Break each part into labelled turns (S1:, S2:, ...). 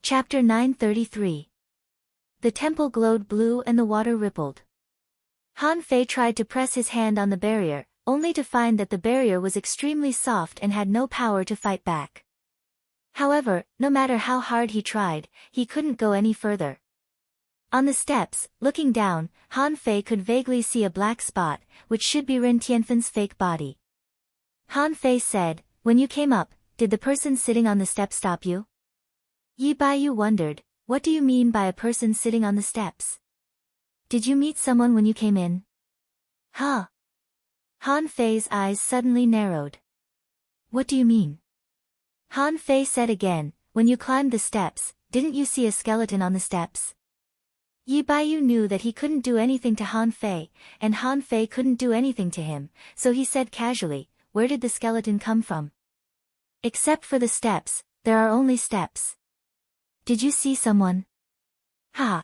S1: Chapter 933. The temple glowed blue and the water rippled. Han Fei tried to press his hand on the barrier, only to find that the barrier was extremely soft and had no power to fight back. However, no matter how hard he tried, he couldn't go any further. On the steps, looking down, Han Fei could vaguely see a black spot, which should be Ren Tianfen's fake body. Han Fei said, "When you came up, did the person sitting on the steps stop you?" Yi Baiyu wondered, "What do you mean by a person sitting on the steps? Did you meet someone when you came in?" Huh? Han Fei's eyes suddenly narrowed. "What do you mean?" Han Fei said again, "When you climbed the steps, didn't you see a skeleton on the steps?" Yi Baiyu knew that he couldn't do anything to Han Fei, and Han Fei couldn't do anything to him, so he said casually, "Where did the skeleton come from?" "Except for the steps, there are only steps." "Did you see someone?" "Ha!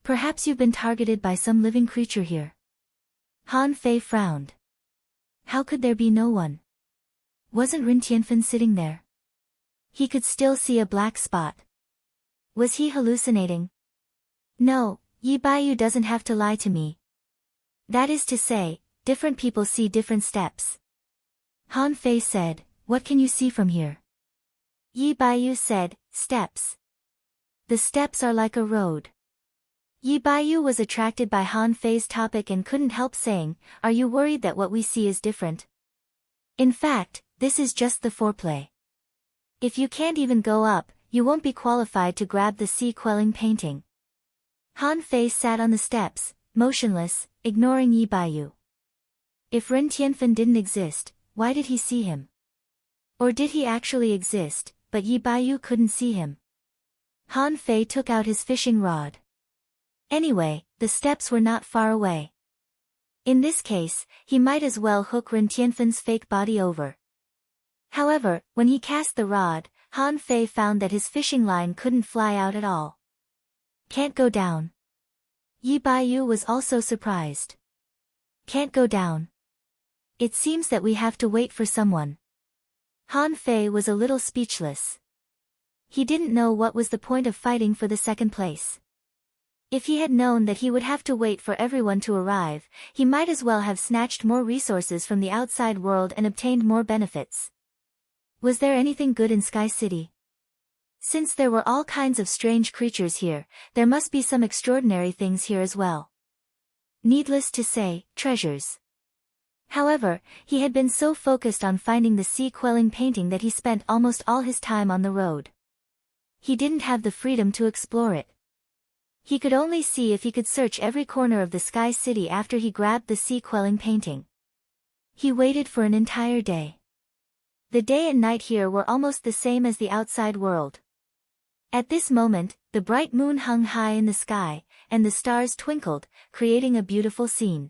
S1: Perhaps you've been targeted by some living creature here." Han Fei frowned. How could there be no one? Wasn't Ren Tianfen sitting there? He could still see a black spot. Was he hallucinating? "No, Yi Baiyu doesn't have to lie to me. That is to say, different people see different steps." Han Fei said, "What can you see from here?" Yi Baiyu said, "Steps. The steps are like a road." Yi Baiyu was attracted by Han Fei's topic and couldn't help saying, "Are you worried that what we see is different? In fact, this is just the foreplay. If you can't even go up, you won't be qualified to grab the sea-quelling painting." Han Fei sat on the steps, motionless, ignoring Yi Baiyu. If Ren Tianfen didn't exist, why did he see him? Or did he actually exist, but Yi Baiyu couldn't see him? Han Fei took out his fishing rod. Anyway, the steps were not far away. In this case, he might as well hook Ren Tianfen's fake body over. However, when he cast the rod, Han Fei found that his fishing line couldn't fly out at all. "Can't go down." Yi Baiyu was also surprised. "Can't go down. It seems that we have to wait for someone." Han Fei was a little speechless. He didn't know what was the point of fighting for the second place. If he had known that he would have to wait for everyone to arrive, he might as well have snatched more resources from the outside world and obtained more benefits. Was there anything good in Sky City? Since there were all kinds of strange creatures here, there must be some extraordinary things here as well. Needless to say, treasures. However, he had been so focused on finding the sea-quelling painting that he spent almost all his time on the road. He didn't have the freedom to explore it. He could only see if he could search every corner of the Sky City after he grabbed the sea-quelling painting. He waited for an entire day. The day and night here were almost the same as the outside world. At this moment, the bright moon hung high in the sky, and the stars twinkled, creating a beautiful scene.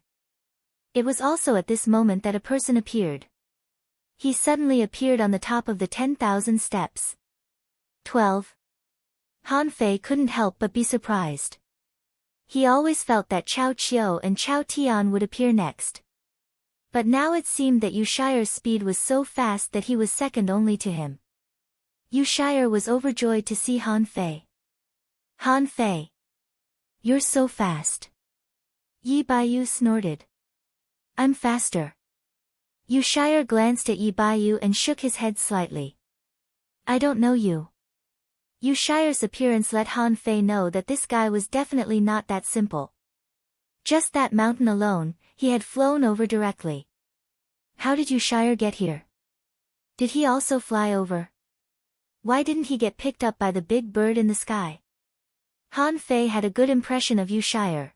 S1: It was also at this moment that a person appeared. He suddenly appeared on the top of the 10,000 steps. 12. Han Fei couldn't help but be surprised. He always felt that Chao Qiu and Chao Tian would appear next. But now it seemed that Yu Shire's speed was so fast that he was second only to him. Yu Shire was overjoyed to see Han Fei. "Han Fei! You're so fast." Yi Baiyu snorted. "I'm faster." Yu Shire glanced at Yi Baiyu and shook his head slightly. "I don't know you." Yu Shire's appearance let Han Fei know that this guy was definitely not that simple. Just that mountain alone, he had flown over directly. How did Yu Shire get here? Did he also fly over? Why didn't he get picked up by the big bird in the sky? Han Fei had a good impression of Yu Shire.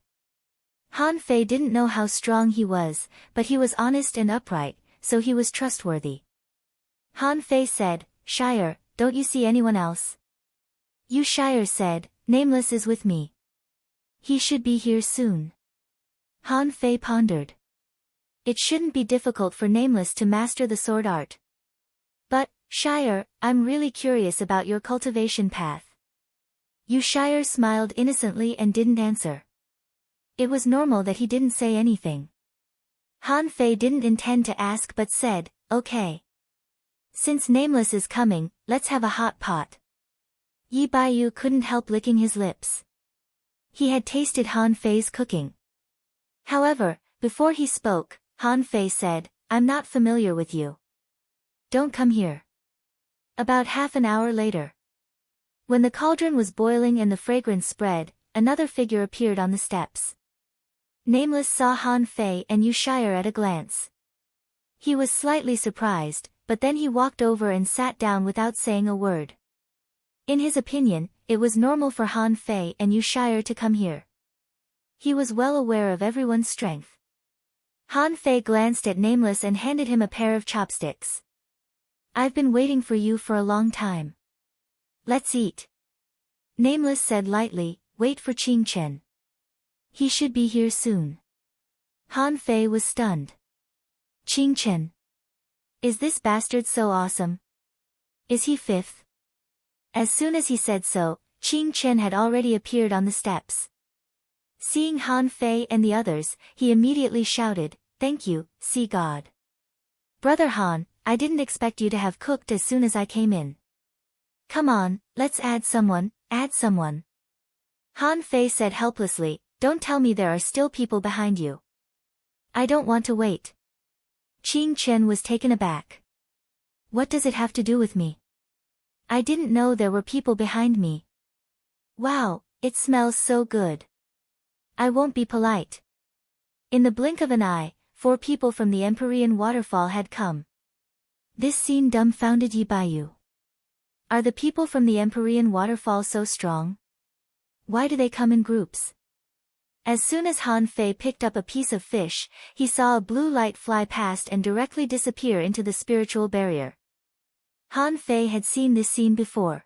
S1: Han Fei didn't know how strong he was, but he was honest and upright, so he was trustworthy. Han Fei said, "Shire, don't you see anyone else?" Yu Shire said, "Nameless is with me. He should be here soon." Han Fei pondered. It shouldn't be difficult for Nameless to master the sword art. "But, Shire, I'm really curious about your cultivation path." Yu Shire smiled innocently and didn't answer. It was normal that he didn't say anything. Han Fei didn't intend to ask but said, "Okay. Since Nameless is coming, let's have a hot pot." Yi Baiyu couldn't help licking his lips. He had tasted Han Fei's cooking. However, before he spoke, Han Fei said, "I'm not familiar with you. Don't come here." About half an hour later, when the cauldron was boiling and the fragrance spread, another figure appeared on the steps. Nameless saw Han Fei and Yu Shire at a glance. He was slightly surprised, but then he walked over and sat down without saying a word. In his opinion, it was normal for Han Fei and Yu Shire to come here. He was well aware of everyone's strength. Han Fei glanced at Nameless and handed him a pair of chopsticks. "I've been waiting for you for a long time. Let's eat." Nameless said lightly, "Wait for Qing Chen. He should be here soon." Han Fei was stunned. "Qing Chen? Is this bastard so awesome? Is he fifth?" As soon as he said so, Qing Chen had already appeared on the steps. Seeing Han Fei and the others, he immediately shouted, "Thank you, Sea God. Brother Han, I didn't expect you to have cooked as soon as I came in. Come on, let's add someone, add someone." Han Fei said helplessly, "Don't tell me there are still people behind you. I don't want to wait." Qing Chen was taken aback. "What does it have to do with me? I didn't know there were people behind me. Wow, it smells so good. I won't be polite." In the blink of an eye, 4 people from the Empyrean waterfall had come. This scene dumbfounded Yi Baiyu. Are the people from the Empyrean waterfall so strong? Why do they come in groups? As soon as Han Fei picked up a piece of fish, he saw a blue light fly past and directly disappear into the spiritual barrier. Han Fei had seen this scene before.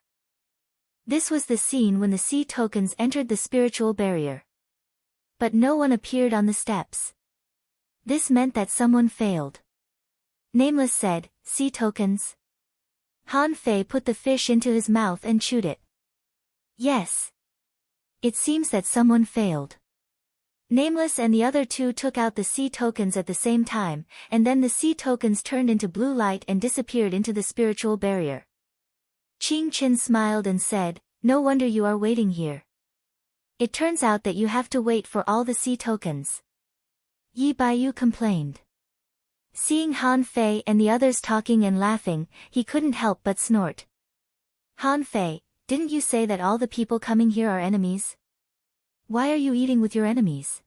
S1: This was the scene when the sea tokens entered the spiritual barrier. But no one appeared on the steps. This meant that someone failed. Nameless said, "Sea tokens?" Han Fei put the fish into his mouth and chewed it. "Yes. It seems that someone failed." Nameless and the other 2 took out the sea tokens at the same time, and then the sea tokens turned into blue light and disappeared into the spiritual barrier. Qing Chen smiled and said, "No wonder you are waiting here. It turns out that you have to wait for all the sea tokens." Yi Baiyu complained. Seeing Han Fei and the others talking and laughing, he couldn't help but snort. "Han Fei, didn't you say that all the people coming here are enemies? Why are you eating with your enemies?"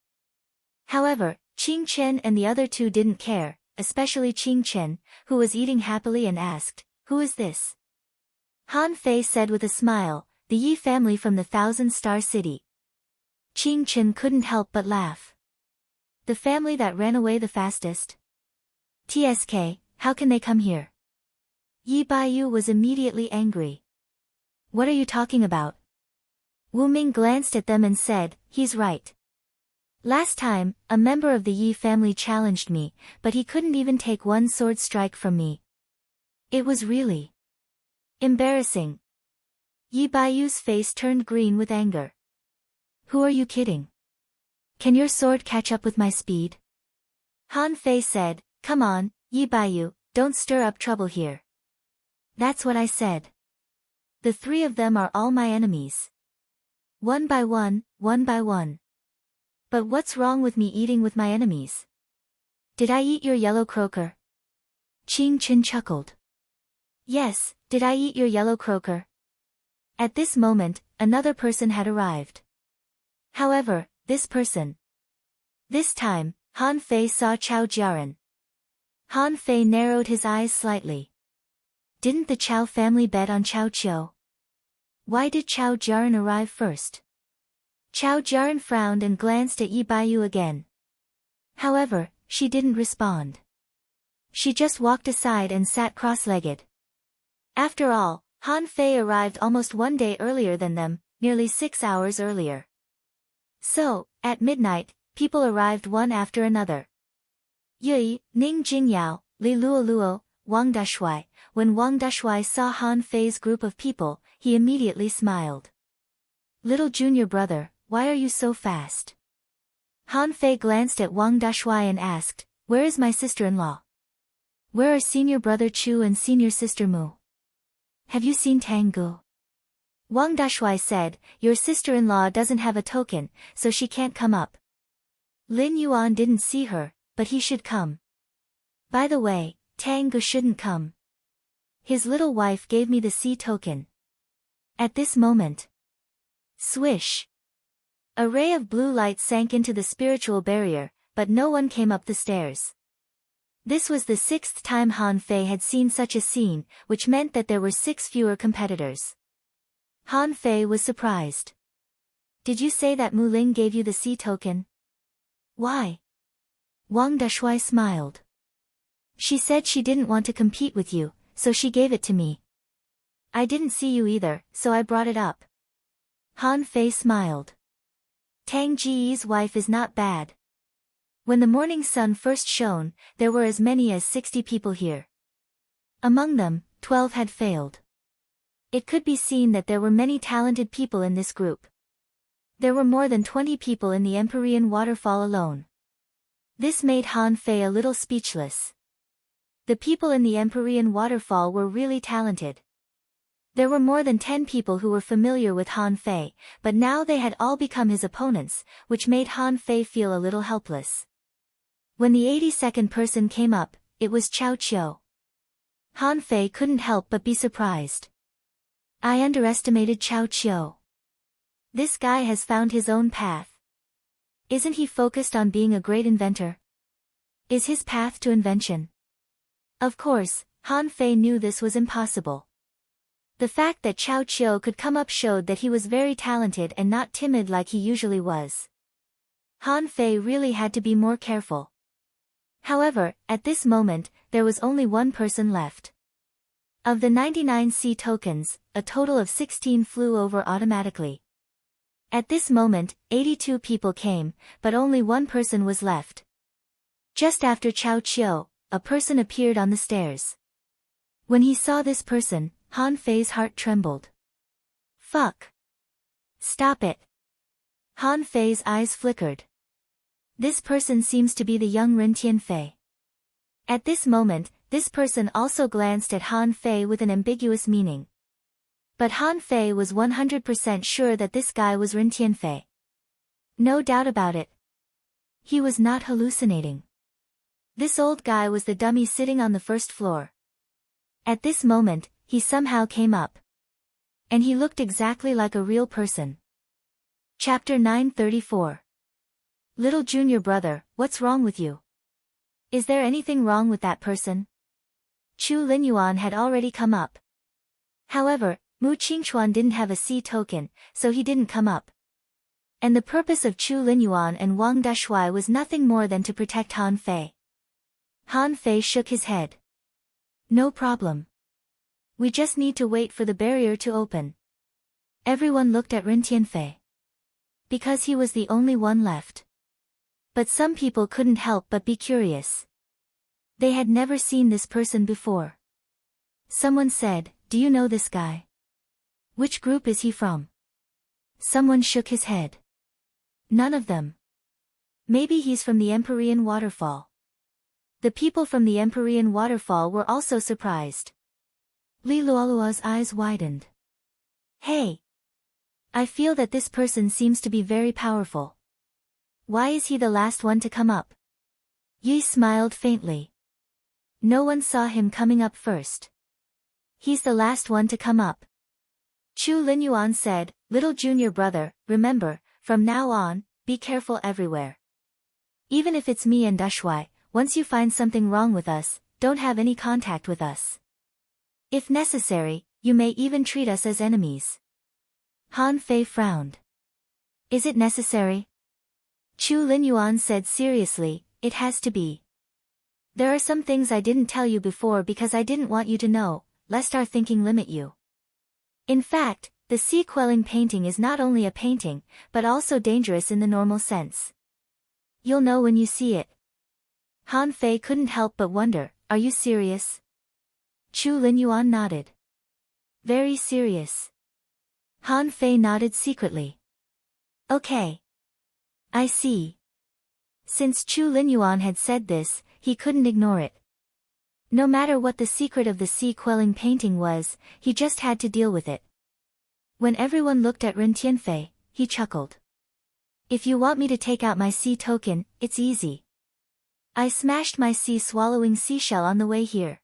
S1: However, Qing Chen and the other 2 didn't care, especially Qing Chen, who was eating happily and asked, "Who is this?" Han Fei said with a smile, "The Yi family from the Thousand-Star City." Qing Chen couldn't help but laugh. "The family that ran away the fastest? TSK, how can they come here?" Yi Baiyu was immediately angry. "What are you talking about?" Wu Ming glanced at them and said, "He's right. Last time, a member of the Yi family challenged me, but he couldn't even take one sword strike from me. It was really embarrassing." Yi Baiyu's face turned green with anger. "Who are you kidding? Can your sword catch up with my speed?" Han Fei said, "Come on, Yi Baiyu, don't stir up trouble here." "That's what I said. The 3 of them are all my enemies. One by one, one by one. But what's wrong with me eating with my enemies? Did I eat your yellow croaker?" Qing Chen chuckled. "Yes, did I eat your yellow croaker?" At this moment, another person had arrived. However, this time, Han Fei saw Chao Jiaran. Han Fei narrowed his eyes slightly. Didn't the Chao family bet on Chao Qiu? Why did Chao Jiaran arrive first? Chao Jiaran frowned and glanced at Yi Baiyu again. However, she didn't respond. She just walked aside and sat cross-legged. After all, Han Fei arrived almost 1 day earlier than them, nearly 6 hours earlier. So, at midnight, people arrived one after another. Yui, Ning Jingyao, Li Luoluo, Wang Dashui. When Wang Dashui saw Han Fei's group of people, he immediately smiled. "Little junior brother, why are you so fast?" Han Fei glanced at Wang Dashui and asked, "Where is my sister-in-law? Where are senior brother Chu and senior sister Mu? Have you seen Tang Gu?" Wang Dashui said, your sister-in-law doesn't have a token, so she can't come up. Lin Yuan didn't see her, but he should come. By the way, Tang Gu shouldn't come. His little wife gave me the sea token. At this moment. Swish! A ray of blue light sank into the spiritual barrier, but no one came up the stairs. This was the 6th time Han Fei had seen such a scene, which meant that there were 6 fewer competitors. Han Fei was surprised. Did you say that Mu Ling gave you the sea token? Why? Wang Dashui smiled. She said she didn't want to compete with you, so she gave it to me. I didn't see you either, so I brought it up. Han Fei smiled. Tang Ji's wife is not bad. When the morning sun first shone, there were as many as 60 people here. Among them, 12 had failed. It could be seen that there were many talented people in this group. There were more than 20 people in the Empyrean waterfall alone. This made Han Fei a little speechless. The people in the Empyrean waterfall were really talented. There were more than 10 people who were familiar with Han Fei, but now they had all become his opponents, which made Han Fei feel a little helpless. When the 82nd person came up, it was Cao Qiu. Han Fei couldn't help but be surprised. I underestimated Cao Qiu. This guy has found his own path. Isn't he focused on being a great inventor? Is his path to invention? Of course, Han Fei knew this was impossible. The fact that Cao Qiu could come up showed that he was very talented and not timid like he usually was. Han Fei really had to be more careful. However, at this moment, there was only one person left. Of the 99 sea tokens, a total of 16 flew over automatically. At this moment, 82 people came, but only one person was left. Just after Cao Qiu, a person appeared on the stairs. When he saw this person, Han Fei's heart trembled. Fuck! Stop it! Han Fei's eyes flickered. This person seems to be the young Ren Tianfei. At this moment, this person also glanced at Han Fei with an ambiguous meaning. But Han Fei was 100% sure that this guy was Ren Tianfei. No doubt about it. He was not hallucinating. This old guy was the dummy sitting on the first floor. At this moment, he somehow came up. And he looked exactly like a real person. Chapter 934. Little junior brother, what's wrong with you? Is there anything wrong with that person? Chu Linyuan had already come up. However, Mu Qingchuan didn't have a sea token, so he didn't come up. And the purpose of Chu Linyuan and Wang Dashui was nothing more than to protect Han Fei. Han Fei shook his head. No problem. We just need to wait for the barrier to open. Everyone looked at Ren Tianfei. Because he was the only one left. But some people couldn't help but be curious. They had never seen this person before. Someone said, do you know this guy? Which group is he from? Someone shook his head. None of them. Maybe he's from the Empyrean waterfall. The people from the Empyrean waterfall were also surprised. Li Luolua's eyes widened. Hey! I feel that this person seems to be very powerful. Why is he the last one to come up? Yi smiled faintly. No one saw him coming up first. He's the last one to come up. Chu Linyuan said, little junior brother, remember, from now on, be careful everywhere. Even if it's me and Dashui, once you find something wrong with us, don't have any contact with us. If necessary, you may even treat us as enemies. Han Fei frowned. Is it necessary? Chu Linyuan said seriously, it has to be. There are some things I didn't tell you before because I didn't want you to know, lest our thinking limit you. In fact, the sea quelling painting is not only a painting, but also dangerous in the normal sense. You'll know when you see it. Han Fei couldn't help but wonder, are you serious? Chu Linyuan nodded. Very serious. Han Fei nodded secretly. Okay. I see. Since Chu Linyuan had said this, he couldn't ignore it. No matter what the secret of the sea quelling painting was, he just had to deal with it. When everyone looked at Ren Tianfei, he chuckled. If you want me to take out my sea token, it's easy. I smashed my sea-swallowing seashell on the way here.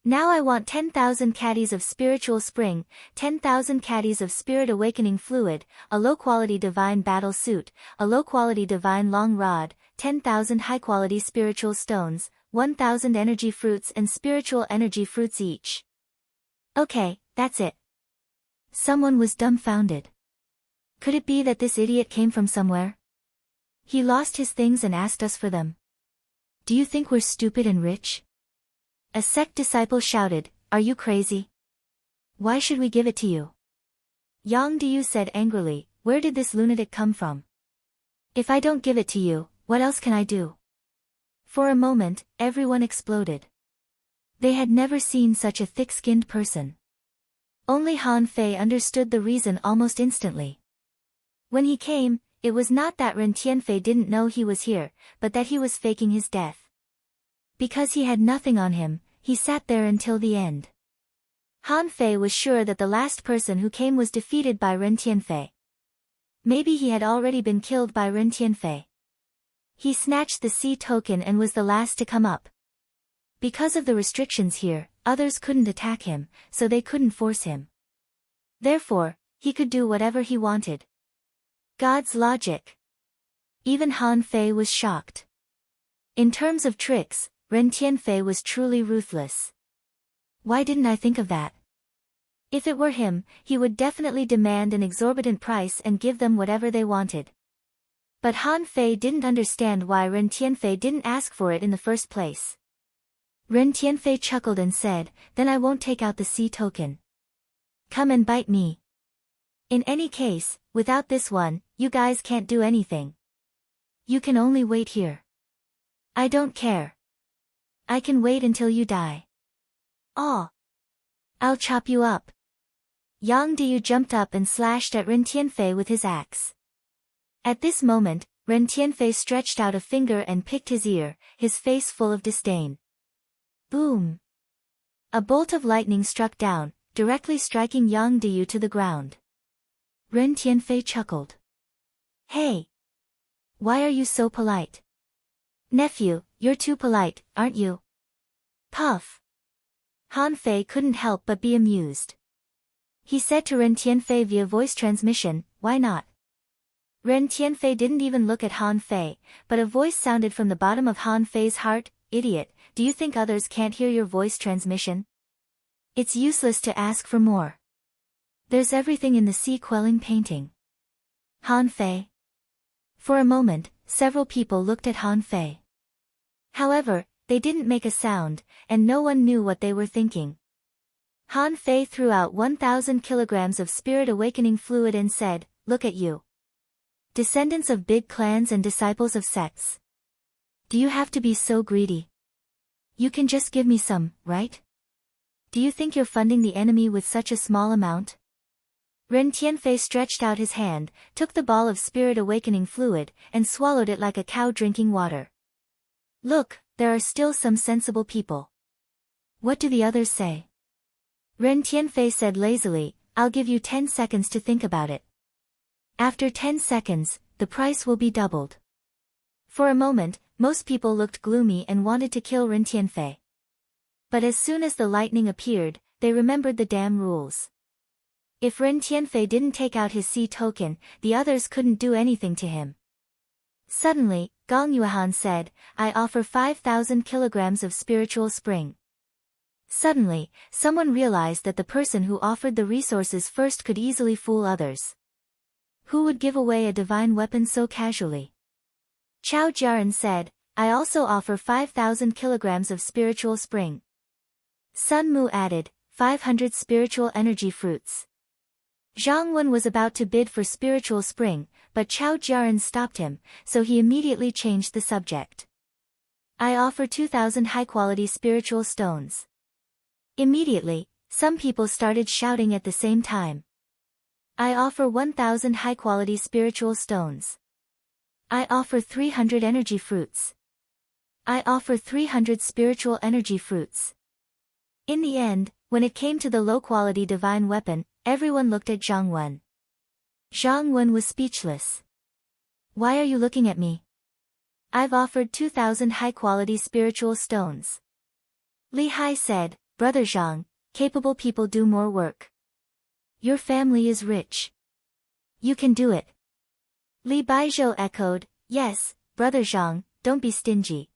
S1: Now I want 10,000 caddies of spiritual spring, 10,000 caddies of spirit awakening fluid, a low-quality divine battle suit, a low-quality divine long rod, 10,000 high-quality spiritual stones, 1,000 energy fruits and spiritual energy fruits each. Okay, that's it. Someone was dumbfounded. Could it be that this idiot came from somewhere? He lost his things and asked us for them. Do you think we're stupid and rich? A sect disciple shouted, Are you crazy? Why should we give it to you? Yang Diyu said angrily, Where did this lunatic come from? If I don't give it to you, what else can I do? For a moment, everyone exploded. They had never seen such a thick-skinned person. Only Han Fei understood the reason almost instantly. When he came, it was not that Ren Tianfei didn't know he was here, but that he was faking his death. Because he had nothing on him, he sat there until the end. Han Fei was sure that the last person who came was defeated by Ren Tianfei. Maybe he had already been killed by Ren Tianfei. He snatched the sea token and was the last to come up. Because of the restrictions here, others couldn't attack him, so they couldn't force him. Therefore, he could do whatever he wanted. God's logic. Even Han Fei was shocked. In terms of tricks, Ren Tianfei was truly ruthless. Why didn't I think of that? If it were him, he would definitely demand an exorbitant price and give them whatever they wanted. But Han Fei didn't understand why Ren Tianfei didn't ask for it in the first place. Ren Tianfei chuckled and said, Then I won't take out the sea token. Come and bite me. In any case, without this one, you guys can't do anything. You can only wait here. I don't care. I can wait until you die. Aw. I'll chop you up. Yang Diyu jumped up and slashed at Ren Tianfei with his axe. At this moment, Ren Tianfei stretched out a finger and picked his ear, his face full of disdain. Boom! A bolt of lightning struck down, directly striking Yang Diyu to the ground. Ren Tianfei chuckled. Hey! Why are you so polite? Nephew, you're too polite, aren't you? Puff! Han Fei couldn't help but be amused. He said to Ren Tianfei via voice transmission, Why not? Ren Tianfei didn't even look at Han Fei, but a voice sounded from the bottom of Han Fei's heart, Idiot, do you think others can't hear your voice transmission? It's useless to ask for more. There's everything in the sea-quelling painting. Han Fei. For a moment, several people looked at Han Fei. However, they didn't make a sound, and no one knew what they were thinking. Han Fei threw out 1,000 kilograms of spirit awakening fluid and said, Look at you. Descendants of big clans and disciples of sects. Do you have to be so greedy? You can just give me some, right? Do you think you're funding the enemy with such a small amount? Ren Tianfei stretched out his hand, took the ball of spirit awakening fluid, and swallowed it like a cow drinking water. Look, there are still some sensible people. What do the others say? Ren Tianfei said lazily, I'll give you 10 seconds to think about it. After 10 seconds, the price will be doubled. For a moment, most people looked gloomy and wanted to kill Ren Tianfei. But as soon as the lightning appeared, they remembered the damn rules. If Ren Tianfei didn't take out his sea token, the others couldn't do anything to him. Suddenly, Gong Yuehan said, I offer 5,000 kilograms of spiritual spring. Suddenly, someone realized that the person who offered the resources first could easily fool others. Who would give away a divine weapon so casually? Chao Jiaran said, I also offer 5,000 kilograms of spiritual spring. Sun Mu added, 500 spiritual energy fruits. Zhang Wen was about to bid for spiritual spring, but Chao Jiaran stopped him, so he immediately changed the subject. I offer 2,000 high-quality spiritual stones. Immediately, some people started shouting at the same time. I offer 1,000 high-quality spiritual stones. I offer 300 energy fruits. I offer 300 spiritual energy fruits. In the end, when it came to the low-quality divine weapon, everyone looked at Zhang Wen. Zhang Wen was speechless. Why are you looking at me? I've offered 2,000 high-quality spiritual stones. Li Hai said, Brother Zhang, capable people do more work. Your family is rich. You can do it. Li Baizhou echoed, Yes, Brother Zhang, don't be stingy.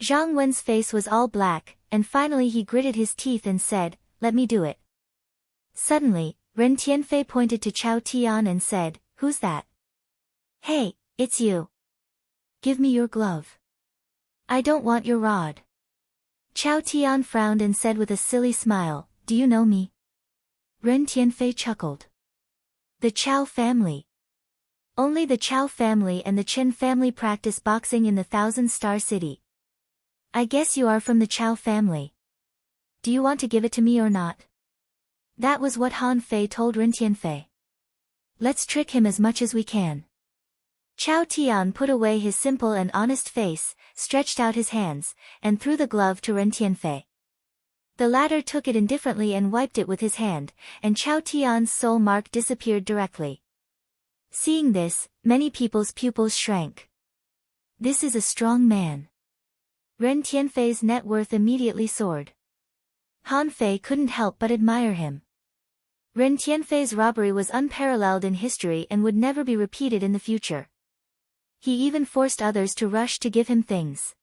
S1: Zhang Wen's face was all black, and finally he gritted his teeth and said, Let me do it. Suddenly, Ren Tianfei pointed to Chao Tian and said, Who's that? Hey, it's you. Give me your glove. I don't want your rod. Chao Tian frowned and said with a silly smile, Do you know me? Ren Tianfei chuckled. The Chao family. Only the Chao family and the Chen family practice boxing in the Thousand-Star City. I guess you are from the Chao family. Do you want to give it to me or not? That was what Han Fei told Ren Tianfei. Let's trick him as much as we can. Chao Tian put away his simple and honest face, stretched out his hands, and threw the glove to Ren Tianfei. The latter took it indifferently and wiped it with his hand, and Chao Tian's soul mark disappeared directly. Seeing this, many people's pupils shrank. This is a strong man. Ren Tianfei's net worth immediately soared. Han Fei couldn't help but admire him. Ren Tianfei's robbery was unparalleled in history and would never be repeated in the future. He even forced others to rush to give him things.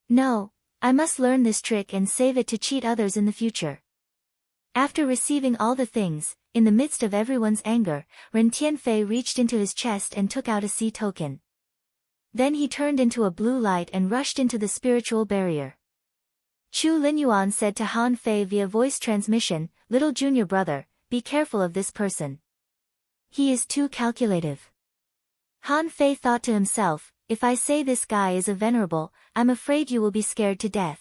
S1: No, I must learn this trick and save it to cheat others in the future. After receiving all the things, in the midst of everyone's anger, Ren Tianfei reached into his chest and took out a sea token. Then he turned into a blue light and rushed into the spiritual barrier. Chu Linyuan said to Han Fei via voice transmission, Little junior brother, be careful of this person. He is too calculative. Han Fei thought to himself, if I say this guy is a venerable, I'm afraid you will be scared to death.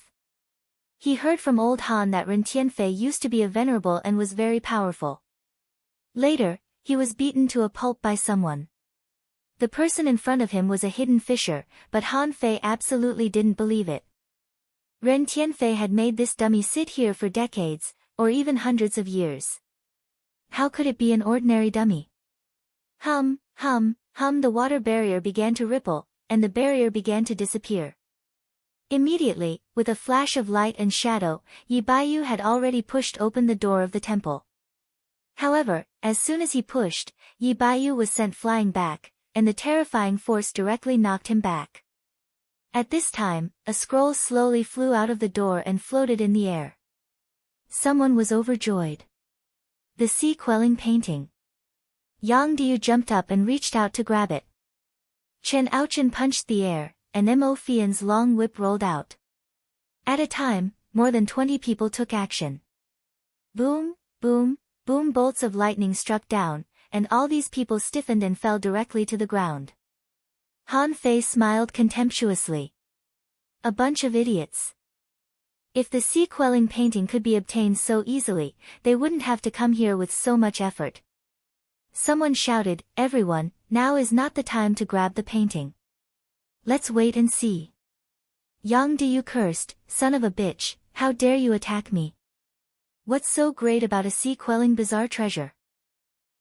S1: He heard from old Han that Ren Tianfei used to be a venerable and was very powerful. Later, he was beaten to a pulp by someone. The person in front of him was a hidden fisher, but Han Fei absolutely didn't believe it. Ren Tianfei had made this dummy sit here for decades, or even hundreds of years. How could it be an ordinary dummy? Hum, the water barrier began to ripple, and the barrier began to disappear. Immediately, with a flash of light and shadow, Yi Baiyu had already pushed open the door of the temple. However, as soon as he pushed, Yi Baiyu was sent flying back, and the terrifying force directly knocked him back. At this time, a scroll slowly flew out of the door and floated in the air. Someone was overjoyed. The sea-quelling painting. Yang Diu jumped up and reached out to grab it. Chen Aochen punched the air, and Mo Fian's long whip rolled out. At a time, more than 20 people took action. Boom, boom, boom, bolts of lightning struck down, and all these people stiffened and fell directly to the ground. Han Fei smiled contemptuously. A bunch of idiots. If the sea-quelling painting could be obtained so easily, they wouldn't have to come here with so much effort. Someone shouted, Everyone, now is not the time to grab the painting. Let's wait and see. Yang Diu cursed, Son of a bitch, how dare you attack me? What's so great about a sea-quelling bizarre treasure?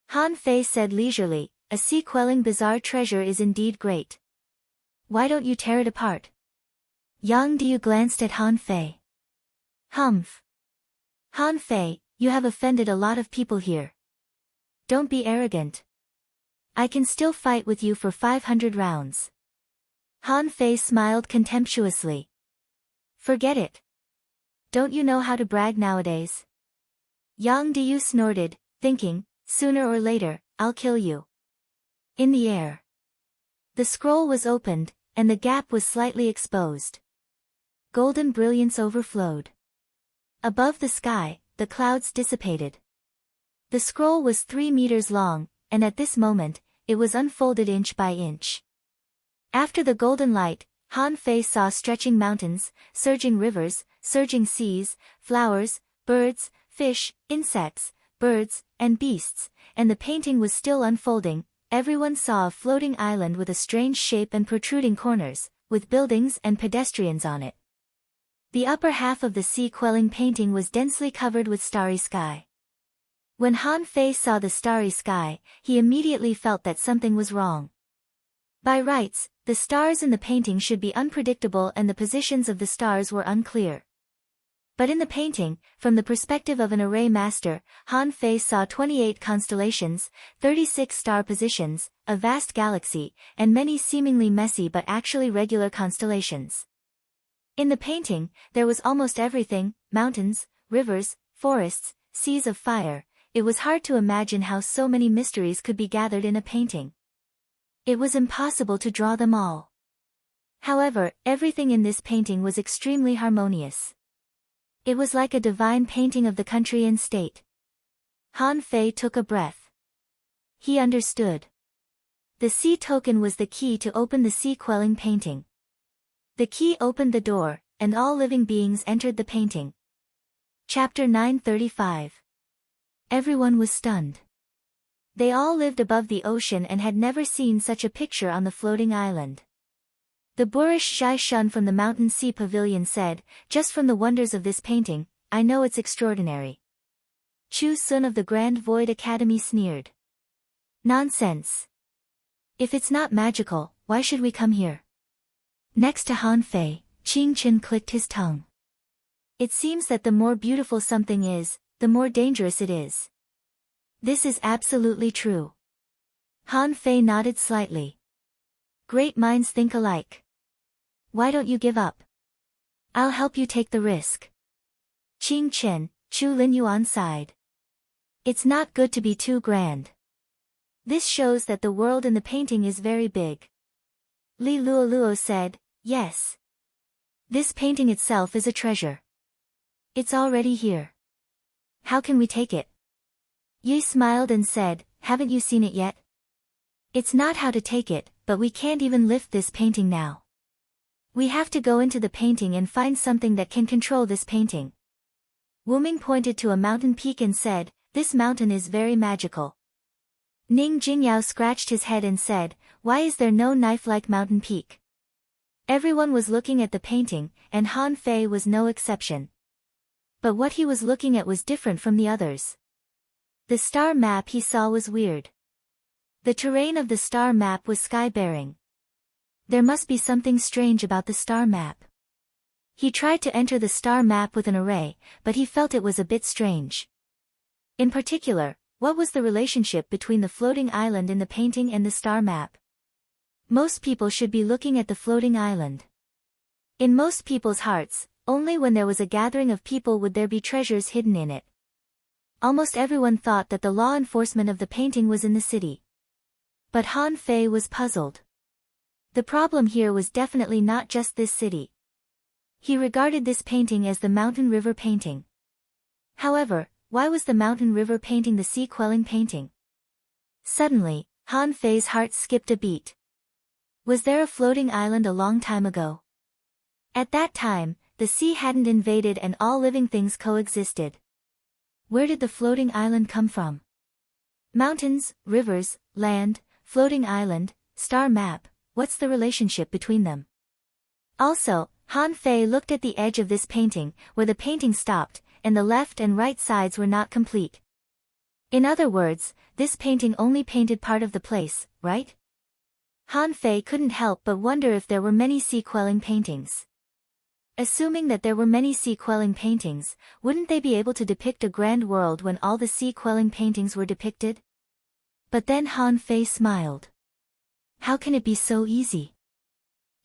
S1: Han Fei said leisurely, A sea-quelling bizarre treasure is indeed great. Why don't you tear it apart? Yang Diu glanced at Han Fei. Humph. Han Fei, you have offended a lot of people here. Don't be arrogant. I can still fight with you for 500 rounds. Han Fei smiled contemptuously. Forget it. Don't you know how to brag nowadays? Yang Diu snorted, thinking, sooner or later, I'll kill you. In the air. The scroll was opened, and the gap was slightly exposed. Golden brilliance overflowed. Above the sky, the clouds dissipated. The scroll was 3 meters long, and at this moment, it was unfolded inch by inch. After the golden light, Han Fei saw stretching mountains, surging rivers, surging seas, flowers, birds, fish, insects, birds, and beasts, and the painting was still unfolding. Everyone saw a floating island with a strange shape and protruding corners, with buildings and pedestrians on it. The upper half of the sea-quelling painting was densely covered with starry sky. When Han Fei saw the starry sky, he immediately felt that something was wrong. By rights, the stars in the painting should be unpredictable and the positions of the stars were unclear. But in the painting, from the perspective of an array master, Han Fei saw 28 constellations, 36 star positions, a vast galaxy, and many seemingly messy but actually regular constellations. In the painting, there was almost everything: mountains, rivers, forests, seas of fire. It was hard to imagine how so many mysteries could be gathered in a painting. It was impossible to draw them all. However, everything in this painting was extremely harmonious. It was like a divine painting of the country and state. Han Fei took a breath. He understood. The sea token was the key to open the sea quelling painting. The key opened the door, and all living beings entered the painting. Chapter 935. Everyone was stunned. They all lived above the ocean and had never seen such a picture on the floating island. The boorish Zhai Shun from the Mountain Sea Pavilion said, "Just from the wonders of this painting, I know it's extraordinary." Chu Sun of the Grand Void Academy sneered. "Nonsense. If it's not magical, why should we come here?" Next to Han Fei, Qing Chen clicked his tongue. It seems that the more beautiful something is, the more dangerous it is. This is absolutely true. Han Fei nodded slightly. Great minds think alike. Why don't you give up? I'll help you take the risk. Qing Chen, Chu Linyuan sighed. It's not good to be too grand. This shows that the world in the painting is very big. Li Luoluo said, yes. This painting itself is a treasure. It's already here. How can we take it? Yi smiled and said, haven't you seen it yet? It's not how to take it, but we can't even lift this painting now. We have to go into the painting and find something that can control this painting. Wu Ming pointed to a mountain peak and said, this mountain is very magical. Ning Jingyao scratched his head and said, why is there no knife-like mountain peak? Everyone was looking at the painting, and Han Fei was no exception. But what he was looking at was different from the others. The star map he saw was weird. The terrain of the star map was sky-bearing. There must be something strange about the star map. He tried to enter the star map with an array, but he felt it was a bit strange. In particular, what was the relationship between the floating island in the painting and the star map? Most people should be looking at the floating island. In most people's hearts, only when there was a gathering of people would there be treasures hidden in it. Almost everyone thought that the law enforcement of the painting was in the city. But Han Fei was puzzled. The problem here was definitely not just this city. He regarded this painting as the mountain river painting. However, why was the mountain river painting the sea quelling painting? Suddenly, Han Fei's heart skipped a beat. Was there a floating island a long time ago? At that time, the sea hadn't invaded and all living things coexisted. Where did the floating island come from? Mountains, rivers, land, floating island, star map, what's the relationship between them? Also, Han Fei looked at the edge of this painting, where the painting stopped, and the left and right sides were not complete. In other words, this painting only painted part of the place, right? Han Fei couldn't help but wonder if there were many sea quelling paintings. Assuming that there were many sea quelling paintings, wouldn't they be able to depict a grand world when all the sea quelling paintings were depicted? But then Han Fei smiled. How can it be so easy?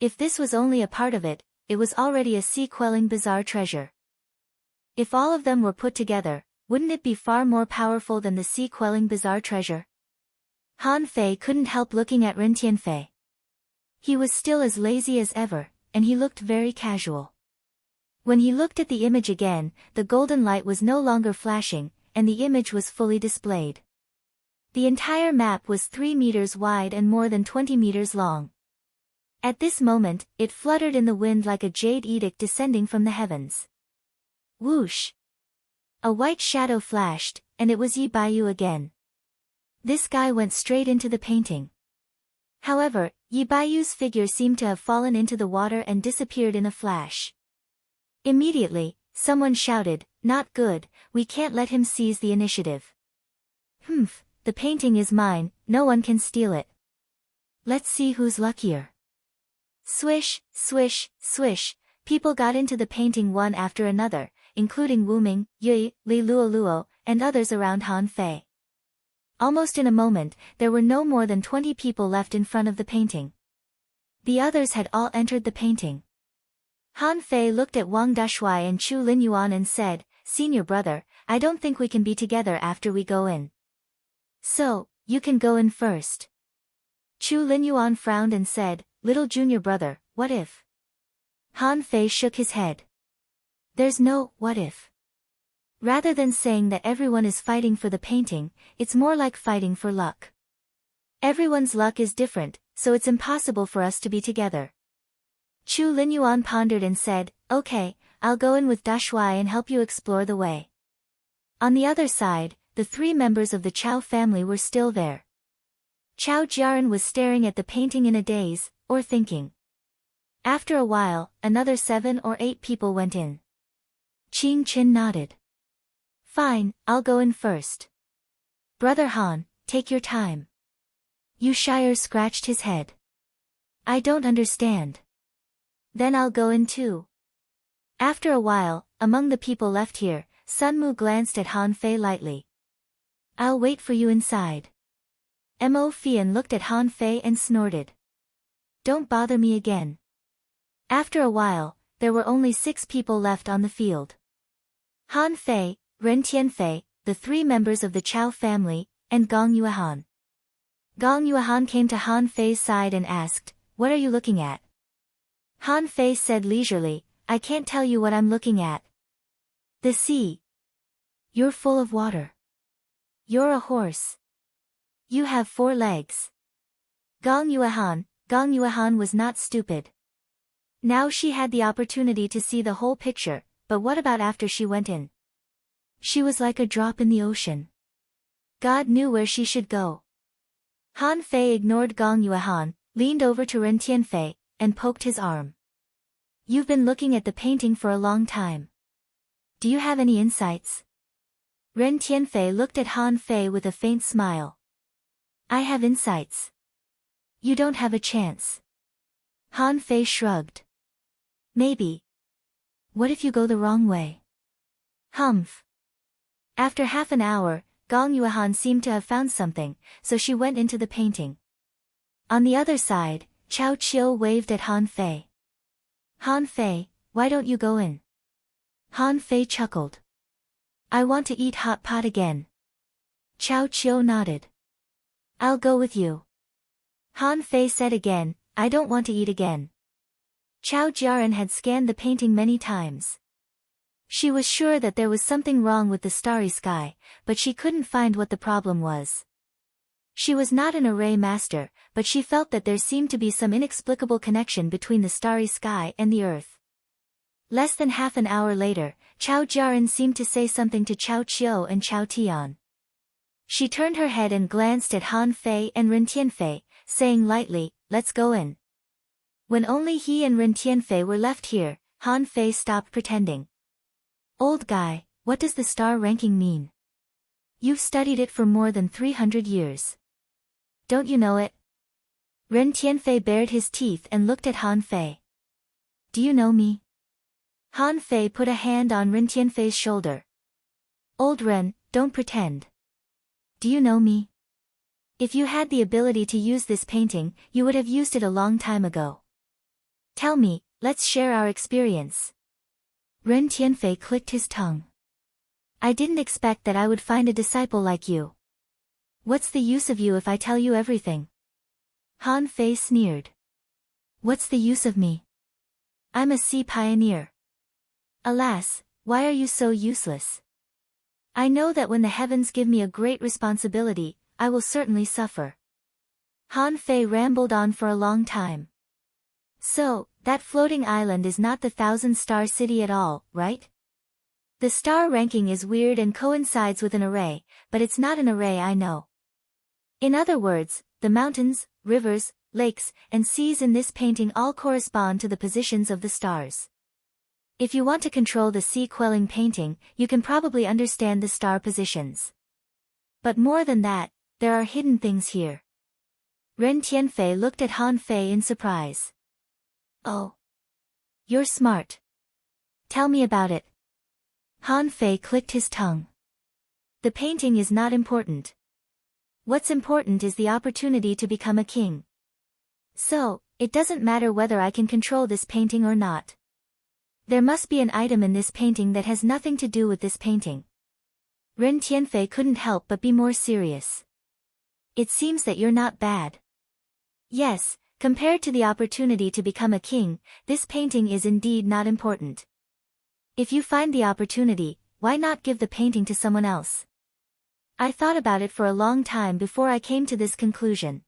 S1: If this was only a part of it, it was already a sea quelling bizarre treasure. If all of them were put together, wouldn't it be far more powerful than the sea quelling bizarre treasure? Han Fei couldn't help looking at Ren Tianfei. He was still as lazy as ever, and he looked very casual. When he looked at the image again, the golden light was no longer flashing, and the image was fully displayed. The entire map was 3 meters wide and more than 20 meters long. At this moment, it fluttered in the wind like a jade edict descending from the heavens. Whoosh! A white shadow flashed, and it was Yi Baiyu again. This guy went straight into the painting. However, Yi Baiyu's figure seemed to have fallen into the water and disappeared in a flash. Immediately, someone shouted, "Not good, we can't let him seize the initiative." Humph, the painting is mine, no one can steal it. Let's see who's luckier. Swish, swish, swish, people got into the painting one after another, including Wu Ming, Yui, Li Luoluo, and others around Han Fei. Almost in a moment, there were no more than 20 people left in front of the painting. The others had all entered the painting. Han Fei looked at Wang Dashui and Chu Linyuan and said, "Senior brother, I don't think we can be together after we go in. So, you can go in first." Chu Linyuan frowned and said, "Little junior brother, what if?" Han Fei shook his head. "There's no what if. Rather than saying that everyone is fighting for the painting, it's more like fighting for luck. Everyone's luck is different, so it's impossible for us to be together." Chu Linyuan pondered and said, "Okay, I'll go in with Dashui and help you explore the way." On the other side, the 3 members of the Chao family were still there. Chao Jiaran was staring at the painting in a daze, or thinking. After a while, another 7 or 8 people went in. Qing Qin nodded. "Fine, I'll go in first." "Brother Han, take your time." Yu Shire scratched his head. "I don't understand." "Then I'll go in too." After a while, among the people left here, Sun Mu glanced at Han Fei lightly. "I'll wait for you inside." Mo Fian looked at Han Fei and snorted. "Don't bother me again." After a while, there were only 6 people left on the field. Han Fei, Ren Tianfei, the 3 members of the Chao family, and Gong Yuehan. Gong Yuehan came to Han Fei's side and asked, "What are you looking at?" Han Fei said leisurely, "I can't tell you what I'm looking at." "The sea." "You're full of water." "You're a horse." "You have 4 legs." Gong Yuehan was not stupid. Now she had the opportunity to see the whole picture, but what about after she went in? She was like a drop in the ocean. God knew where she should go. Han Fei ignored Gong Yuehan, leaned over to Ren Tianfei, and poked his arm. "You've been looking at the painting for a long time. Do you have any insights?" Ren Tianfei looked at Han Fei with a faint smile. "I have insights. You don't have a chance." Han Fei shrugged. "Maybe. What if you go the wrong way?" "Humph." After half an hour, Gong Yuehan seemed to have found something, so she went into the painting. On the other side, Chao Chiu waved at Han Fei. "Han Fei, why don't you go in?" Han Fei chuckled. "I want to eat hot pot again." Chao Chiu nodded. "I'll go with you." Han Fei said again, "I don't want to eat again." Chao Jiaran had scanned the painting many times. She was sure that there was something wrong with the starry sky, but she couldn't find what the problem was. She was not an array master, but she felt that there seemed to be some inexplicable connection between the starry sky and the earth. Less than half an hour later, Chao Jiaran seemed to say something to Chao Chiu and Chao Tian. She turned her head and glanced at Han Fei and Ren Tianfei, saying lightly, "Let's go in." When only he and Ren Tianfei were left here, Han Fei stopped pretending. "Old guy, what does the star ranking mean? You've studied it for more than 300 years. Don't you know it?" Ren Tianfei bared his teeth and looked at Han Fei. "Do you know me?" Han Fei put a hand on Ren Tianfei's shoulder. "Old Ren, don't pretend. Do you know me? If you had the ability to use this painting, you would have used it a long time ago. Tell me, let's share our experience." Ren Tianfei clicked his tongue. "I didn't expect that I would find a disciple like you. What's the use of you if I tell you everything?" Han Fei sneered. "What's the use of me? I'm a sea pioneer." "Alas, why are you so useless?" "I know that when the heavens give me a great responsibility, I will certainly suffer." Han Fei rambled on for a long time. "So, that floating island is not the 1,000-star city at all, right? The star ranking is weird and coincides with an array, but it's not an array I know. In other words, the mountains, rivers, lakes, and seas in this painting all correspond to the positions of the stars. If you want to control the sea quelling painting, you can probably understand the star positions. But more than that, there are hidden things here. Ren Tianfei looked at Han Fei in surprise. Oh. You're smart. Tell me about it. Han Fei clicked his tongue. The painting is not important. What's important is the opportunity to become a king. So, it doesn't matter whether I can control this painting or not. There must be an item in this painting that has nothing to do with this painting. Ren Tianfei couldn't help but be more serious. It seems that you're not bad. Yes, compared to the opportunity to become a king, this painting is indeed not important. If you find the opportunity, why not give the painting to someone else? I thought about it for a long time before I came to this conclusion.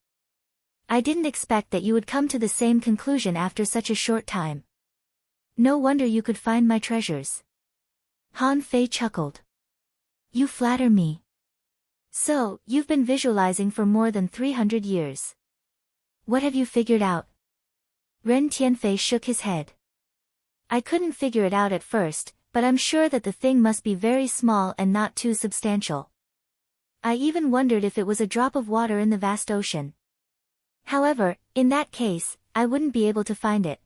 S1: I didn't expect that you would come to the same conclusion after such a short time. No wonder you could find my treasures. Han Fei chuckled. You flatter me. So, you've been visualizing for more than 300 years. What have you figured out? Ren Tianfei shook his head. I couldn't figure it out at first, but I'm sure that the thing must be very small and not too substantial. I even wondered if it was a drop of water in the vast ocean. However, in that case, I wouldn't be able to find it.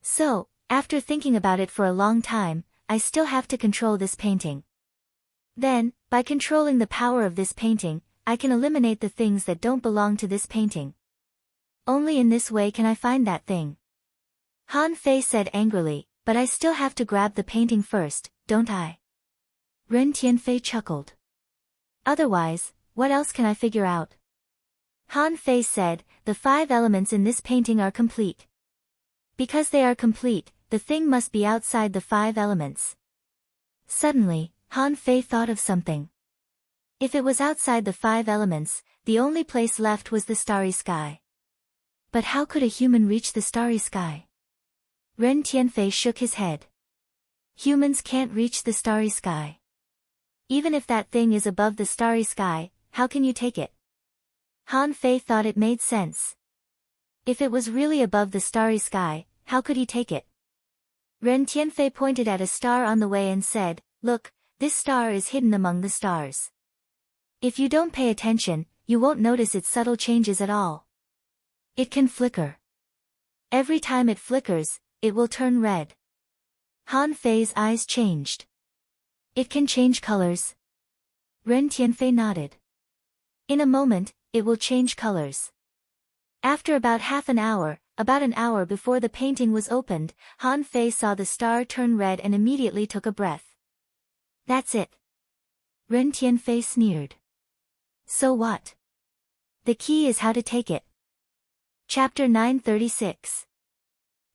S1: So, after thinking about it for a long time, I still have to control this painting. Then, by controlling the power of this painting, I can eliminate the things that don't belong to this painting. Only in this way can I find that thing. Han Fei said angrily, but I still have to grab the painting first, don't I? Ren Tianfei chuckled. Otherwise, what else can I figure out? Han Fei said, the 5 elements in this painting are complete. Because they are complete, the thing must be outside the 5 elements. Suddenly, Han Fei thought of something. If it was outside the 5 elements, the only place left was the starry sky. But how could a human reach the starry sky? Ren Tianfei shook his head. Humans can't reach the starry sky. Even if that thing is above the starry sky, how can you take it? Han Fei thought it made sense. If it was really above the starry sky, how could he take it? Ren Tianfei pointed at a star on the way and said, Look, this star is hidden among the stars. If you don't pay attention, you won't notice its subtle changes at all. It can flicker. Every time it flickers, it will turn red. Han Fei's eyes changed. It can change colors. Ren Tianfei nodded. In a moment, it will change colors. After about half an hour, about an hour before the painting was opened, Han Fei saw the star turn red and immediately took a breath. That's it. Ren Tianfei sneered. So what? The key is how to take it. Chapter 936.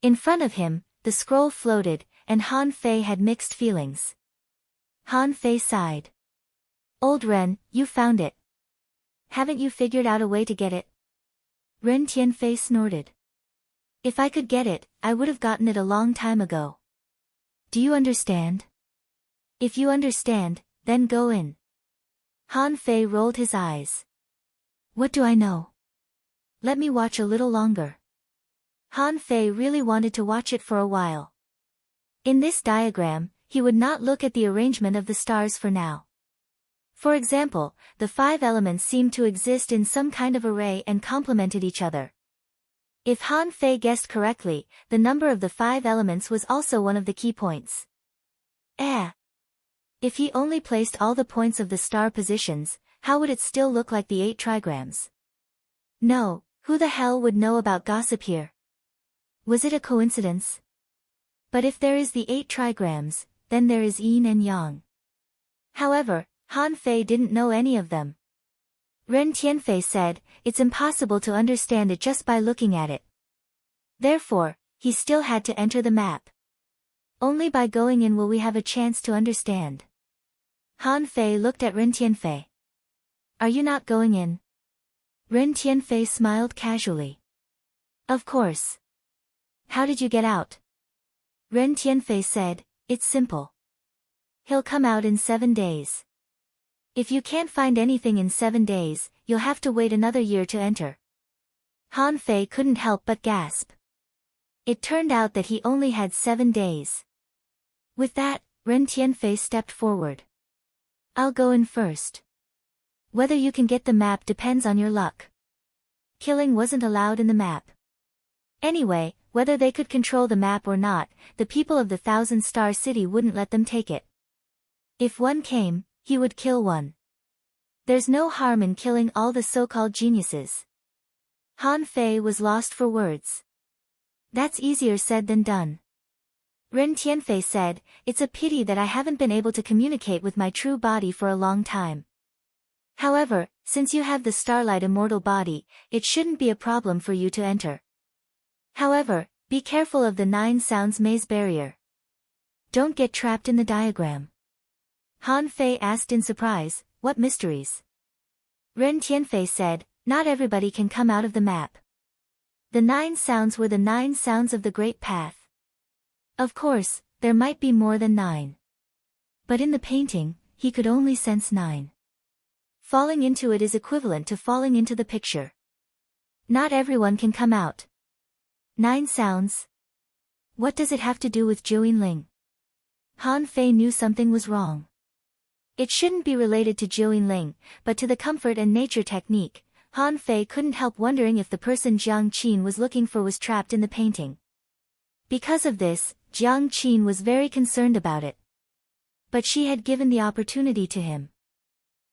S1: In front of him, the scroll floated, and Han Fei had mixed feelings. Han Fei sighed. Old Ren, you found it. Haven't you figured out a way to get it? Ren Tianfei snorted. If I could get it, I would have gotten it a long time ago. Do you understand? If you understand, then go in. Han Fei rolled his eyes. What do I know? Let me watch a little longer. Han Fei really wanted to watch it for a while. In this diagram, he would not look at the arrangement of the stars for now. For example, the 5 elements seemed to exist in some kind of array and complemented each other. If Han Fei guessed correctly, the number of the 5 elements was also one of the key points. If he only placed all the points of the star positions, how would it still look like the 8 trigrams? No, who the hell would know about gossip here? Was it a coincidence? But if there is the 8 trigrams, then there is yin and yang. However, Han Fei didn't know any of them. Ren Tianfei said, it's impossible to understand it just by looking at it. Therefore, he still had to enter the map. Only by going in will we have a chance to understand. Han Fei looked at Ren Tianfei. Are you not going in? Ren Tianfei smiled casually. Of course. How did you get out? Ren Tianfei said, it's simple. He'll come out in 7 days. If you can't find anything in 7 days, you'll have to wait another year to enter. Han Fei couldn't help but gasp. It turned out that he only had 7 days. With that, Ren Tianfei stepped forward. I'll go in first. Whether you can get the map depends on your luck. Killing wasn't allowed in the map. Anyway, whether they could control the map or not, the people of the Thousand-Star City wouldn't let them take it. If one came, he would kill one. There's no harm in killing all the so-called geniuses. Han Fei was lost for words. That's easier said than done. Ren Tianfei said, it's a pity that I haven't been able to communicate with my true body for a long time. However, since you have the Starlight Immortal body, it shouldn't be a problem for you to enter. However, be careful of the 9 Sounds Maze barrier. Don't get trapped in the diagram. Han Fei asked in surprise, what mysteries? Ren Tianfei said, not everybody can come out of the map. The 9 sounds were the 9 sounds of the Great Path. Of course, there might be more than 9. But in the painting, he could only sense 9. Falling into it is equivalent to falling into the picture. Not everyone can come out. 9 sounds? What does it have to do with Jiuyin? Han Fei knew something was wrong. It shouldn't be related to Jiuyin, but to the comfort and nature technique. Han Fei couldn't help wondering if the person Jiang Qin was looking for was trapped in the painting. Because of this, Jiang Qin was very concerned about it. But she had given the opportunity to him.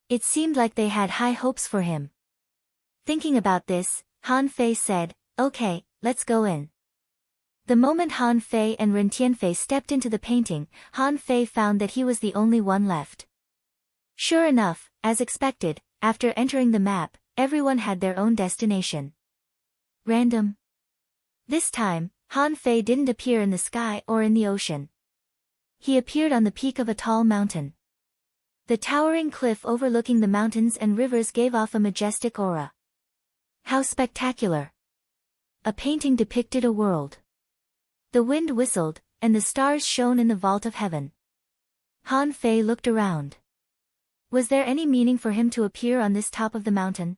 S1: It seemed like they had high hopes for him. Thinking about this, Han Fei said, okay, let's go in. The moment Han Fei and Ren Tianfei stepped into the painting, Han Fei found that he was the only one left. Sure enough, as expected, after entering the map, everyone had their own destination. Random. This time, Han Fei didn't appear in the sky or in the ocean. He appeared on the peak of a tall mountain. The towering cliff overlooking the mountains and rivers gave off a majestic aura. How spectacular! A painting depicted a world. The wind whistled, and the stars shone in the vault of heaven. Han Fei looked around. Was there any meaning for him to appear on this top of the mountain?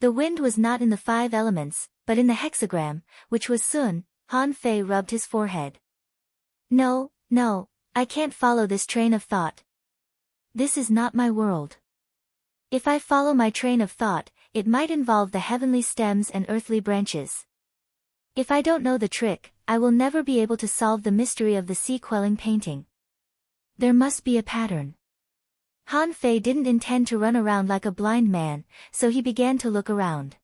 S1: The wind was not in the 5 elements, but in the hexagram, which was Sun. Han Fei rubbed his forehead. No, I can't follow this train of thought. This is not my world. If I follow my train of thought, it might involve the heavenly stems and earthly branches. If I don't know the trick, I will never be able to solve the mystery of the sea-quelling painting. There must be a pattern. Han Fei didn't intend to run around like a blind man, so he began to look around.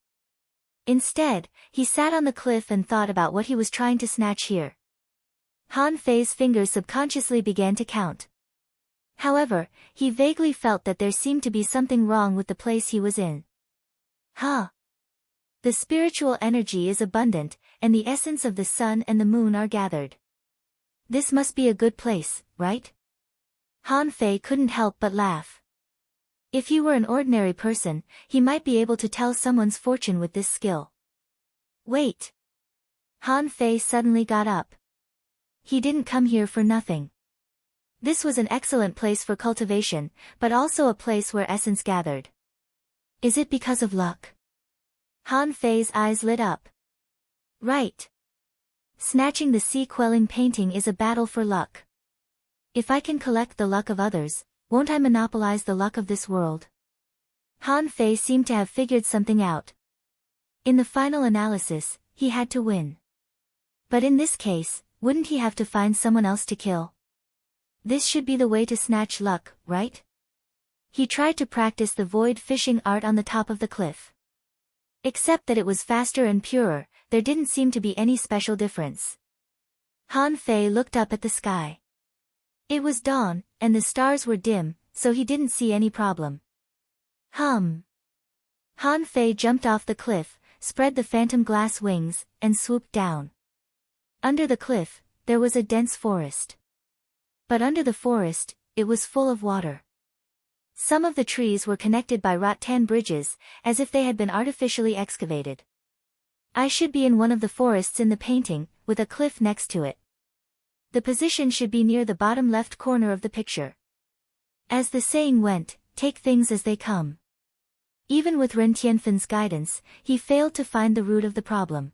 S1: Instead, he sat on the cliff and thought about what he was trying to snatch here. Han Fei's fingers subconsciously began to count. However, he vaguely felt that there seemed to be something wrong with the place he was in. The spiritual energy is abundant, and the essence of the sun and the moon are gathered. This must be a good place, right? Han Fei couldn't help but laugh. If he were an ordinary person, he might be able to tell someone's fortune with this skill. Wait! Han Fei suddenly got up. He didn't come here for nothing. This was an excellent place for cultivation, but also a place where essence gathered. Is it because of luck? Han Fei's eyes lit up. Right. Snatching the sea-quelling painting is a battle for luck. If I can collect the luck of others, won't I monopolize the luck of this world? Han Fei seemed to have figured something out. In the final analysis, he had to win. But in this case, wouldn't he have to find someone else to kill? This should be the way to snatch luck, right? He tried to practice the void fishing art on the top of the cliff. Except that it was faster and purer, there didn't seem to be any special difference. Han Fei looked up at the sky. It was dawn, and the stars were dim, so he didn't see any problem. Han Fei jumped off the cliff, spread the phantom glass wings, and swooped down. Under the cliff, there was a dense forest. But under the forest, it was full of water. Some of the trees were connected by rattan bridges, as if they had been artificially excavated. I should be in one of the forests in the painting, with a cliff next to it. The position should be near the bottom left corner of the picture. As the saying went, take things as they come. Even with Ren Tianfen's guidance, he failed to find the root of the problem.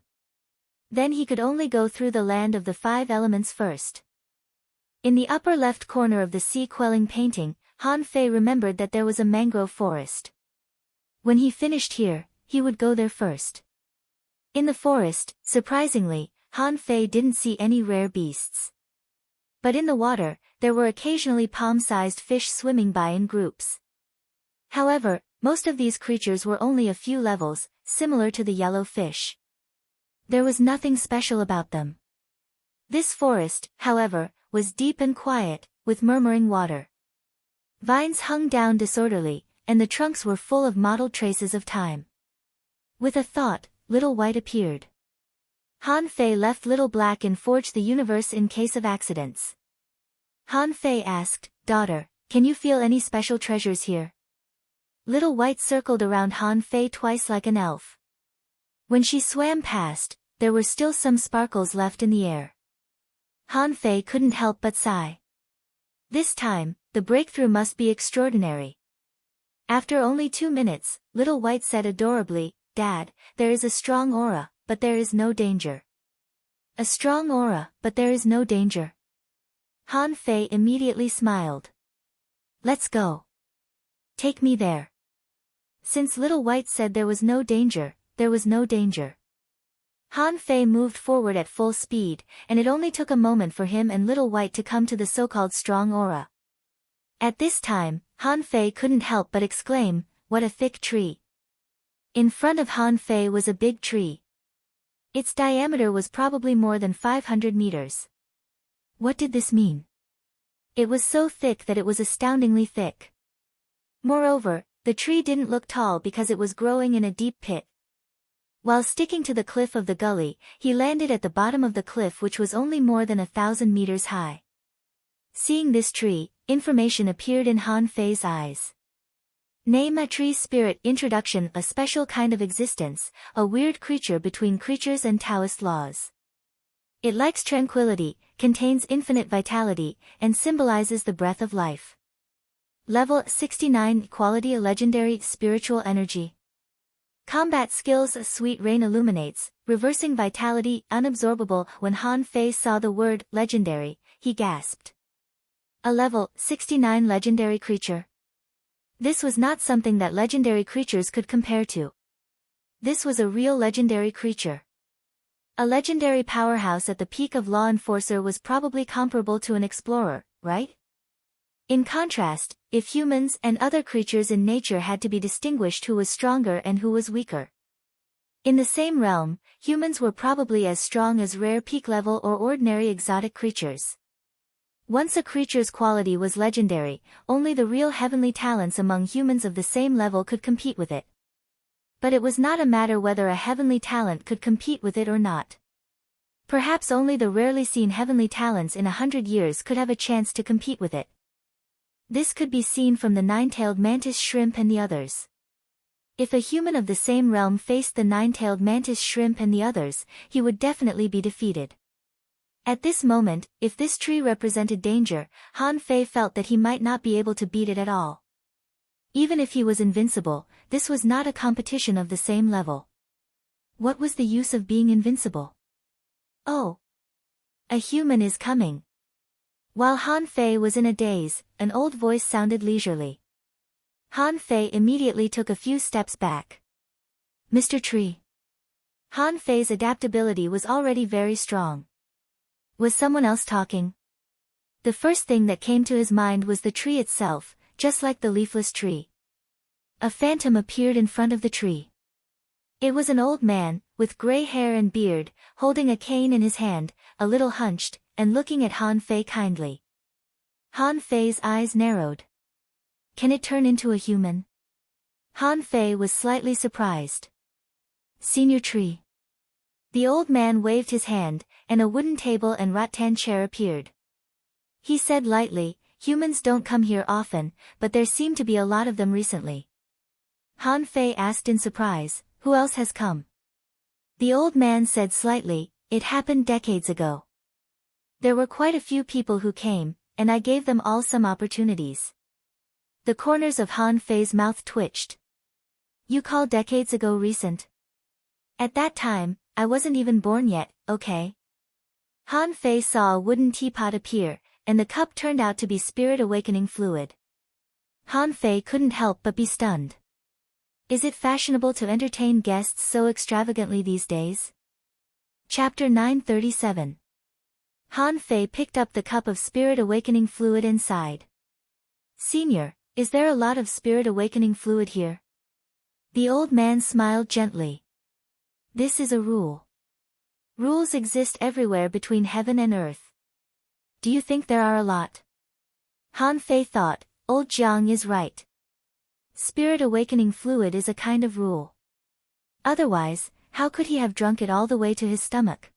S1: Then he could only go through the land of the 5 elements first. In the upper left corner of the sea-quelling painting, Han Fei remembered that there was a mangrove forest. When he finished here, he would go there first. In the forest, surprisingly, Han Fei didn't see any rare beasts. But in the water, there were occasionally palm-sized fish swimming by in groups. However, most of these creatures were only a few levels, similar to the yellow fish. There was nothing special about them. This forest, however, was deep and quiet, with murmuring water. Vines hung down disorderly, and the trunks were full of mottled traces of time. With a thought, Little White appeared. Han Fei left Little Black and forged the universe in case of accidents. Han Fei asked, "Daughter, can you feel any special treasures here?" Little White circled around Han Fei twice like an elf. When she swam past, there were still some sparkles left in the air. Han Fei couldn't help but sigh. This time, the breakthrough must be extraordinary. After only 2 minutes, Little White said adorably, "Dad, there is a strong aura, but there is no danger." A strong aura, but there is no danger. Han Fei immediately smiled. "Let's go. Take me there." Since Little White said there was no danger, there was no danger. Han Fei moved forward at full speed, and it only took a moment for him and Little White to come to the so-called strong aura. At this time, Han Fei couldn't help but exclaim, "What a thick tree!" In front of Han Fei was a big tree. Its diameter was probably more than 500 meters. What did this mean? It was so thick that it was astoundingly thick. Moreover, the tree didn't look tall because it was growing in a deep pit. While sticking to the cliff of the gully, he landed at the bottom of the cliff, which was only more than 1,000 meters high. Seeing this tree, information appeared in Han Fei's eyes. Name a tree spirit. Introduction. A special kind of existence, a weird creature between creatures and Taoist laws. It likes tranquility, contains infinite vitality, and symbolizes the breath of life. Level 69. Quality: a legendary spiritual energy. Combat skills: a sweet rain illuminates, reversing vitality, unabsorbable. When Han Fei saw the word legendary, he gasped. A level 69 legendary creature. This was not something that legendary creatures could compare to. This was a real legendary creature. A legendary powerhouse at the peak of law enforcer was probably comparable to an explorer, right? In contrast, if humans and other creatures in nature had to be distinguished who was stronger and who was weaker. In the same realm, humans were probably as strong as rare peak level or ordinary exotic creatures. Once a creature's quality was legendary, only the real heavenly talents among humans of the same level could compete with it. But it was not a matter whether a heavenly talent could compete with it or not. Perhaps only the rarely seen heavenly talents in 100 years could have a chance to compete with it. This could be seen from the nine-tailed mantis shrimp and the others. If a human of the same realm faced the nine-tailed mantis shrimp and the others, he would definitely be defeated. At this moment, if this tree represented danger, Han Fei felt that he might not be able to beat it at all. Even if he was invincible, this was not a competition of the same level. What was the use of being invincible? Oh! A human is coming. While Han Fei was in a daze, an old voice sounded leisurely. Han Fei immediately took a few steps back. "Mr. Tree." Han Fei's adaptability was already very strong. Was someone else talking? The first thing that came to his mind was the tree itself, just like the leafless tree. A phantom appeared in front of the tree. It was an old man, with gray hair and beard, holding a cane in his hand, a little hunched, and looking at Han Fei kindly. Han Fei's eyes narrowed. Can it turn into a human? Han Fei was slightly surprised. Senior Tree. The old man waved his hand, and a wooden table and rattan chair appeared. He said lightly, "Humans don't come here often, but there seem to be a lot of them recently." Han Fei asked in surprise, "Who else has come?" The old man said slightly, "It happened decades ago. There were quite a few people who came, and I gave them all some opportunities." The corners of Han Fei's mouth twitched. "You call decades ago recent? At that time, I wasn't even born yet, okay?" Han Fei saw a wooden teapot appear, and the cup turned out to be spirit awakening fluid. Han Fei couldn't help but be stunned. Is it fashionable to entertain guests so extravagantly these days? Chapter 937. Han Fei picked up the cup of spirit awakening fluid and sighed. Senior, is there a lot of spirit awakening fluid here? The old man smiled gently. This is a rule. Rules exist everywhere between heaven and earth. Do you think there are a lot? Han Fei thought, old Jiang is right. Spirit awakening fluid is a kind of rule. Otherwise, how could he have drunk it all the way to his stomach?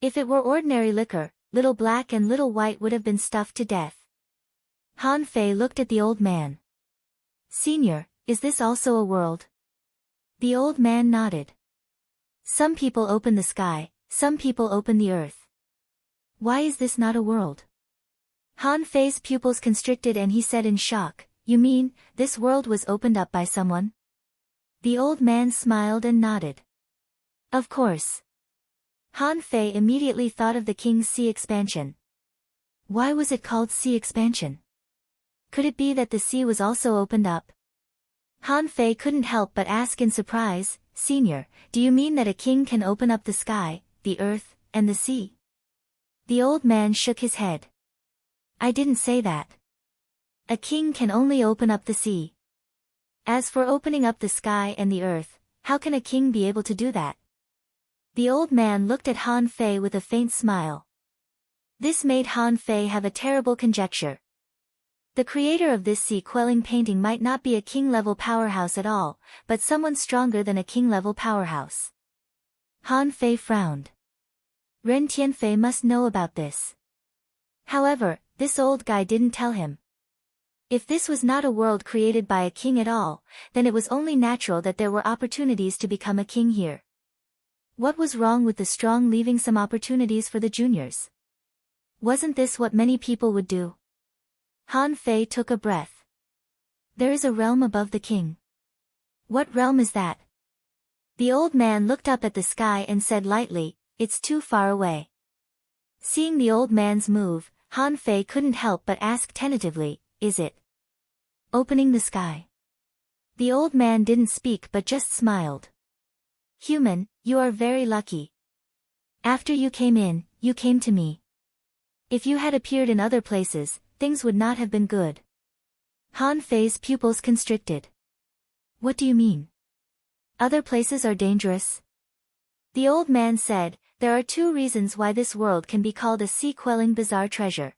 S1: If it were ordinary liquor, little black and little white would have been stuffed to death. Han Fei looked at the old man. Senior, is this also a world? The old man nodded. Some people open the sky, some people open the earth. Why is this not a world? Han Fei's pupils constricted and he said in shock, you mean, this world was opened up by someone? The old man smiled and nodded. Of course. Han Fei immediately thought of the king's sea expansion. Why was it called sea expansion? Could it be that the sea was also opened up? Han Fei couldn't help but ask in surprise, Senior, do you mean that a king can open up the sky, the earth, and the sea? The old man shook his head. I didn't say that. A king can only open up the sea. As for opening up the sky and the earth, how can a king be able to do that? The old man looked at Han Fei with a faint smile. This made Han Fei have a terrible conjecture. The creator of this sea-quelling painting might not be a king-level powerhouse at all, but someone stronger than a king-level powerhouse. Han Fei frowned. Ren Tianfei must know about this. However, this old guy didn't tell him. If this was not a world created by a king at all, then it was only natural that there were opportunities to become a king here. What was wrong with the strong leaving some opportunities for the juniors? Wasn't this what many people would do? Han Fei took a breath. There is a realm above the king. What realm is that? The old man looked up at the sky and said lightly, it's too far away. Seeing the old man's move, Han Fei couldn't help but ask tentatively, is it opening the sky? The old man didn't speak but just smiled. Human, you are very lucky. After you came in, you came to me. If you had appeared in other places, things would not have been good. Han Fei's pupils constricted. What do you mean? Other places are dangerous? The old man said, there are two reasons why this world can be called a sea-quelling bizarre treasure.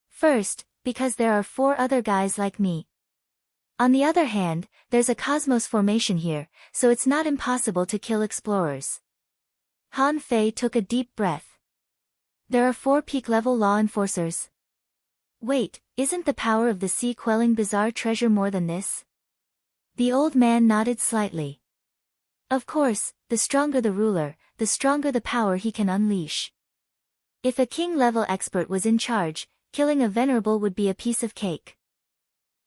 S1: First, because there are 4 other guys like me. On the other hand, there's a cosmos formation here, so it's not impossible to kill explorers. Han Fei took a deep breath. There are 4 peak-level law enforcers. Wait, isn't the power of the sea-quelling bizarre treasure more than this? The old man nodded slightly. Of course, the stronger the ruler, the stronger the power he can unleash. If a king-level expert was in charge, killing a venerable would be a piece of cake.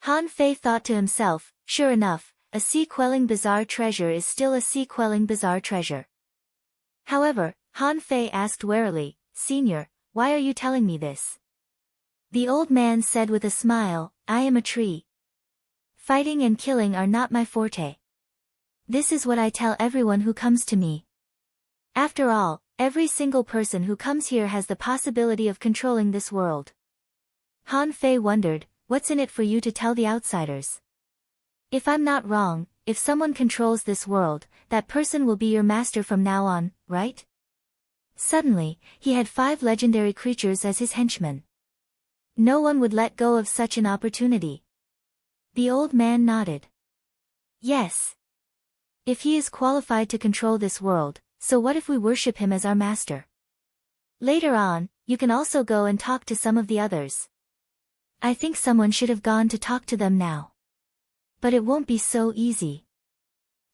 S1: Han Fei thought to himself, sure enough, a sea-quelling bizarre treasure is still a sea-quelling bizarre treasure. However, Han Fei asked warily, Senior, why are you telling me this? The old man said with a smile, I am a tree. Fighting and killing are not my forte. This is what I tell everyone who comes to me. After all, every single person who comes here has the possibility of controlling this world. Han Fei wondered, what's in it for you to tell the outsiders? If I'm not wrong, if someone controls this world, that person will be your master from now on, right? Suddenly, he had 5 legendary creatures as his henchmen. No one would let go of such an opportunity. The old man nodded. Yes. If he is qualified to control this world, so what if we worship him as our master? Later on, you can also go and talk to some of the others. I think someone should have gone to talk to them now. But it won't be so easy.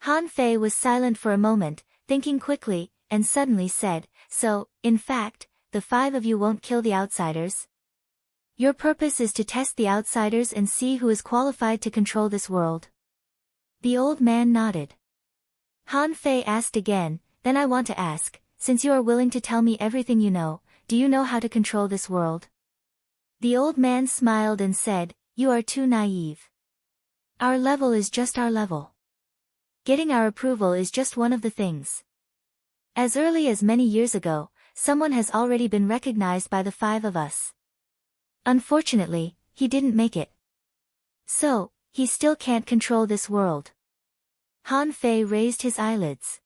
S1: Han Fei was silent for a moment, thinking quickly, and suddenly said, so, in fact, the 5 of you won't kill the outsiders? Your purpose is to test the outsiders and see who is qualified to control this world? The old man nodded. Han Fei asked again, then I want to ask, since you are willing to tell me everything you know, do you know how to control this world? The old man smiled and said, you are too naive. Our level is just our level. getting our approval is just one of the things. As early as many years ago, someone has already been recognized by the 5 of us. Unfortunately, he didn't make it. So, he still can't control this world. Han Fei raised his eyelids.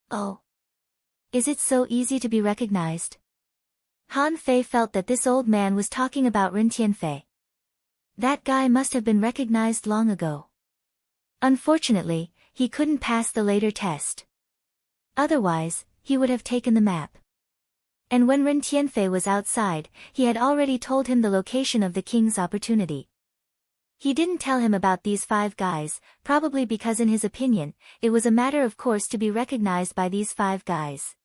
S1: Oh. Is it so easy to be recognized? Han Fei felt that this old man was talking about Ren Tianfei. That guy must have been recognized long ago. Unfortunately, he couldn't pass the later test. Otherwise, he would have taken the map. And when Ren Tianfei was outside, he had already told him the location of the king's opportunity. He didn't tell him about these 5 guys, probably because in his opinion, it was a matter of course to be recognized by these 5 guys.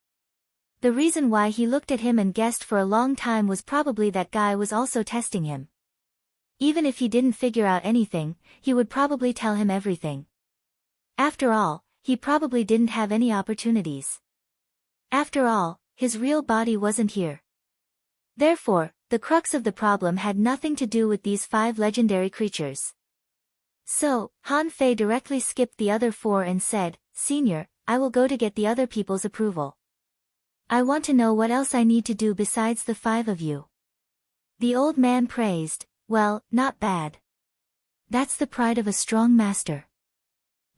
S1: The reason why he looked at him and guessed for a long time was probably that guy was also testing him. Even if he didn't figure out anything, he would probably tell him everything. After all, he probably didn't have any opportunities. After all, his real body wasn't here. Therefore, the crux of the problem had nothing to do with these 5 legendary creatures. So, Han Fei directly skipped the other 4 and said, "Senior, I will go to get the other people's approval. I want to know what else I need to do besides the 5 of you." The old man praised, "Well, not bad. That's the pride of a strong master.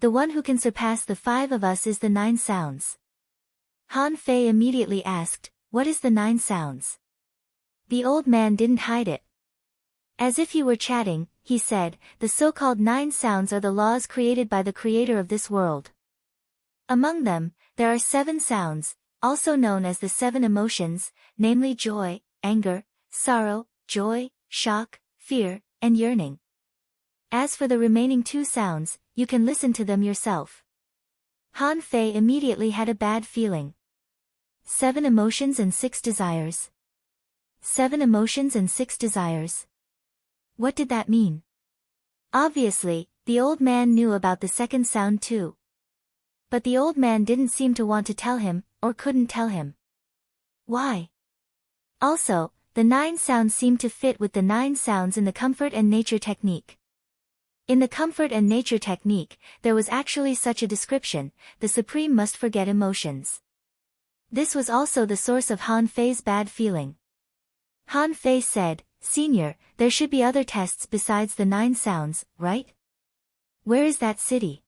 S1: The one who can surpass the 5 of us is the 9 sounds." Han Fei immediately asked, "What is the 9 sounds?" The old man didn't hide it. As if he were chatting, he said, "The so-called 9 sounds are the laws created by the creator of this world. Among them, there are 7 sounds, also known as the 7 emotions, namely joy, anger, sorrow, joy, shock, fear, and yearning. As for the remaining 2 sounds, you can listen to them yourself." Han Fei immediately had a bad feeling. 7 emotions and 6 desires. 7 emotions and 6 desires. What did that mean? Obviously, the old man knew about the second sound too. But the old man didn't seem to want to tell him, or couldn't tell him. Why? Also, the 9 sounds seemed to fit with the 9 sounds in the comfort and nature technique. In the comfort and nature technique, there was actually such a description: the Supreme must forget emotions. This was also the source of Han Fei's bad feeling. Han Fei said, "Senior, there should be other tests besides the 9 sounds, right? Where is that city?"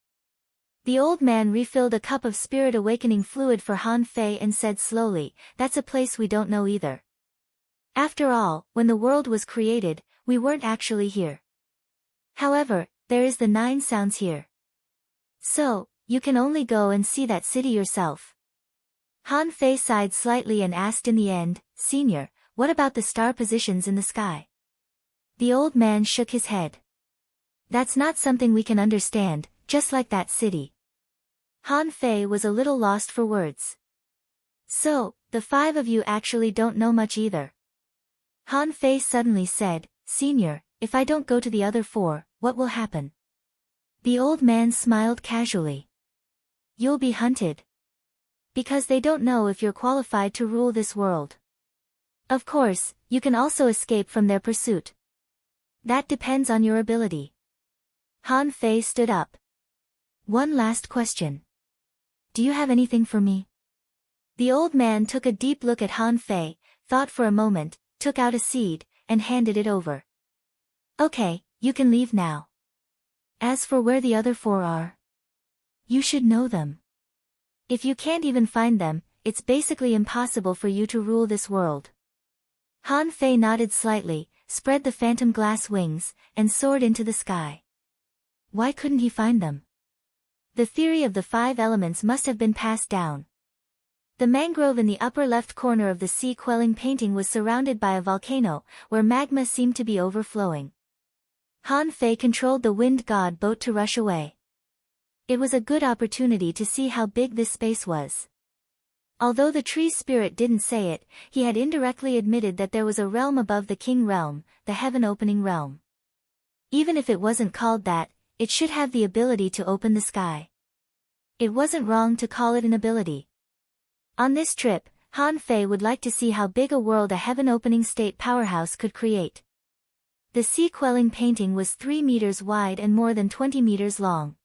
S1: The old man refilled a cup of spirit awakening fluid for Han Fei and said slowly, "That's a place we don't know either. After all, when the world was created, we weren't actually here. However, there is the 9 sounds here. So, you can only go and see that city yourself." Han Fei sighed slightly and asked in the end, "Senior, what about the star positions in the sky?" The old man shook his head. "That's not something we can understand, just like that city." Han Fei was a little lost for words. "So, the 5 of you actually don't know much either." Han Fei suddenly said, "Senior, if I don't go to the other 4, what will happen?" The old man smiled casually. "You'll be hunted. Because they don't know if you're qualified to rule this world. Of course, you can also escape from their pursuit. That depends on your ability." Han Fei stood up. "One last question. Do you have anything for me?" The old man took a deep look at Han Fei, thought for a moment, took out a seed, and handed it over. "Okay, you can leave now. As for where the other 4 are, you should know them. If you can't even find them, it's basically impossible for you to rule this world." Han Fei nodded slightly, spread the phantom glass wings, and soared into the sky. Why couldn't he find them? The theory of the 5 elements must have been passed down. The mangrove in the upper left corner of the sea-quelling painting was surrounded by a volcano, where magma seemed to be overflowing. Han Fei controlled the wind god boat to rush away. It was a good opportunity to see how big this space was. Although the tree spirit didn't say it, he had indirectly admitted that there was a realm above the king realm, the heaven-opening realm. Even if it wasn't called that, it should have the ability to open the sky. It wasn't wrong to call it an ability. On this trip, Han Fei would like to see how big a world a heaven-opening state powerhouse could create. The sea-quelling painting was 3 meters wide and more than 20 meters long.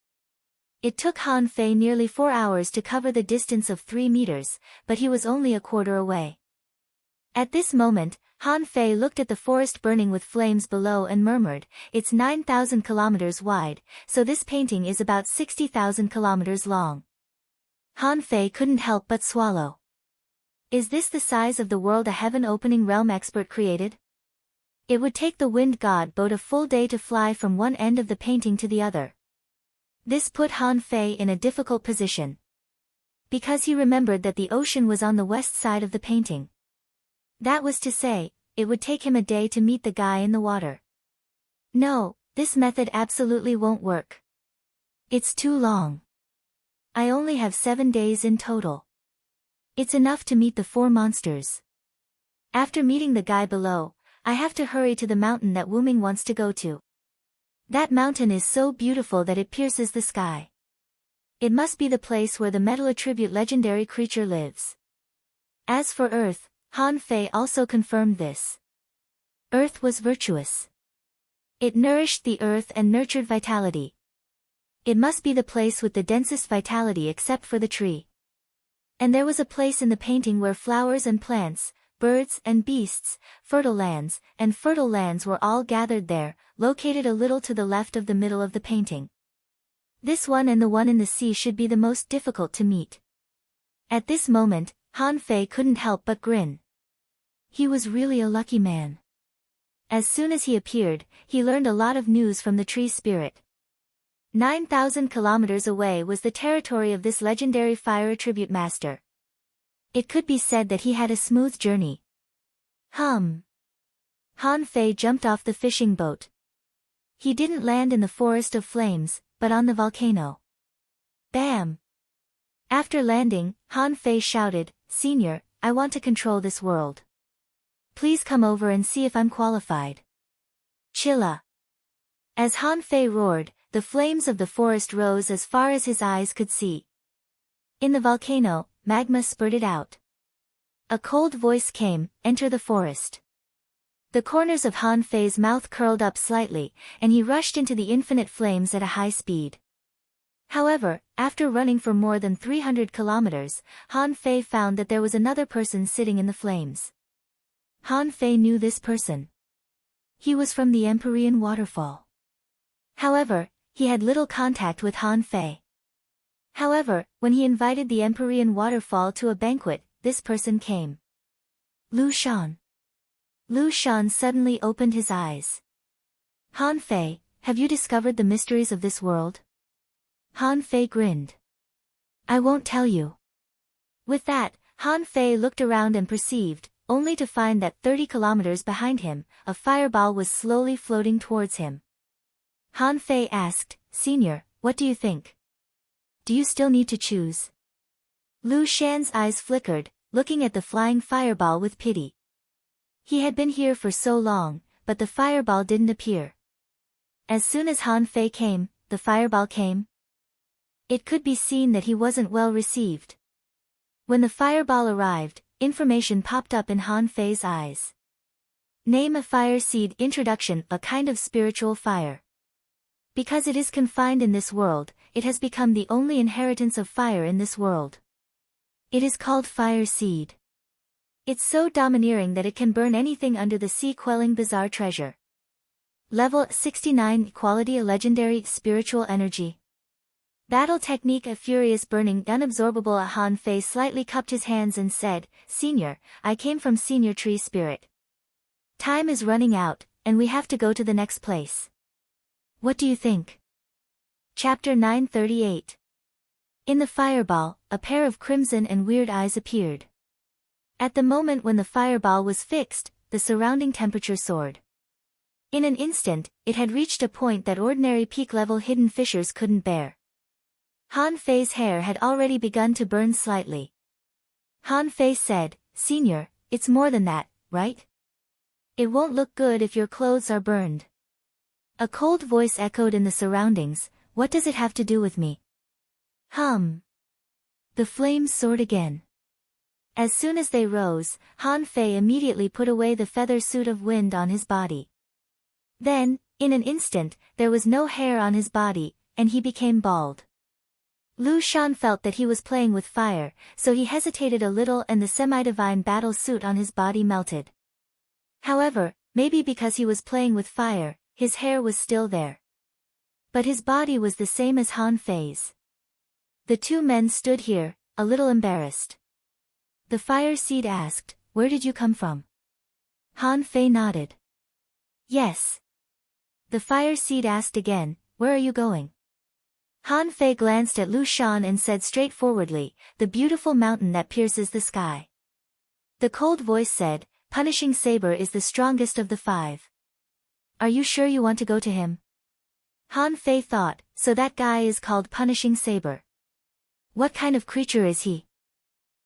S1: It took Han Fei nearly 4 hours to cover the distance of 3 meters, but he was only a quarter away. At this moment, Han Fei looked at the forest burning with flames below and murmured, "It's 9,000 kilometers wide, so this painting is about 60,000 kilometers long." Han Fei couldn't help but swallow. Is this the size of the world a heaven-opening realm expert created? It would take the wind god boat a full day to fly from one end of the painting to the other. This put Han Fei in a difficult position. Because he remembered that the ocean was on the west side of the painting. That was to say, it would take him a day to meet the guy in the water. No, this method absolutely won't work. It's too long. I only have 7 days in total. It's enough to meet the 4 monsters. After meeting the guy below, I have to hurry to the mountain that Wu Ming wants to go to. That mountain is so beautiful that it pierces the sky. It must be the place where the metal attribute legendary creature lives. As for Earth, Han Fei also confirmed this. Earth was virtuous. It nourished the earth and nurtured vitality. It must be the place with the densest vitality except for the tree. And there was a place in the painting where flowers and plants, birds and beasts, fertile lands were all gathered there, located a little to the left of the middle of the painting. This one and the one in the sea should be the most difficult to meet. At this moment, Han Fei couldn't help but grin. He was really a lucky man. As soon as he appeared, he learned a lot of news from the tree spirit. 9,000 kilometers away was the territory of this legendary fire attribute master. It could be said that he had a smooth journey. Han Fei jumped off the fishing boat. He didn't land in the forest of flames, but on the volcano. Bam! After landing, Han Fei shouted, "Senior, I want to control this world. Please come over and see if I'm qualified." Chilla. As Han Fei roared, the flames of the forest rose as far as his eyes could see. In the volcano, magma spurted out. A cold voice came, "Enter the forest." The corners of Han Fei's mouth curled up slightly, and he rushed into the infinite flames at a high speed. However, after running for more than 300 kilometers, Han Fei found that there was another person sitting in the flames. Han Fei knew this person. He was from the Empyrean waterfall. However, he had little contact with Han Fei. However, when he invited the Empyrean waterfall to a banquet, this person came. Lu Shan. Lu Shan suddenly opened his eyes. Han Fei, have you discovered the mysteries of this world? Han Fei grinned. I won't tell you. With that, Han Fei looked around and perceived, only to find that 30 kilometers behind him, a fireball was slowly floating towards him. Han Fei asked, "Senior, what do you think? Do you still need to choose?" Lu Shan's eyes flickered, looking at the flying fireball with pity. He had been here for so long, but the fireball didn't appear. As soon as Han Fei came, the fireball came. It could be seen that he wasn't well received. When the fireball arrived, information popped up in Han Fei's eyes. Name a fire seed. Introduction: a kind of spiritual fire. Because it is confined in this world, it has become the only inheritance of fire in this world. It is called fire seed. It's so domineering that it can burn anything under the sea, quelling bizarre treasure. Level 69. Quality: a legendary spiritual energy. Battle technique: a furious burning, unabsorbable. Han Fei slightly cupped his hands and said, "Senior, I came from Senior Tree Spirit. Time is running out, and we have to go to the next place. What do you think?" Chapter 938. In the fireball, a pair of crimson and weird eyes appeared. At the moment when the fireball was fixed, the surrounding temperature soared. In an instant, it had reached a point that ordinary peak-level hidden fissures couldn't bear. Han Fei's hair had already begun to burn slightly. Han Fei said, "Senior, it's more than that, right? It won't look good if your clothes are burned." A cold voice echoed in the surroundings, "What does it have to do with me?" The flames soared again. As soon as they rose, Han Fei immediately put away the feather suit of wind on his body. Then, in an instant, there was no hair on his body, and he became bald. Lu Shan felt that he was playing with fire, so he hesitated a little and the semi-divine battle suit on his body melted. However, maybe because he was playing with fire, his hair was still there. But his body was the same as Han Fei's. The two men stood here, a little embarrassed. The fire seed asked, "Where did you come from?" Han Fei nodded. "Yes." The fire seed asked again, "Where are you going?" Han Fei glanced at Lu Shan and said straightforwardly, "The beautiful mountain that pierces the sky." The cold voice said, "Punishing Saber is the strongest of the 5. Are you sure you want to go to him?" Han Fei thought, so that guy is called Punishing Saber. What kind of creature is he?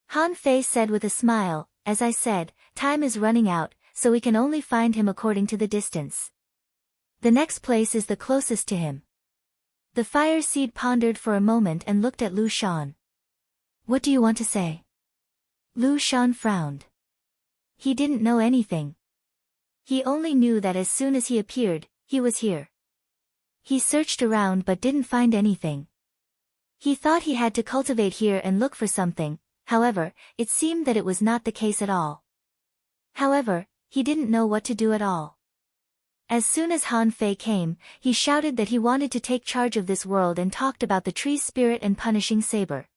S1: Han Fei said with a smile, "As I said, time is running out, so we can only find him according to the distance. The next place is the closest to him." The fire seed pondered for a moment and looked at Lu Shan. "What do you want to say?" Lu Shan frowned. He didn't know anything. He only knew that as soon as he appeared, he was here. He searched around but didn't find anything. He thought he had to cultivate here and look for something, however, it seemed that it was not the case at all. However, he didn't know what to do at all. As soon as Han Fei came, he shouted that he wanted to take charge of this world and talked about the tree spirit and Punishing Saber.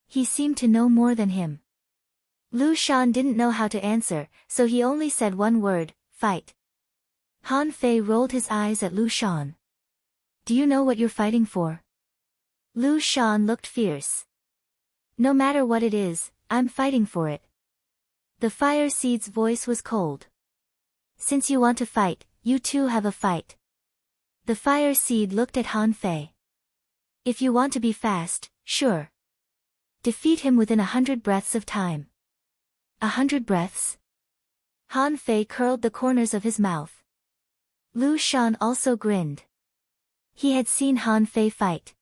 S1: He seemed to know more than him. Lu Shan didn't know how to answer, so he only said one word, "Fight." Han Fei rolled his eyes at Lu Shan. "Do you know what you're fighting for?" Lu Shan looked fierce. "No matter what it is, I'm fighting for it." The fire seed's voice was cold. "Since you want to fight, you two have a fight." The fire seed looked at Han Fei. "If you want to be fast, sure. Defeat him within 100 breaths of time." 100 breaths? Han Fei curled the corners of his mouth. Lu Shan also grinned. He had seen Han Fei fight.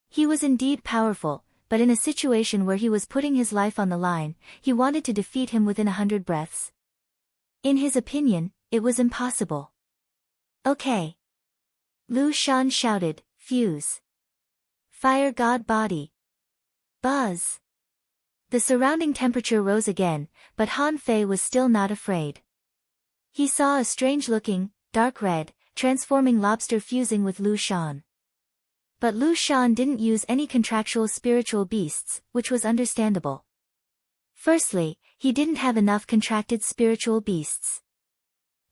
S1: He was indeed powerful, but in a situation where he was putting his life on the line, he wanted to defeat him within 100 breaths. In his opinion, it was impossible. "Okay." Lu Shan shouted, "Fuse. Fire God body. Buzz." The surrounding temperature rose again, but Han Fei was still not afraid. He saw a strange-looking, dark red, transforming lobster fusing with Lu Shan. But Lu Shan didn't use any contractual spiritual beasts, which was understandable. Firstly, he didn't have enough contracted spiritual beasts.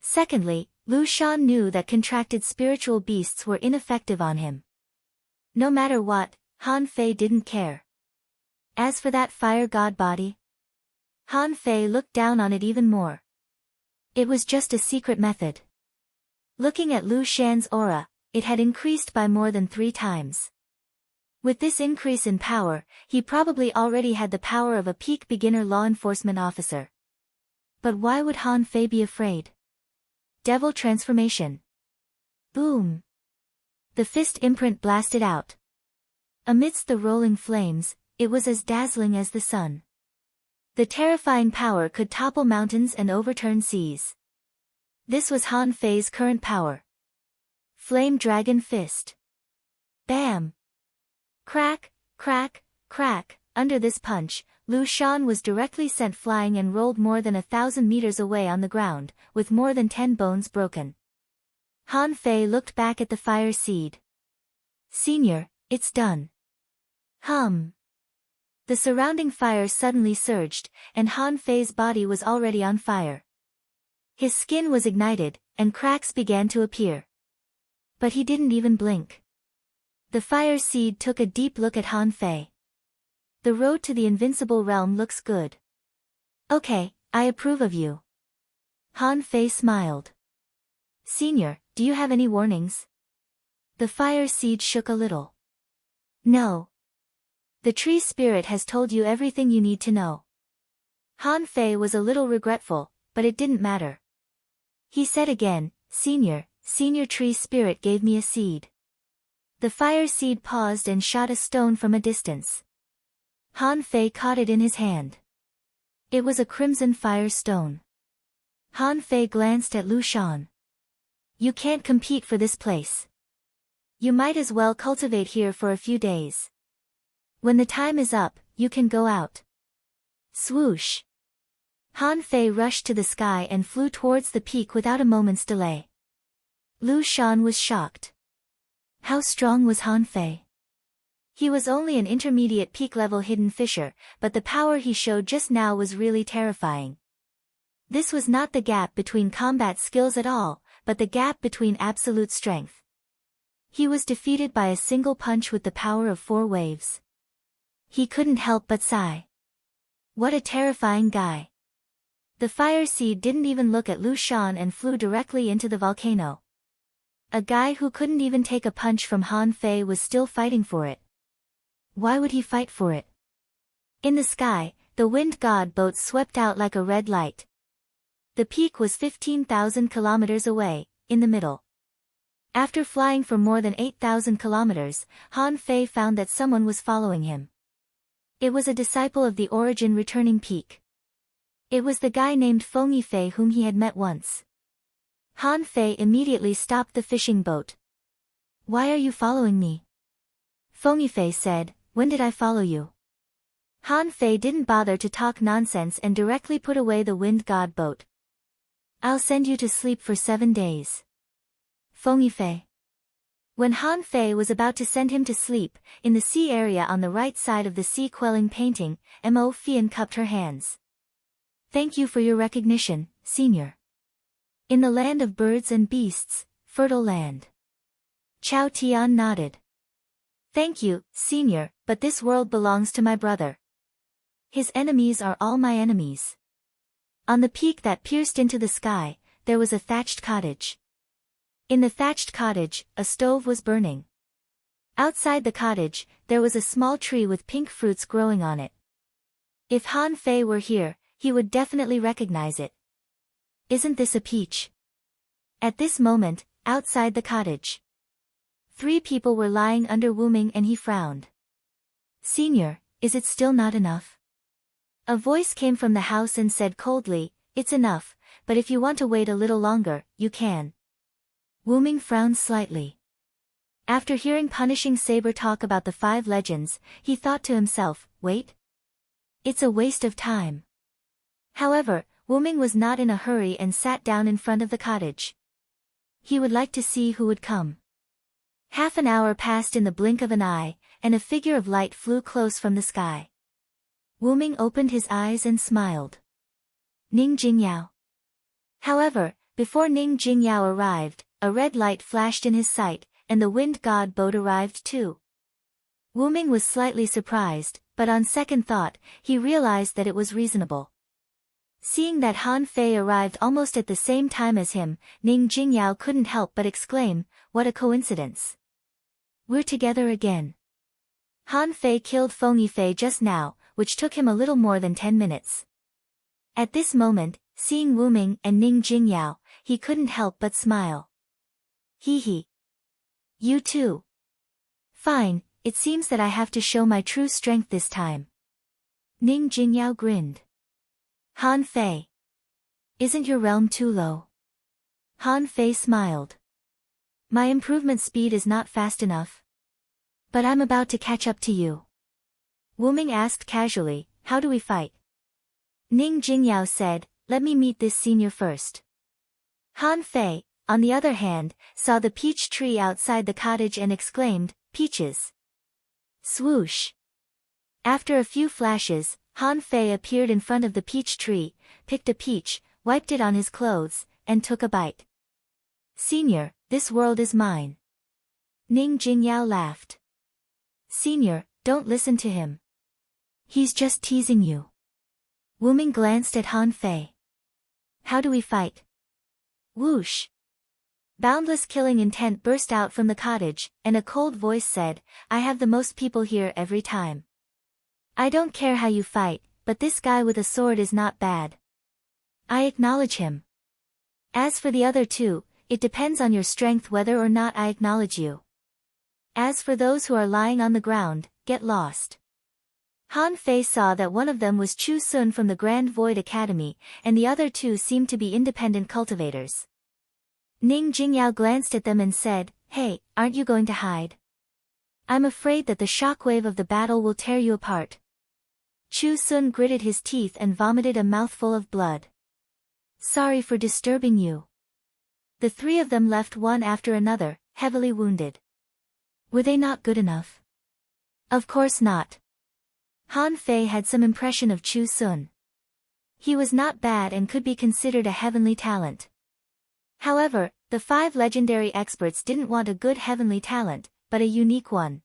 S1: Secondly, Lu Shan knew that contracted spiritual beasts were ineffective on him. No matter what, Han Fei didn't care. As for that fire god body, Han Fei looked down on it even more. It was just a secret method. Looking at Lu Shan's aura, it had increased by more than 3 times. With this increase in power, he probably already had the power of a peak beginner law enforcement officer. But why would Han Fei be afraid? Devil transformation. Boom! The fist imprint blasted out. Amidst the rolling flames, it was as dazzling as the sun. The terrifying power could topple mountains and overturn seas. This was Han Fei's current power. Flame Dragon Fist. Bam! Crack, crack, crack. Under this punch, Lu Shan was directly sent flying and rolled more than 1,000 meters away on the ground, with more than 10 bones broken. Han Fei looked back at the fire seed. "Senior, it's done." Hum. The surrounding fire suddenly surged, and Han Fei's body was already on fire. His skin was ignited, and cracks began to appear. But he didn't even blink. The fire seed took a deep look at Han Fei. "The road to the invincible realm looks good. Okay, I approve of you." Han Fei smiled. "Senior, do you have any warnings?" The fire seed shook a little. "No. The tree spirit has told you everything you need to know." Han Fei was a little regretful, but it didn't matter. He said again, Senior tree spirit gave me a seed." The fire seed paused and shot a stone from a distance. Han Fei caught it in his hand. It was a crimson fire stone. Han Fei glanced at Lu Shan. "You can't compete for this place. You might as well cultivate here for a few days." When the time is up, you can go out. Swoosh! Han Fei rushed to the sky and flew towards the peak without a moment's delay. Lu Shan was shocked. How strong was Han Fei? He was only an intermediate peak-level hidden fisher, but the power he showed just now was really terrifying. This was not the gap between combat skills at all, but the gap between absolute strength. He was defeated by a single punch with the power of 4 waves. He couldn't help but sigh. What a terrifying guy. The fire seed didn't even look at Lu Shan and flew directly into the volcano. A guy who couldn't even take a punch from Han Fei was still fighting for it. Why would he fight for it? In the sky, the wind god boat swept out like a red light. The peak was 15,000 kilometers away, in the middle. After flying for more than 8,000 kilometers, Han Fei found that someone was following him. It was a disciple of the origin returning peak. It was the guy named Feng Fei whom he had met once. Han Fei immediately stopped the fishing boat. Why are you following me? Feng Fei said, when did I follow you? Han Fei didn't bother to talk nonsense and directly put away the wind god boat. I'll send you to sleep for 7 days. Feng Fei. When Han Fei was about to send him to sleep, in the sea area on the right side of the sea-quelling painting, Mo Fian cupped her hands. Thank you for your recognition, senior. In the land of birds and beasts, fertile land. Chao Tian nodded. Thank you, senior, but this world belongs to my brother. His enemies are all my enemies. On the peak that pierced into the sky, there was a thatched cottage. In the thatched cottage, a stove was burning. Outside the cottage, there was a small tree with pink fruits growing on it. If Han Fei were here, he would definitely recognize it. Isn't this a peach? At this moment, outside the cottage, 3 people were lying under Wuming and he frowned. Senior, is it still not enough? A voice came from the house and said coldly, it's enough, but if you want to wait a little longer, you can. Wuming frowned slightly. After hearing Punishing Saber talk about the 5 legends, he thought to himself, wait? It's a waste of time. However, Wuming was not in a hurry and sat down in front of the cottage. He would like to see who would come. Half an hour passed in the blink of an eye, and a figure of light flew close from the sky. Wuming opened his eyes and smiled. Ning Jingyao. However, before Ning Jingyao arrived, a red light flashed in his sight, and the wind god boat arrived too. Wuming was slightly surprised, but on second thought, he realized that it was reasonable. Seeing that Han Fei arrived almost at the same time as him, Ning Jingyao couldn't help but exclaim, what a coincidence. We're together again. Han Fei killed Feng Fei just now, which took him a little more than 10 minutes. At this moment, seeing Wuming and Ning Jingyao, he couldn't help but smile. Hee hee. You too. Fine, it seems that I have to show my true strength this time. Ning Jingyao grinned. Han Fei. Isn't your realm too low? Han Fei smiled. My improvement speed is not fast enough. But I'm about to catch up to you. Wuming asked casually, how do we fight? Ning Jingyao said, let me meet this senior first. Han Fei, on the other hand, saw the peach tree outside the cottage and exclaimed, peaches. Swoosh. After a few flashes, Han Fei appeared in front of the peach tree, picked a peach, wiped it on his clothes, and took a bite. Senior, this world is mine. Ning Jingyao laughed. Senior, don't listen to him. He's just teasing you. Wuming glanced at Han Fei. How do we fight? Whoosh. Boundless killing intent burst out from the cottage, and a cold voice said, I have the most people here every time. I don't care how you fight, but this guy with a sword is not bad. I acknowledge him. As for the other 2, it depends on your strength whether or not I acknowledge you. As for those who are lying on the ground, get lost. Han Fei saw that one of them was Chu Sun from the Grand Void Academy, and the other 2 seemed to be independent cultivators. Ning Jingyao glanced at them and said, hey, aren't you going to hide? I'm afraid that the shockwave of the battle will tear you apart. Chu Sun gritted his teeth and vomited a mouthful of blood. Sorry for disturbing you. The three of them left one after another, heavily wounded. Were they not good enough? Of course not. Han Fei had some impression of Chu Sun. He was not bad and could be considered a heavenly talent. However, the 5 legendary experts didn't want a good heavenly talent, but a unique one.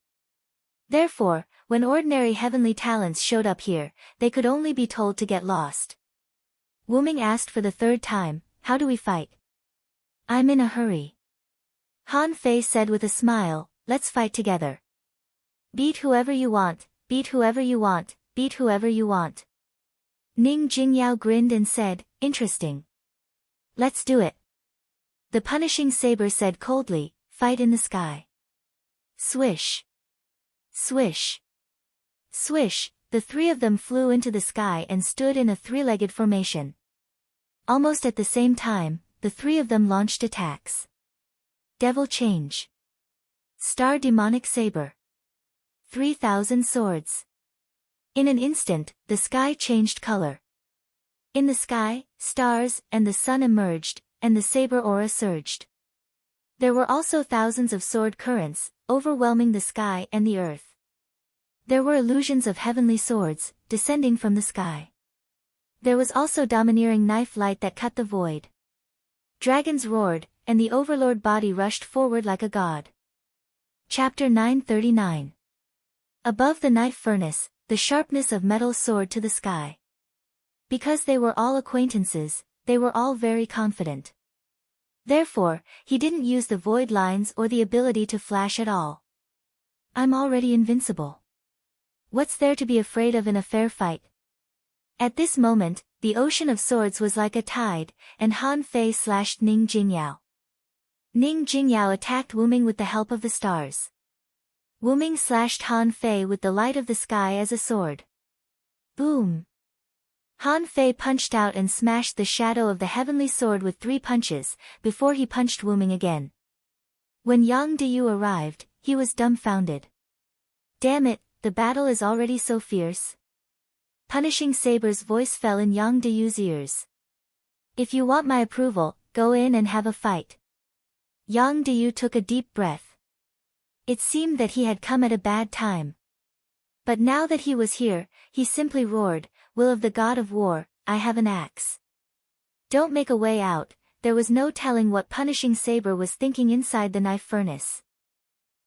S1: Therefore, when ordinary heavenly talents showed up here, they could only be told to get lost. Wu Ming asked for the 3rd time, how do we fight? I'm in a hurry. Han Fei said with a smile, let's fight together. Beat whoever you want, beat whoever you want, beat whoever you want. Ning Jingyao grinned and said, interesting. Let's do it. The punishing saber said coldly, fight in the sky. Swish. Swish. Swish, the 3 of them flew into the sky and stood in a 3-legged formation. Almost at the same time, the 3 of them launched attacks. Devil Change. Star Demonic Saber. 3,000 swords. In an instant, the sky changed color. In the sky, stars and the sun emerged, and the saber aura surged. There were also thousands of sword currents, overwhelming the sky and the earth. There were illusions of heavenly swords, descending from the sky. There was also domineering knife light that cut the void. Dragons roared, and the overlord body rushed forward like a god. Chapter 939. Above the knife furnace, the sharpness of metal soared to the sky. Because they were all acquaintances, they were all very confident. Therefore, he didn't use the void lines or the ability to flash at all. I'm already invincible. What's there to be afraid of in a fair fight? At this moment, the ocean of swords was like a tide, and Han Fei slashed Ning Jingyao. Ning Jingyao attacked Wu Ming with the help of the stars. Wu Ming slashed Han Fei with the light of the sky as a sword. Boom! Han Fei punched out and smashed the shadow of the heavenly sword with 3 punches, before he punched Wu Ming again. When Yang Deyu arrived, he was dumbfounded. Damn it, the battle is already so fierce. Punishing Saber's voice fell in Yang Deyu's ears. If you want my approval, go in and have a fight. Yang Deyu took a deep breath. It seemed that he had come at a bad time. But now that he was here, he simply roared, Will of the God of War, I have an axe. Don't make a way out. There was no telling what Punishing Saber was thinking inside the knife furnace.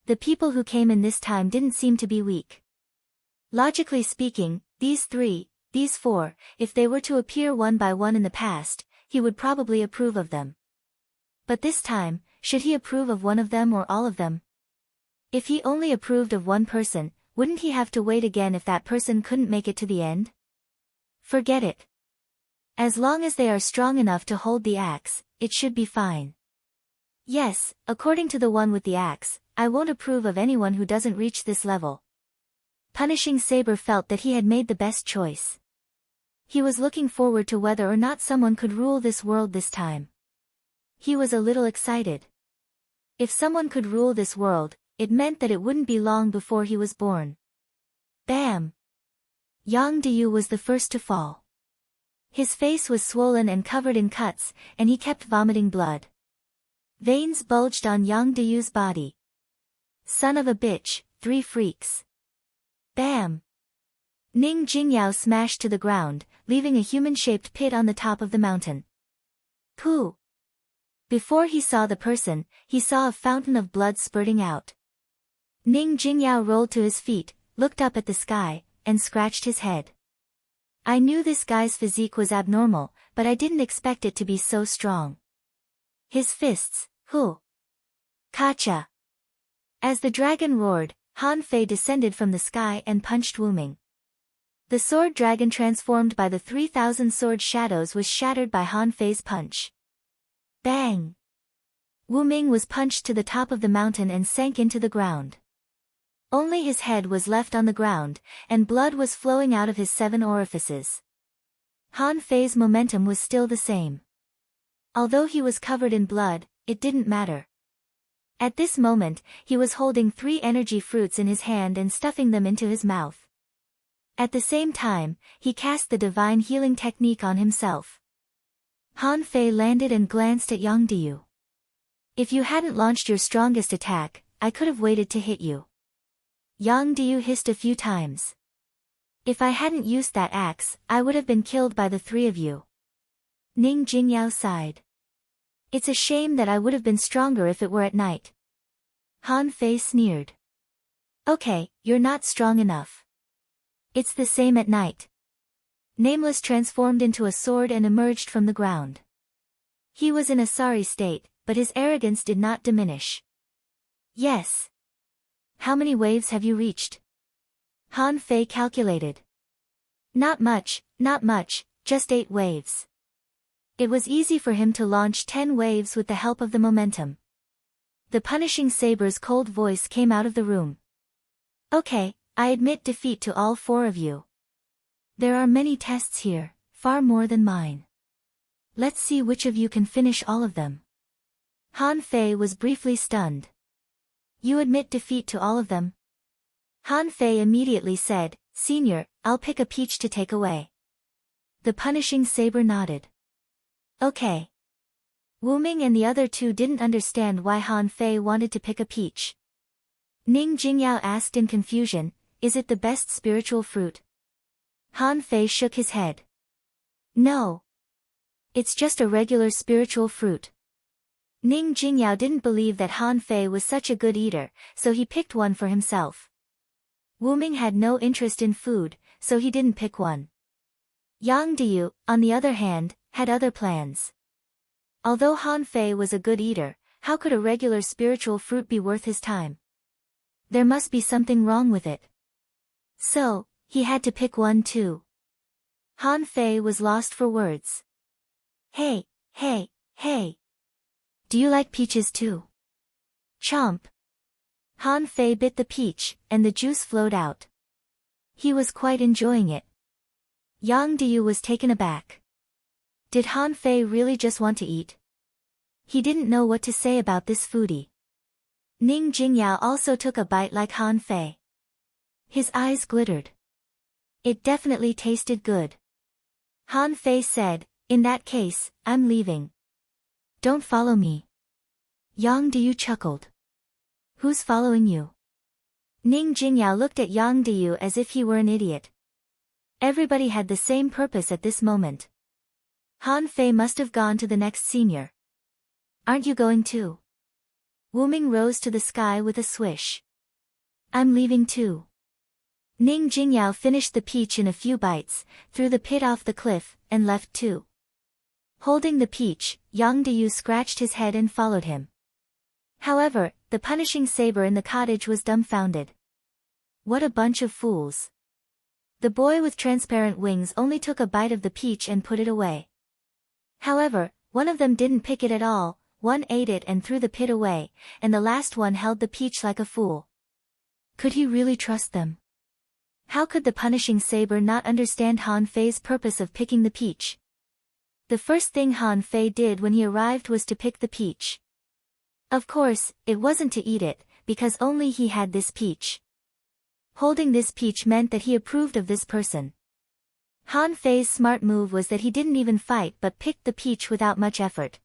S1: The people who came in this time didn't seem to be weak. Logically speaking, these 3, these 4, if they were to appear one by one in the past, he would probably approve of them. But this time, should he approve of one of them or all of them? If he only approved of one person, wouldn't he have to wait again if that person couldn't make it to the end? Forget it. As long as they are strong enough to hold the axe, it should be fine. Yes, according to the one with the axe, I won't approve of anyone who doesn't reach this level. Punishing Saber felt that he had made the best choice. He was looking forward to whether or not someone could rule this world this time. He was a little excited. If someone could rule this world, it meant that it wouldn't be long before he was born. Bam! Yang Deyu was the first to fall. His face was swollen and covered in cuts, and he kept vomiting blood. Veins bulged on Yang Deyu's body. Son of a bitch, 3 freaks. Bam! Ning Jingyao smashed to the ground, leaving a human-shaped pit on the top of the mountain. Pooh! Before he saw the person, he saw a fountain of blood spurting out. Ning Jingyao rolled to his feet, looked up at the sky, and scratched his head. I knew this guy's physique was abnormal, but I didn't expect it to be so strong. His fists, hu! Kacha! As the dragon roared, Han Fei descended from the sky and punched Wu Ming. The sword dragon transformed by the 3,000 sword shadows was shattered by Han Fei's punch. Bang! Wu Ming was punched to the top of the mountain and sank into the ground. Only his head was left on the ground, and blood was flowing out of his 7 orifices. Han Fei's momentum was still the same. Although he was covered in blood, it didn't matter. At this moment, he was holding 3 energy fruits in his hand and stuffing them into his mouth. At the same time, he cast the divine healing technique on himself. Han Fei landed and glanced at Yang Diyu. If you hadn't launched your strongest attack, I could have waited to hit you. Yang Diyu hissed a few times. If I hadn't used that axe, I would have been killed by the 3 of you. Ning Jingyao sighed. It's a shame that I would have been stronger if it were at night. Han Fei sneered. Okay, you're not strong enough. It's the same at night. Nameless transformed into a sword and emerged from the ground. He was in a sorry state, but his arrogance did not diminish. Yes. How many waves have you reached? Han Fei calculated. Not much, just 8 waves. It was easy for him to launch 10 waves with the help of the momentum. The punishing saber's cold voice came out of the room. Okay, I admit defeat to all 4 of you. There are many tests here, far more than mine. Let's see which of you can finish all of them. Han Fei was briefly stunned. You admit defeat to all of them? Han Fei immediately said, Senior, I'll pick a peach to take away. The punishing saber nodded. Okay. Wu Ming and the other 2 didn't understand why Han Fei wanted to pick a peach. Ning Jingyao asked in confusion, is it the best spiritual fruit? Han Fei shook his head. No. It's just a regular spiritual fruit. Ning Jingyao didn't believe that Han Fei was such a good eater, so he picked one for himself. Wu Ming had no interest in food, so he didn't pick one. Yang Diyu, on the other hand, had other plans. Although Han Fei was a good eater, how could a regular spiritual fruit be worth his time? There must be something wrong with it. So, he had to pick one too. Han Fei was lost for words. Hey. Do you like peaches too? Chomp. Han Fei bit the peach, and the juice flowed out. He was quite enjoying it. Yang Diyu was taken aback. Did Han Fei really just want to eat? He didn't know what to say about this foodie. Ning Jingyao also took a bite like Han Fei. His eyes glittered. It definitely tasted good. Han Fei said, in that case, I'm leaving. Don't follow me. Yang Diyu chuckled. Who's following you? Ning Jingyao looked at Yang Diyu as if he were an idiot. Everybody had the same purpose at this moment. Han Fei must have gone to the next senior. Aren't you going too? Wu Ming rose to the sky with a swish. I'm leaving too. Ning Jingyao finished the peach in a few bites, threw the pit off the cliff, and left too. Holding the peach, Yang Diyu scratched his head and followed him. However, the punishing saber in the cottage was dumbfounded. What a bunch of fools. The boy with transparent wings only took a bite of the peach and put it away. However, one of them didn't pick it at all, one ate it and threw the pit away, and the last one held the peach like a fool. Could he really trust them? How could the punishing saber not understand Han Fei's purpose of picking the peach? The first thing Han Fei did when he arrived was to pick the peach. Of course, it wasn't to eat it, because only he had this peach. Holding this peach meant that he approved of this person. Han Fei's smart move was that he didn't even fight but picked the peach without much effort.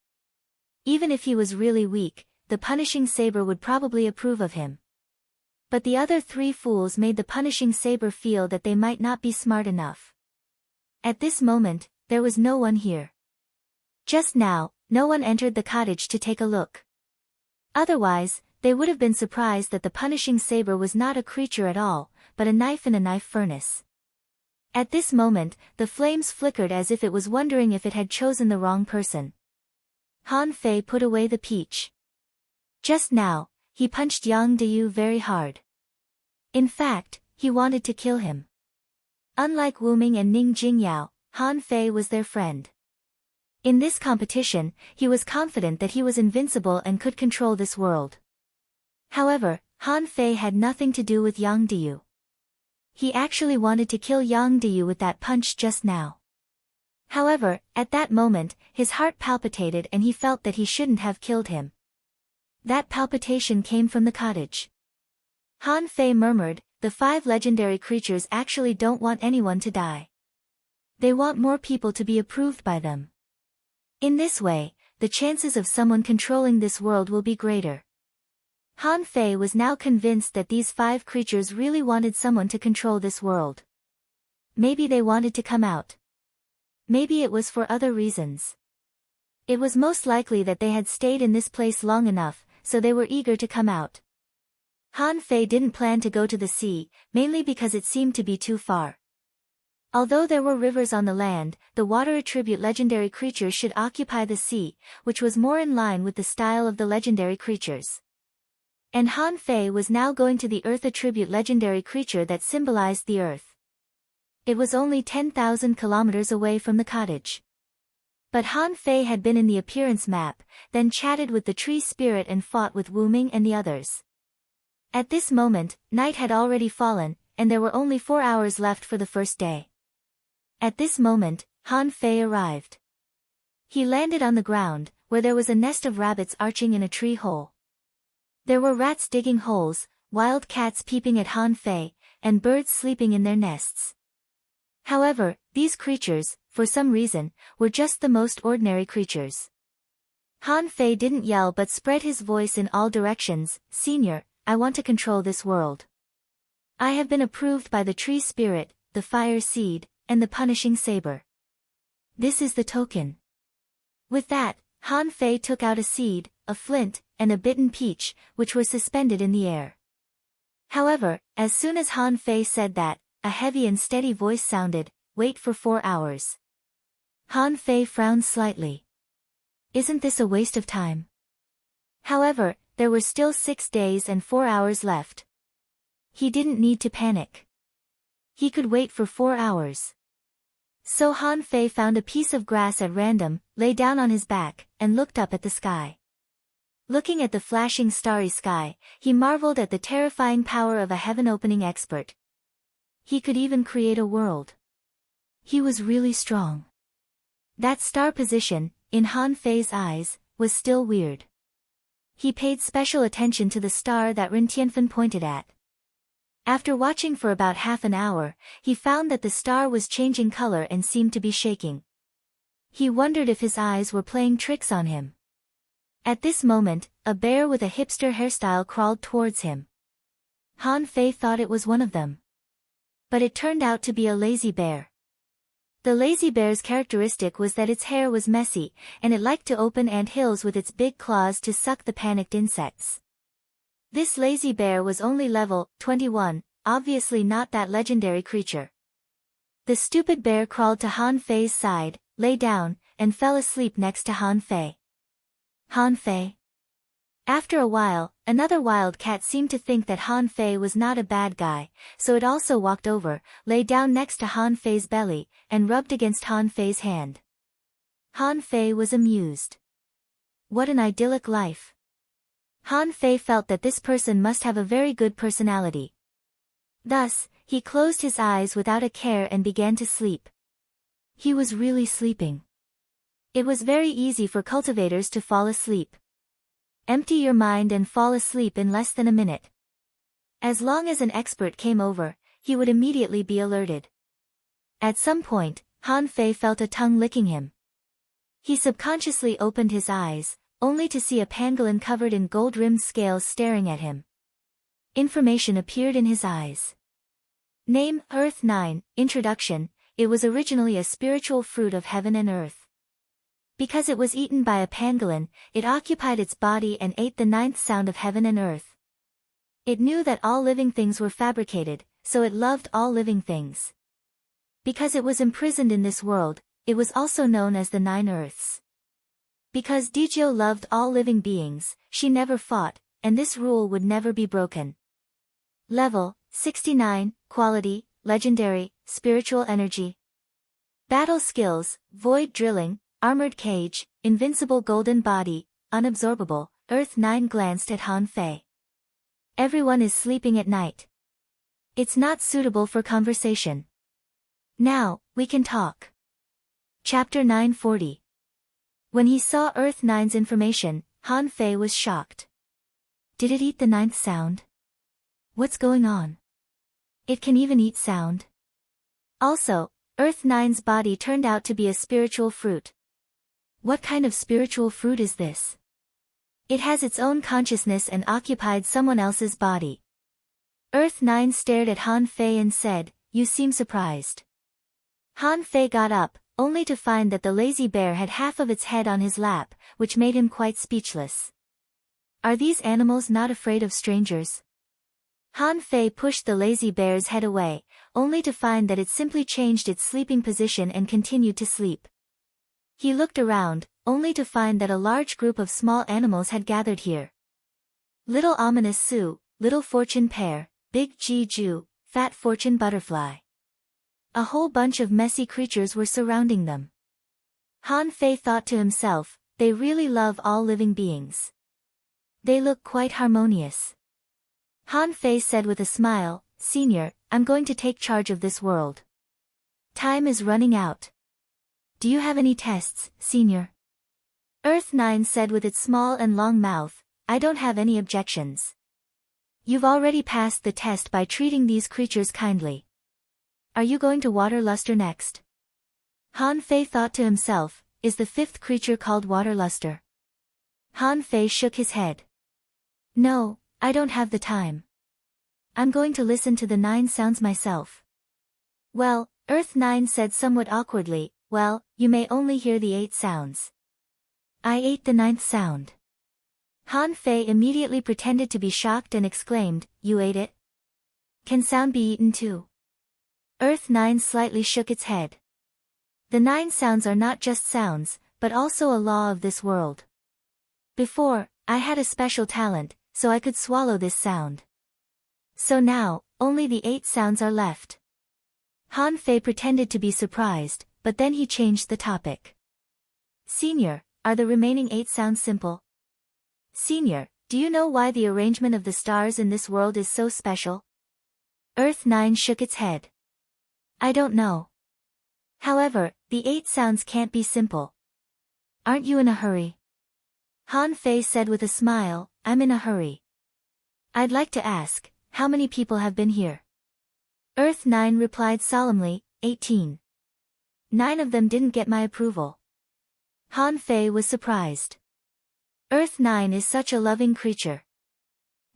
S1: Even if he was really weak, the punishing saber would probably approve of him. But the other 3 fools made the punishing saber feel that they might not be smart enough. At this moment, there was no one here. Just now, no one entered the cottage to take a look. Otherwise, they would have been surprised that the punishing saber was not a creature at all, but a knife in a knife furnace. At this moment, the flames flickered as if it was wondering if it had chosen the wrong person. Han Fei put away the peach. Just now, he punched Yang Diyu very hard. In fact, he wanted to kill him. Unlike Wu Ming and Ning Jingyao, Han Fei was their friend. In this competition, he was confident that he was invincible and could control this world. However, Han Fei had nothing to do with Yang Diyu. He actually wanted to kill Yang Diyu with that punch just now. However, at that moment, his heart palpitated and he felt that he shouldn't have killed him. That palpitation came from the cottage. Han Fei murmured, the 5 legendary creatures actually don't want anyone to die. They want more people to be approved by them. In this way, the chances of someone controlling this world will be greater. Han Fei was now convinced that these 5 creatures really wanted someone to control this world. Maybe they wanted to come out. Maybe it was for other reasons. It was most likely that they had stayed in this place long enough, so they were eager to come out. Han Fei didn't plan to go to the sea, mainly because it seemed to be too far. Although there were rivers on the land, the water attribute legendary creatures should occupy the sea, which was more in line with the style of the legendary creatures. And Han Fei was now going to the earth attribute legendary creature that symbolized the earth. It was only 10,000 kilometers away from the cottage. But Han Fei had been in the appearance map, then chatted with the tree spirit and fought with Wu Ming and the others. At this moment, night had already fallen, and there were only 4 hours left for the first day. At this moment, Han Fei arrived. He landed on the ground, where there was a nest of rabbits arching in a tree hole. There were rats digging holes, wild cats peeping at Han Fei, and birds sleeping in their nests. However, these creatures, for some reason, were just the most ordinary creatures. Han Fei didn't yell but spread his voice in all directions, "Senior, I want to control this world. I have been approved by the tree spirit, the fire seed, and the punishing saber. This is the token." With that, Han Fei took out a seed, a flint, and a bitten peach, which were suspended in the air. However, as soon as Han Fei said that, a heavy and steady voice sounded, "Wait for 4 hours." Han Fei frowned slightly. Isn't this a waste of time? However, there were still 6 days and 4 hours left. He didn't need to panic. He could wait for 4 hours. So Han Fei found a piece of grass at random, lay down on his back, and looked up at the sky. Looking at the flashing starry sky, he marveled at the terrifying power of a heaven-opening expert. He could even create a world. He was really strong. That star position, in Han Fei's eyes, was still weird. He paid special attention to the star that Ren Tianfen pointed at. After watching for about half an hour, he found that the star was changing color and seemed to be shaking. He wondered if his eyes were playing tricks on him. At this moment, a bear with a hipster hairstyle crawled towards him. Han Fei thought it was one of them. But it turned out to be a lazy bear. The lazy bear's characteristic was that its hair was messy, and it liked to open ant hills with its big claws to suck the panicked insects. This lazy bear was only level 21, obviously not that legendary creature. The stupid bear crawled to Han Fei's side, lay down, and fell asleep next to Han Fei. Han Fei. After a while, another wild cat seemed to think that Han Fei was not a bad guy, so it also walked over, lay down next to Han Fei's belly, and rubbed against Han Fei's hand. Han Fei was amused. What an idyllic life. Han Fei felt that this person must have a very good personality. Thus, he closed his eyes without a care and began to sleep. He was really sleeping. It was very easy for cultivators to fall asleep. Empty your mind and fall asleep in less than a minute. As long as an expert came over, he would immediately be alerted. At some point, Han Fei felt a tongue licking him. He subconsciously opened his eyes, only to see a pangolin covered in gold-rimmed scales staring at him. Information appeared in his eyes. Name, Earth 9, Introduction, it was originally a spiritual fruit of heaven and earth. Because it was eaten by a pangolin, it occupied its body and ate the 9th sound of heaven and earth. It knew that all living things were fabricated, so it loved all living things. Because it was imprisoned in this world, it was also known as the 9 Earths. Because Dijio loved all living beings, she never fought, and this rule would never be broken. Level, 69, Quality, Legendary, Spiritual Energy. Battle Skills, Void Drilling, Armored Cage, Invincible Golden Body, Unabsorbable. Earth 9 glanced at Han Fei. Everyone is sleeping at night. It's not suitable for conversation. Now, we can talk. Chapter 940. When he saw Earth 9's information, Han Fei was shocked. Did it eat the ninth sound? What's going on? It can even eat sound. Also, Earth 9's body turned out to be a spiritual fruit. What kind of spiritual fruit is this? It has its own consciousness and occupied someone else's body. Earth 9 stared at Han Fei and said, "You seem surprised." Han Fei got up, only to find that the lazy bear had half of its head on his lap, which made him quite speechless. Are these animals not afraid of strangers? Han Fei pushed the lazy bear's head away, only to find that it simply changed its sleeping position and continued to sleep. He looked around, only to find that a large group of small animals had gathered here. Little Ominous Sue, Little Fortune Pear, Big Jeju, Fat Fortune Butterfly. A whole bunch of messy creatures were surrounding them. Han Fei thought to himself, they really love all living beings. They look quite harmonious. Han Fei said with a smile, "Senior, I'm going to take charge of this world. Time is running out. Do you have any tests, Senior?" Earth 9 said with its small and long mouth, "I don't have any objections. You've already passed the test by treating these creatures kindly. Are you going to Water Luster next?" Han Fei thought to himself, is the fifth creature called Water Luster? Han Fei shook his head. "No, I don't have the time. I'm going to listen to the 9 sounds myself." "Well," Earth 9 said somewhat awkwardly, "well, you may only hear the 8 sounds." "I ate the 9th sound." Han Fei immediately pretended to be shocked and exclaimed, "You ate it? Can sound be eaten too?" Earth 9 slightly shook its head. The 9 sounds are not just sounds, but also a law of this world. Before, I had a special talent, so I could swallow this sound. So now, only the 8 sounds are left. Han Fei pretended to be surprised, but then he changed the topic. "Senior, are the remaining 8 sounds simple? Senior, do you know why the arrangement of the stars in this world is so special?" Earth 9 shook its head. "I don't know. However, the 8 sounds can't be simple." "Aren't you in a hurry?" Han Fei said with a smile, "I'm in a hurry. I'd like to ask, how many people have been here?" Earth 9 replied solemnly, 18. 9 of them didn't get my approval. Han Fei was surprised. Earth 9 is such a loving creature.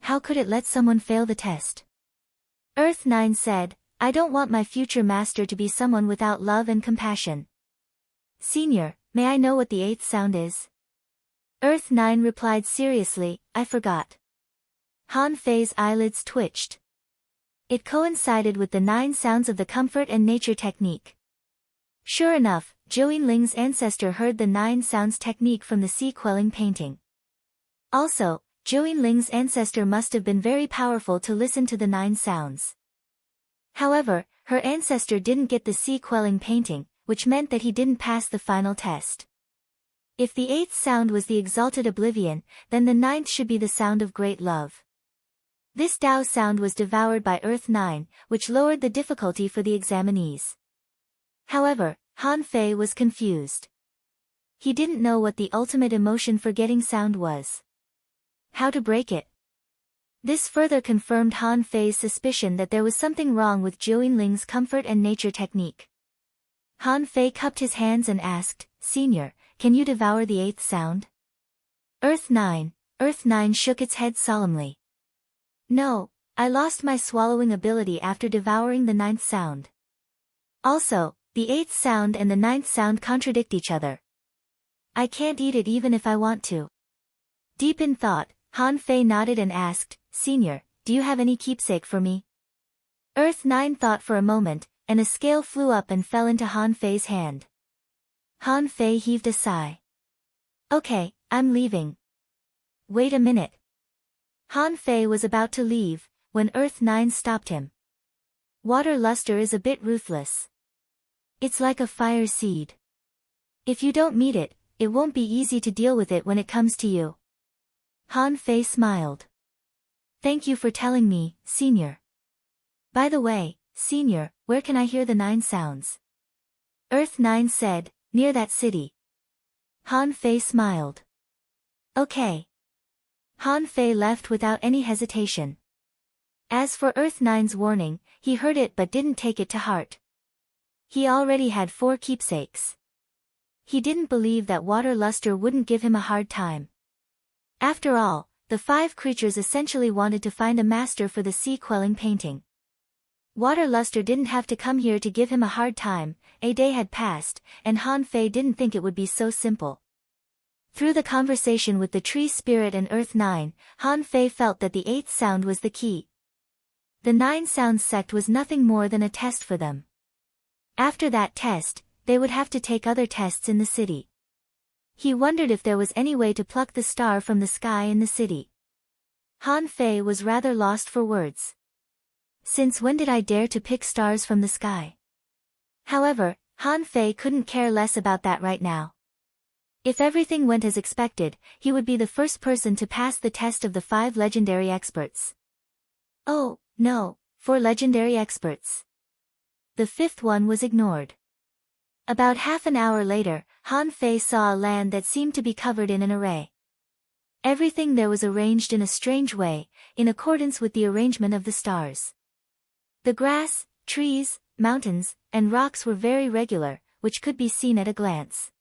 S1: How could it let someone fail the test? Earth 9 said, "I don't want my future master to be someone without love and compassion." "Senior, may I know what the 8th sound is?" Earth 9 replied seriously, "I forgot." Han Fei's eyelids twitched. It coincided with the 9 sounds of the comfort and nature technique. Sure enough, Zhou Yinling's ancestor heard the 9 sounds technique from the sea quelling painting. Also, Zhou Yinling's ancestor must have been very powerful to listen to the 9 sounds. However, her ancestor didn't get the sea quelling painting, which meant that he didn't pass the final test. If the 8th sound was the exalted oblivion, then the 9th should be the sound of great love. This Dao sound was devoured by Earth 9, which lowered the difficulty for the examinees. However, Han Fei was confused. He didn't know what the ultimate emotion for getting sound was. How to break it? This further confirmed Han Fei's suspicion that there was something wrong with Zhou Yinling's comfort and nature technique. Han Fei cupped his hands and asked, "Senior, can you devour the 8th sound?" Earth 9 shook its head solemnly. "No, I lost my swallowing ability after devouring the 9th sound. Also, the 8th sound and the 9th sound contradict each other. I can't eat it even if I want to." Deep in thought, Han Fei nodded and asked, "Senior, do you have any keepsake for me?" Earth 9 thought for a moment, and a scale flew up and fell into Han Fei's hand. Han Fei heaved a sigh. "Okay, I'm leaving." "Wait a minute." Han Fei was about to leave, when Earth 9 stopped him. "Water Luster is a bit ruthless. It's like a fire seed. If you don't meet it, it won't be easy to deal with it when it comes to you." Han Fei smiled. "Thank you for telling me, Senior. By the way, Senior, where can I hear the 9 sounds?" Earth 9 said, "Near that city." Han Fei smiled. "Okay. Han Fei left without any hesitation. As for Earth Nine's warning, he heard it but didn't take it to heart. He already had 4 keepsakes. He didn't believe that Water Luster wouldn't give him a hard time. After all, the 5 creatures essentially wanted to find a master for the sea-quelling painting. Water Luster didn't have to come here to give him a hard time. A day had passed, and Han Fei didn't think it would be so simple. Through the conversation with the Tree Spirit and Earth Nine, Han Fei felt that the 8th sound was the key. The 9 Sounds sect was nothing more than a test for them. After that test, they would have to take other tests in the city. He wondered if there was any way to pluck the star from the sky in the city. Han Fei was rather lost for words. Since when did I dare to pick stars from the sky? However, Han Fei couldn't care less about that right now. If everything went as expected, he would be the first person to pass the test of the 5 legendary experts. Oh, no, 4 legendary experts. The 5th one was ignored. About half an hour later, Han Fei saw a land that seemed to be covered in an array. Everything there was arranged in a strange way, in accordance with the arrangement of the stars. The grass, trees, mountains, and rocks were very regular, which could be seen at a glance.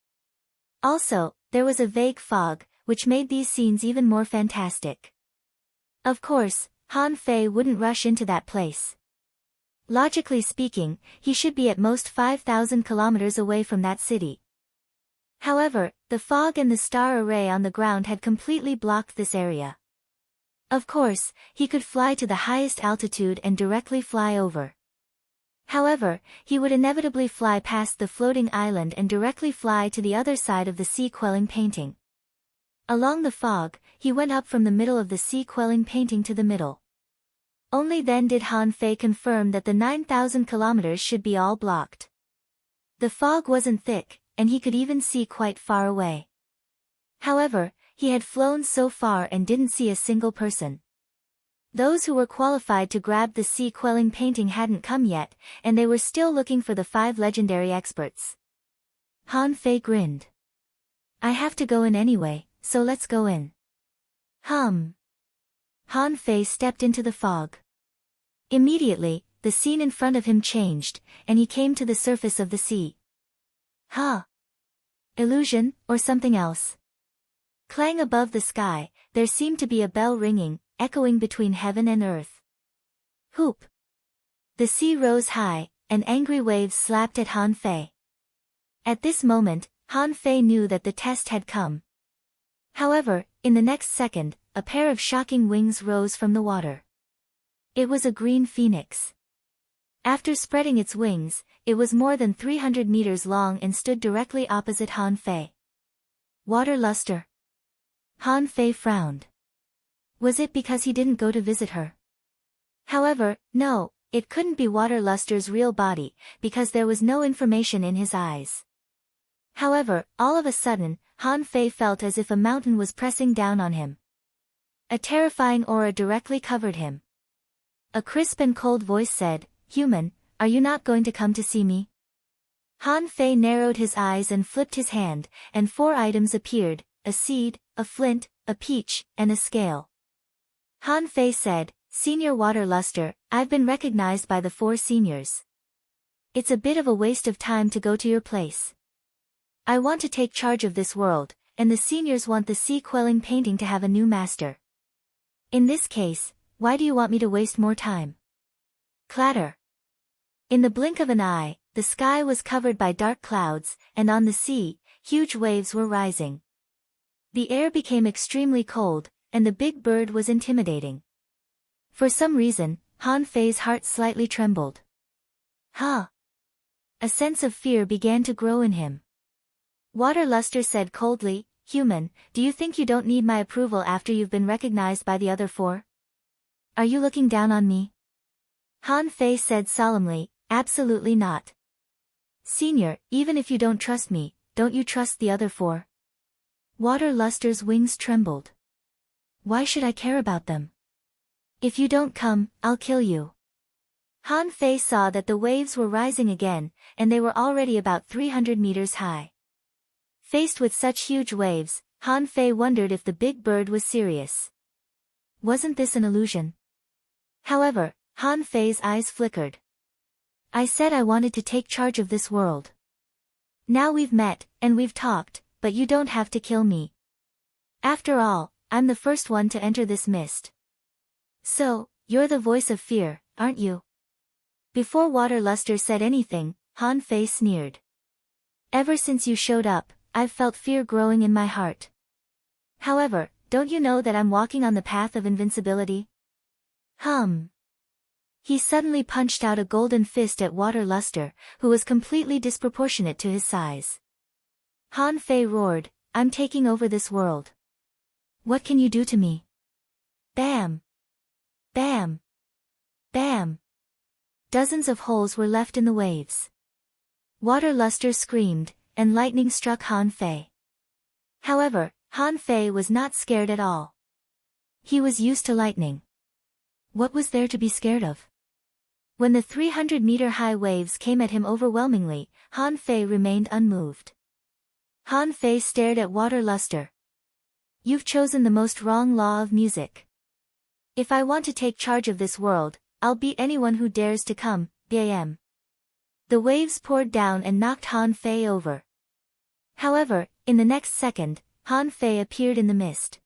S1: Also, there was a vague fog, which made these scenes even more fantastic. Of course, Han Fei wouldn't rush into that place. Logically speaking, he should be at most 5,000 kilometers away from that city. However, the fog and the star array on the ground had completely blocked this area. Of course, he could fly to the highest altitude and directly fly over. However, he would inevitably fly past the floating island and directly fly to the other side of the sea-quelling painting. Along the fog, he went up from the middle of the sea-quelling painting to the middle. Only then did Han Fei confirm that the 9,000 kilometers should be all blocked. The fog wasn't thick, and he could even see quite far away. However, he had flown so far and didn't see a single person. Those who were qualified to grab the sea-quelling painting hadn't come yet, and they were still looking for the 5 legendary experts. Han Fei grinned. I have to go in anyway, so let's go in. Han Fei stepped into the fog. Immediately, the scene in front of him changed, and he came to the surface of the sea. Illusion, or something else? Clang above the sky, there seemed to be a bell ringing, echoing between heaven and earth. Whoop! The sea rose high, and angry waves slapped at Han Fei. At this moment, Han Fei knew that the test had come. However, in the next second, a pair of shocking wings rose from the water. It was a green phoenix. After spreading its wings, it was more than 300 meters long and stood directly opposite Han Fei. Water Luster. Han Fei frowned. Was it because he didn't go to visit her? However, no, it couldn't be Water Luster's real body, because there was no information in his eyes. However, all of a sudden, Han Fei felt as if a mountain was pressing down on him. A terrifying aura directly covered him. A crisp and cold voice said, "Human, are you not going to come to see me?" Han Fei narrowed his eyes and flipped his hand, and 4 items appeared, a seed, a flint, a peach, and a scale. Han Fei said, "Senior Water Luster, I've been recognized by the 4 seniors. It's a bit of a waste of time to go to your place. I want to take charge of this world, and the seniors want the sea-quelling painting to have a new master. In this case, why do you want me to waste more time?" Clatter. In the blink of an eye, the sky was covered by dark clouds, and on the sea, huge waves were rising. The air became extremely cold, and the big bird was intimidating. For some reason, Han Fei's heart slightly trembled. A sense of fear began to grow in him. Water Luster said coldly, "Human, do you think you don't need my approval after you've been recognized by the other 4? Are you looking down on me?" Han Fei said solemnly, "Absolutely not. Senior, even if you don't trust me, don't you trust the other 4? Water Luster's wings trembled. "Why should I care about them? If you don't come, I'll kill you." Han Fei saw that the waves were rising again, and they were already about 300 meters high. Faced with such huge waves, Han Fei wondered if the big bird was serious. Wasn't this an illusion? However, Han Fei's eyes flickered. I said I wanted to take charge of this world. Now we've met, and we've talked, but you don't have to kill me. After all, I'm the first one to enter this mist. So, you're the voice of fear, aren't you? Before Water Luster said anything, Han Fei sneered. Ever since you showed up, I've felt fear growing in my heart. However, don't you know that I'm walking on the path of invincibility? He suddenly punched out a golden fist at Water Luster, who was completely disproportionate to his size. Han Fei roared, I'm taking over this world. What can you do to me? Bam! Bam! Bam! Dozens of holes were left in the waves. Water Luster screamed, and lightning struck Han Fei. However, Han Fei was not scared at all. He was used to lightning. What was there to be scared of? When the 300-meter-high waves came at him overwhelmingly, Han Fei remained unmoved. Han Fei stared at Water Luster. You've chosen the most wrong law of music. If I want to take charge of this world, I'll beat anyone who dares to come, bam. The waves poured down and knocked Han Fei over. However, in the next second, Han Fei appeared in the mist.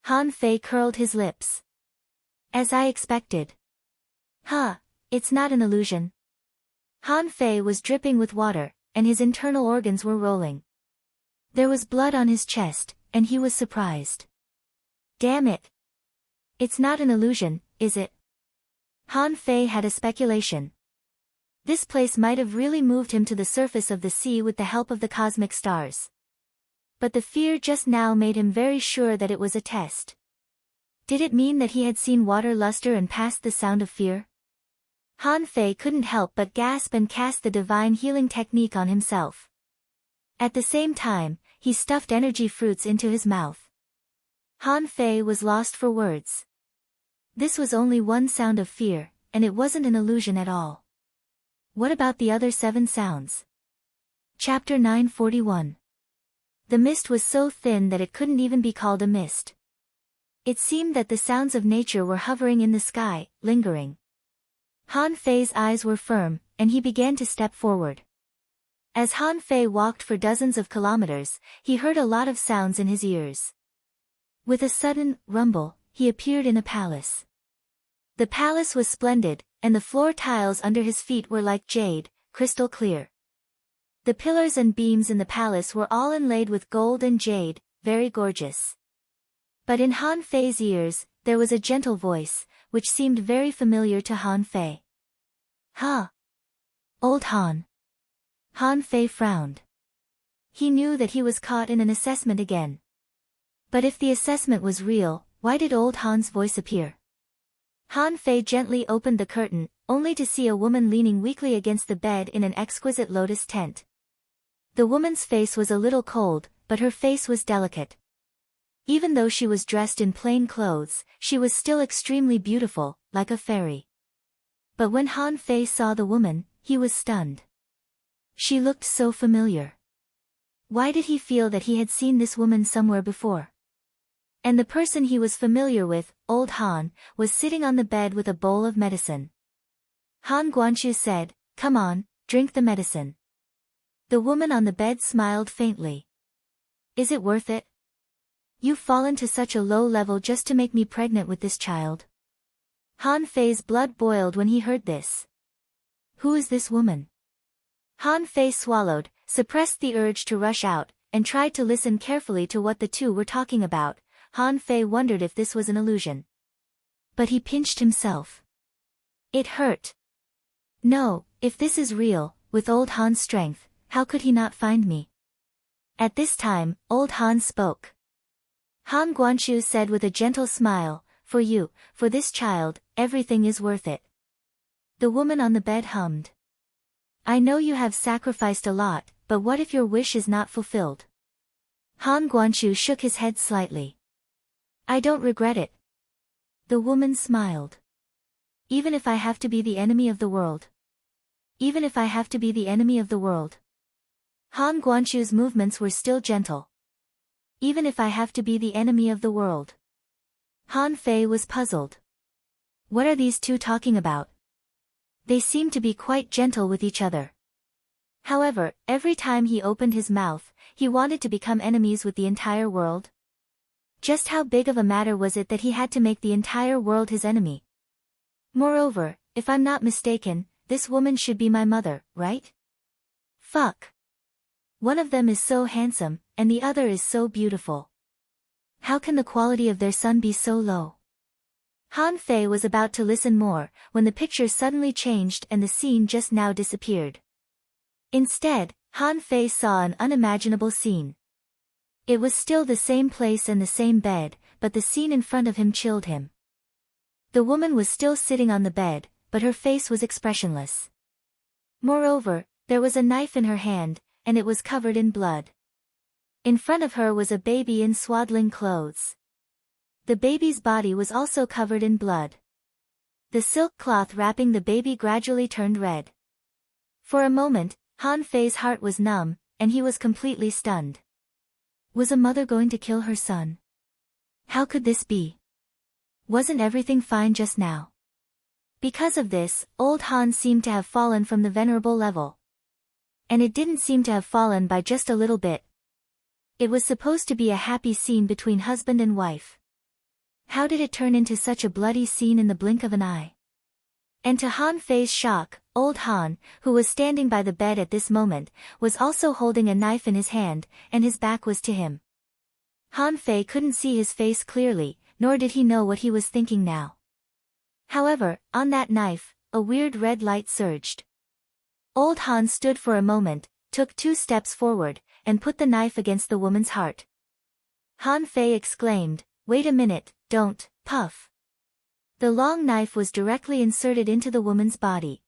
S1: Han Fei curled his lips. As I expected. It's not an illusion. Han Fei was dripping with water, and his internal organs were rolling. There was blood on his chest, and he was surprised. Damn it! It's not an illusion, is it? Han Fei had a speculation. This place might have really moved him to the surface of the sea with the help of the cosmic stars. But the fear just now made him very sure that it was a test. Did it mean that he had seen Water Luster and passed the sound of fear? Han Fei couldn't help but gasp and cast the divine healing technique on himself. At the same time, he stuffed energy fruits into his mouth. Han Fei was lost for words. This was only one sound of fear, and it wasn't an illusion at all. What about the other 7 sounds? Chapter 941. The mist was so thin that it couldn't even be called a mist. It seemed that the sounds of nature were hovering in the sky, lingering. Han Fei's eyes were firm, and he began to step forward. As Han Fei walked for dozens of kilometers, he heard a lot of sounds in his ears. With a sudden rumble, he appeared in a palace. The palace was splendid, and the floor tiles under his feet were like jade, crystal clear. The pillars and beams in the palace were all inlaid with gold and jade, very gorgeous. But in Han Fei's ears, there was a gentle voice, which seemed very familiar to Han Fei. Old Han. Han Fei frowned. He knew that he was caught in an assessment again. But if the assessment was real, why did old Han's voice appear? Han Fei gently opened the curtain, only to see a woman leaning weakly against the bed in an exquisite lotus tent. The woman's face was a little cold, but her face was delicate. Even though she was dressed in plain clothes, she was still extremely beautiful, like a fairy. But when Han Fei saw the woman, he was stunned. She looked so familiar. Why did he feel that he had seen this woman somewhere before? And the person he was familiar with, old Han, was sitting on the bed with a bowl of medicine. Han Guanchu said, "Come on, drink the medicine." The woman on the bed smiled faintly. "Is it worth it? You've fallen to such a low level just to make me pregnant with this child." Han Fei's blood boiled when he heard this. Who is this woman? Han Fei swallowed, suppressed the urge to rush out, and tried to listen carefully to what the two were talking about. Han Fei wondered if this was an illusion. But he pinched himself. It hurt. No, if this is real, with old Han's strength, how could he not find me? At this time, old Han spoke. Han Guanchu said with a gentle smile, "For you, for this child, everything is worth it." The woman on the bed hummed. "I know you have sacrificed a lot, but what if your wish is not fulfilled?" Han Guanchu shook his head slightly. "I don't regret it." The woman smiled. "Even if I have to be the enemy of the world. Even if I have to be the enemy of the world." Han Guanchu's movements were still gentle. "Even if I have to be the enemy of the world." Han Fei was puzzled. What are these two talking about? They seemed to be quite gentle with each other. However, every time he opened his mouth, he wanted to become enemies with the entire world. Just how big of a matter was it that he had to make the entire world his enemy? Moreover, if I'm not mistaken, this woman should be my mother, right? Fuck. One of them is so handsome, and the other is so beautiful. How can the quality of their son be so low? Han Fei was about to listen more, when the picture suddenly changed and the scene just now disappeared. Instead, Han Fei saw an unimaginable scene. It was still the same place and the same bed, but the scene in front of him chilled him. The woman was still sitting on the bed, but her face was expressionless. Moreover, there was a knife in her hand, and it was covered in blood. In front of her was a baby in swaddling clothes. The baby's body was also covered in blood. The silk cloth wrapping the baby gradually turned red. For a moment, Han Fei's heart was numb, and he was completely stunned. Was a mother going to kill her son? How could this be? Wasn't everything fine just now? Because of this, old Han seemed to have fallen from the venerable level. And it didn't seem to have fallen by just a little bit. It was supposed to be a happy scene between husband and wife. How did it turn into such a bloody scene in the blink of an eye? And to Han Fei's shock, old Han, who was standing by the bed at this moment, was also holding a knife in his hand, and his back was to him. Han Fei couldn't see his face clearly, nor did he know what he was thinking now. However, on that knife, a weird red light surged. Old Han stood for a moment, took 2 steps forward, and put the knife against the woman's heart. Han Fei exclaimed, "Wait a minute, don't, puff." The long knife was directly inserted into the woman's body.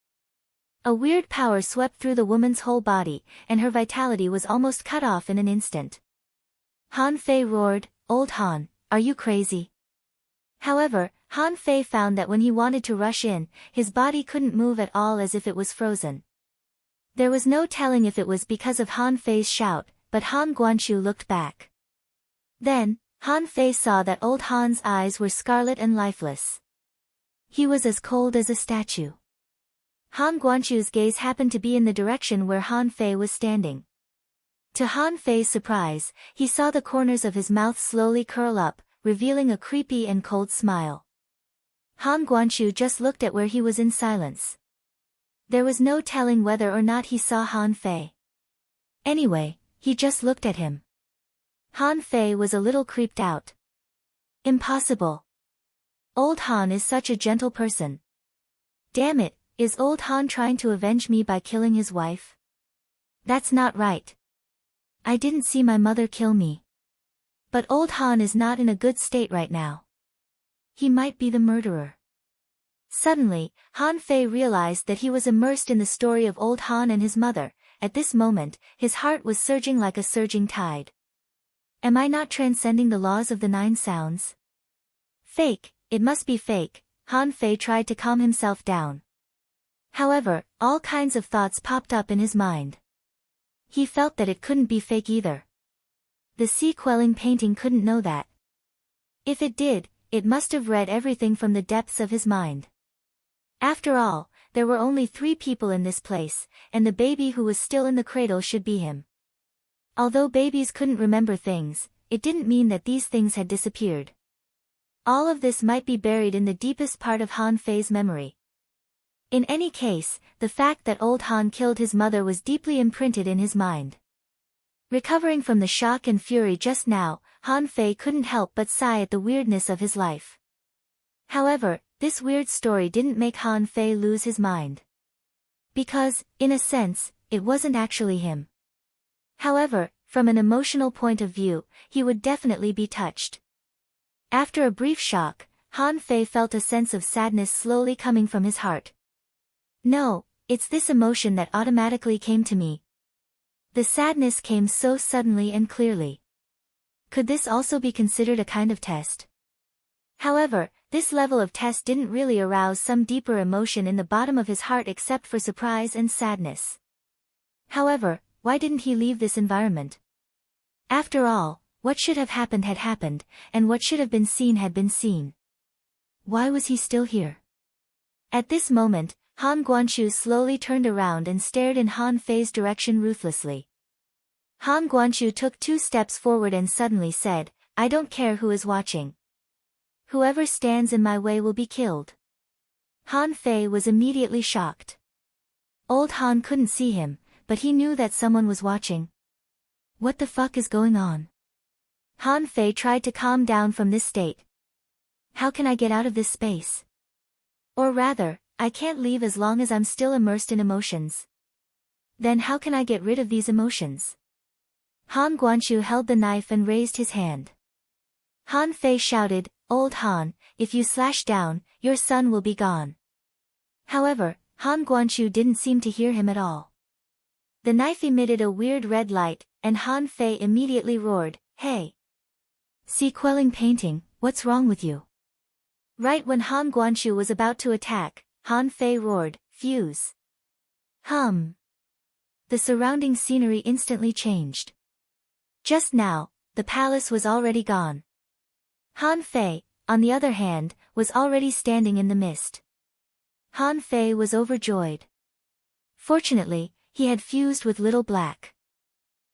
S1: A weird power swept through the woman's whole body, and her vitality was almost cut off in an instant. Han Fei roared, "Old Han, are you crazy?" However, Han Fei found that when he wanted to rush in, his body couldn't move at all, as if it was frozen. There was no telling if it was because of Han Fei's shout, but Han Guanqiu looked back. Then, Han Fei saw that old Han's eyes were scarlet and lifeless. He was as cold as a statue. Han Guanqiu's gaze happened to be in the direction where Han Fei was standing. To Han Fei's surprise, he saw the corners of his mouth slowly curl up, revealing a creepy and cold smile. Han Guanqiu just looked at where he was in silence. There was no telling whether or not he saw Han Fei. Anyway, he just looked at him. Han Fei was a little creeped out. Impossible. Old Han is such a gentle person. Damn it, is old Han trying to avenge me by killing his wife? That's not right. I didn't see my mother kill me. But old Han is not in a good state right now. He might be the murderer. Suddenly, Han Fei realized that he was immersed in the story of old Han and his mother. At this moment, his heart was surging like a surging tide. Am I not transcending the laws of the 9 sounds? Fake, it must be fake. Han Fei tried to calm himself down. However, all kinds of thoughts popped up in his mind. He felt that it couldn't be fake either. The sea-quelling painting couldn't know that. If it did, it must have read everything from the depths of his mind. After all, there were only 3 people in this place, and the baby who was still in the cradle should be him. Although babies couldn't remember things, it didn't mean that these things had disappeared. All of this might be buried in the deepest part of Han Fei's memory. In any case, the fact that old Han killed his mother was deeply imprinted in his mind. Recovering from the shock and fury just now, Han Fei couldn't help but sigh at the weirdness of his life. However, this weird story didn't make Han Fei lose his mind. Because, in a sense, it wasn't actually him. However, from an emotional point of view, he would definitely be touched. After a brief shock, Han Fei felt a sense of sadness slowly coming from his heart. No, it's this emotion that automatically came to me. The sadness came so suddenly and clearly. Could this also be considered a kind of test? However, this level of test didn't really arouse some deeper emotion in the bottom of his heart except for surprise and sadness. However, why didn't he leave this environment? After all, What should have happened had happened, and what should have been seen had been seen. Why was he still here? At this moment, Han Guangqiu slowly turned around and stared in Han Fei's direction ruthlessly. Han Guangqiu took 2 steps forward and suddenly said, "I don't care who is watching. Whoever stands in my way will be killed." Han Fei was immediately shocked. Old Han couldn't see him, but he knew that someone was watching. What the fuck is going on? Han Fei tried to calm down from this state. How can I get out of this space? Or rather, I can't leave as long as I'm still immersed in emotions. Then how can I get rid of these emotions? Han Guangqiu held the knife and raised his hand. Han Fei shouted, "Old Han, if you slash down, your son will be gone." However, Han Guangqiu didn't seem to hear him at all. The knife emitted a weird red light, and Han Fei immediately roared, "Hey! See quelling painting, what's wrong with you?" Right when Han Guangqiu was about to attack, Han Fei roared, "Fuse!" The surrounding scenery instantly changed. Just now, the palace was already gone. Han Fei, on the other hand, was already standing in the mist. Han Fei was overjoyed. Fortunately, he had fused with Little Black.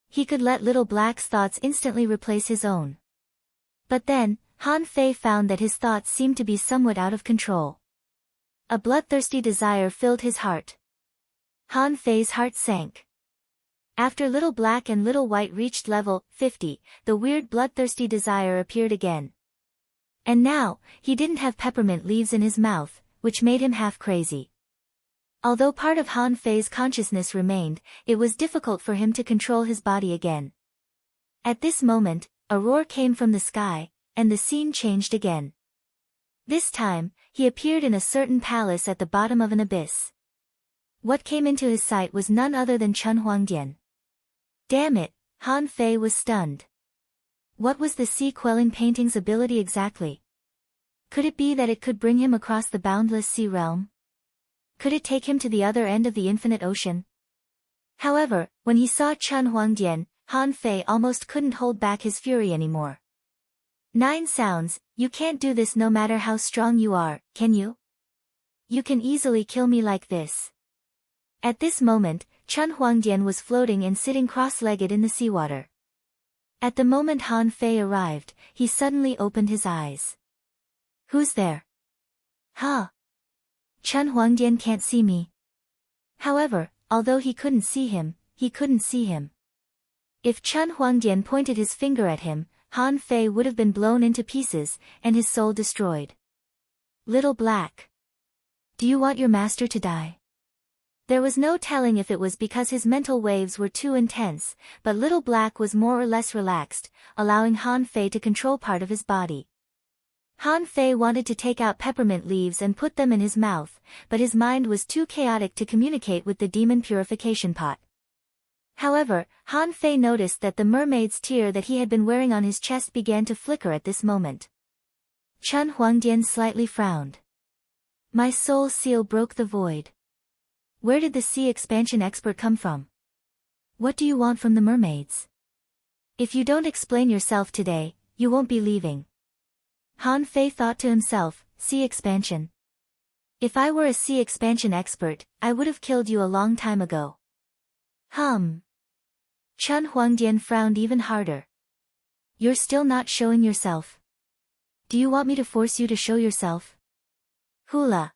S1: He could let Little Black's thoughts instantly replace his own. But then, Han Fei found that his thoughts seemed to be somewhat out of control. A bloodthirsty desire filled his heart. Han Fei's heart sank. After Little Black and Little White reached level 50, the weird bloodthirsty desire appeared again. And now, he didn't have peppermint leaves in his mouth, which made him half crazy. Although part of Han Fei's consciousness remained, it was difficult for him to control his body again. At this moment, a roar came from the sky, and the scene changed again. This time, he appeared in a certain palace at the bottom of an abyss. What came into his sight was none other than Chen Huangdian. Damn it, Han Fei was stunned. What was the sea quelling painting's ability exactly? Could it be that it could bring him across the boundless sea realm? Could it take him to the other end of the infinite ocean? However, when he saw Chen Huangdian, Han Fei almost couldn't hold back his fury anymore. 9 sounds, you can't do this no matter how strong you are, can you? You can easily kill me like this. At this moment, Chen Huangdian was floating and sitting cross-legged in the seawater. At the moment Han Fei arrived, he suddenly opened his eyes. Who's there? Huh? Chen Huangdian can't see me. However, although he couldn't see him, he couldn't see him. If Chen Huangdian pointed his finger at him, Han Fei would have been blown into pieces, and his soul destroyed. Little Black. Do you want your master to die? There was no telling if it was because his mental waves were too intense, but Little Black was more or less relaxed, allowing Han Fei to control part of his body. Han Fei wanted to take out peppermint leaves and put them in his mouth, but his mind was too chaotic to communicate with the demon purification pot. However, Han Fei noticed that the mermaid's tear that he had been wearing on his chest began to flicker at this moment. Chen Huangdian slightly frowned. My soul seal broke the void. Where did the sea expansion expert come from? What do you want from the mermaids? If you don't explain yourself today, you won't be leaving. Han Fei thought to himself, sea expansion. If I were a sea expansion expert, I would have killed you a long time ago. Chen Huangdian frowned even harder. You're still not showing yourself. Do you want me to force you to show yourself? Hula.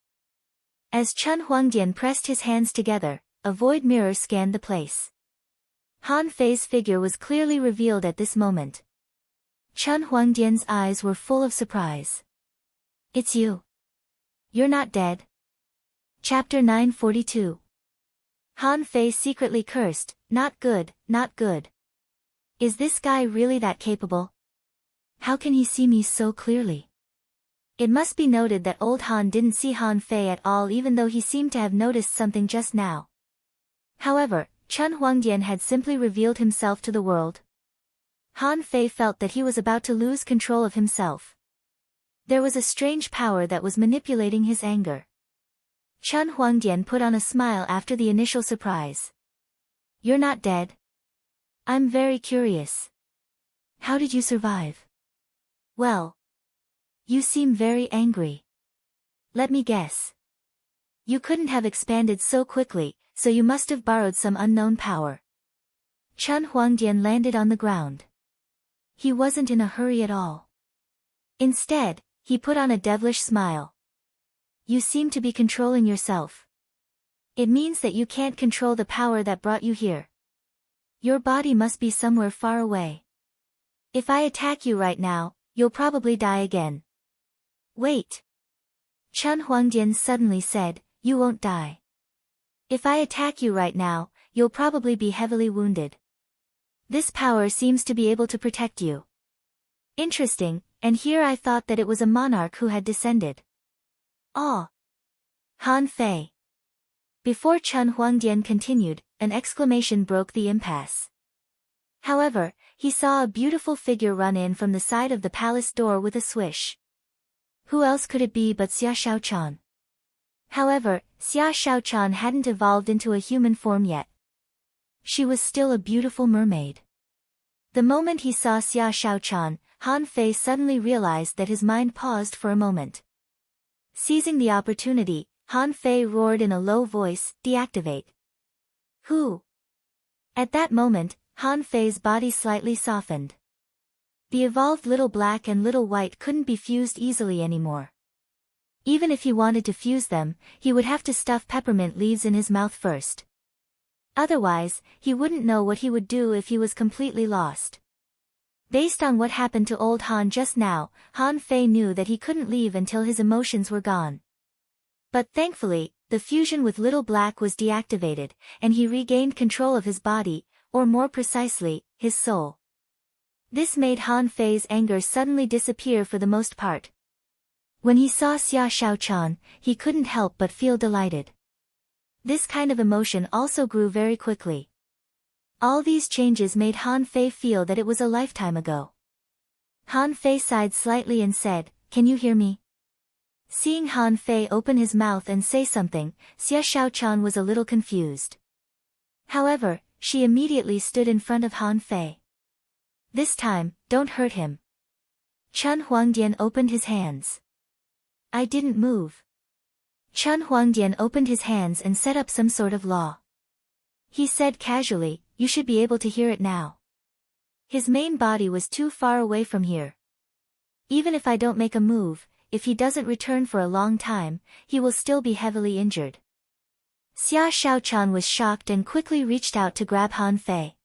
S1: As Chen Huangdian pressed his hands together, a void mirror scanned the place. Han Fei's figure was clearly revealed at this moment. Chen Huangdian's eyes were full of surprise. It's you. You're not dead. Chapter 942. Han Fei secretly cursed, not good, not good. Is this guy really that capable? How can he see me so clearly? It must be noted that old Han didn't see Han Fei at all even though he seemed to have noticed something just now. However, Chen Huangdian had simply revealed himself to the world. Han Fei felt that he was about to lose control of himself. There was a strange power that was manipulating his anger. Chen Huangdian put on a smile after the initial surprise. You're not dead? I'm very curious. How did you survive? Well, you seem very angry. Let me guess. You couldn't have expanded so quickly, so you must have borrowed some unknown power. Chen Huangdian landed on the ground. He wasn't in a hurry at all. Instead, he put on a devilish smile. You seem to be controlling yourself. It means that you can't control the power that brought you here. Your body must be somewhere far away. If I attack you right now, you'll probably die again. Wait. Chen Huangdian suddenly said, you won't die. If I attack you right now, you'll probably be heavily wounded. This power seems to be able to protect you. Interesting, and here I thought that it was a monarch who had descended. Ah! Han Fei. Before Chen Huangdian continued, an exclamation broke the impasse. However, he saw a beautiful figure run in from the side of the palace door with a swish. Who else could it be but Xia Shaochan? However, Xia Shaochan hadn't evolved into a human form yet. She was still a beautiful mermaid. The moment he saw Xia Shaochan, Han Fei suddenly realized that his mind paused for a moment. Seizing the opportunity, Han Fei roared in a low voice, deactivate. Who? At that moment, Han Fei's body slightly softened. The evolved Little Black and Little White couldn't be fused easily anymore. Even if he wanted to fuse them, he would have to stuff peppermint leaves in his mouth first. Otherwise, he wouldn't know what he would do if he was completely lost. Based on what happened to old Han just now, Han Fei knew that he couldn't leave until his emotions were gone. But thankfully, the fusion with Little Black was deactivated, and he regained control of his body, or more precisely, his soul. This made Han Fei's anger suddenly disappear for the most part. When he saw Xia Shaochan, he couldn't help but feel delighted. This kind of emotion also grew very quickly. All these changes made Han Fei feel that it was a lifetime ago. Han Fei sighed slightly and said, "Can you hear me?" Seeing Han Fei open his mouth and say something, Xia Shaochan was a little confused. However, she immediately stood in front of Han Fei. This time, don't hurt him. Chen Huangdian opened his hands. I didn't move. Chen Huangdian opened his hands and set up some sort of law. He said casually, you should be able to hear it now. His main body was too far away from here. Even if I don't make a move, if he doesn't return for a long time, he will still be heavily injured. Xia Shaochan was shocked and quickly reached out to grab Han Fei.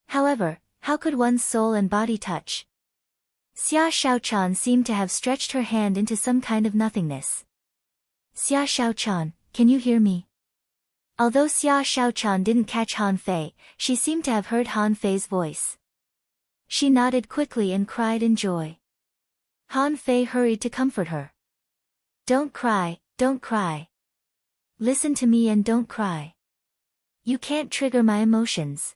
S1: However, how could one's soul and body touch? Xia Shaochan seemed to have stretched her hand into some kind of nothingness. Xia Shaochan, can you hear me? Although Xia Shaochan didn't catch Han Fei, she seemed to have heard Han Fei's voice. She nodded quickly and cried in joy. Han Fei hurried to comfort her. Don't cry, don't cry. Listen to me and don't cry. You can't trigger my emotions.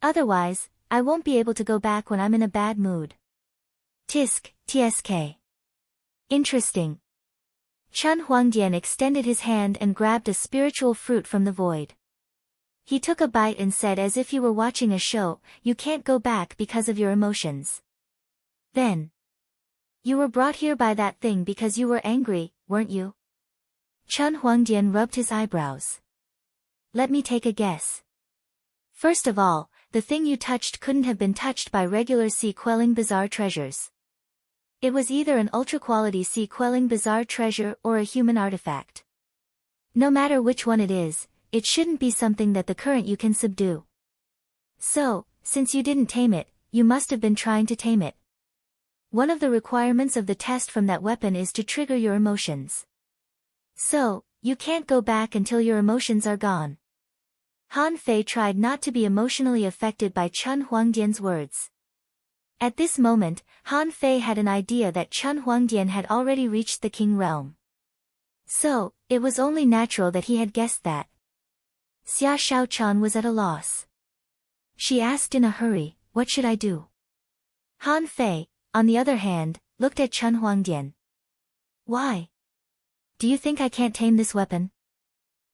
S1: Otherwise, I won't be able to go back when I'm in a bad mood. TSK. Interesting. Chen Huangdian extended his hand and grabbed a spiritual fruit from the void. He took a bite and said as if you were watching a show, you can't go back because of your emotions. Then. You were brought here by that thing because you were angry, weren't you? Chen Huangdian rubbed his eyebrows. Let me take a guess. First of all, the thing you touched couldn't have been touched by regular sea-quelling bizarre treasures. It was either an ultra-quality sea-quelling bizarre treasure or a human artifact. No matter which one it is, it shouldn't be something that the current you can subdue. So, since you didn't tame it, you must have been trying to tame it. One of the requirements of the test from that weapon is to trigger your emotions. So, you can't go back until your emotions are gone. Han Fei tried not to be emotionally affected by Chen Huangdian's words. At this moment, Han Fei had an idea that Chen Huangdian had already reached the king realm. So, it was only natural that he had guessed that. Xia Shaochan was at a loss. She asked in a hurry, what should I do? Han Fei, on the other hand, looked at Chen Huangdian. Why? Do you think I can't tame this weapon?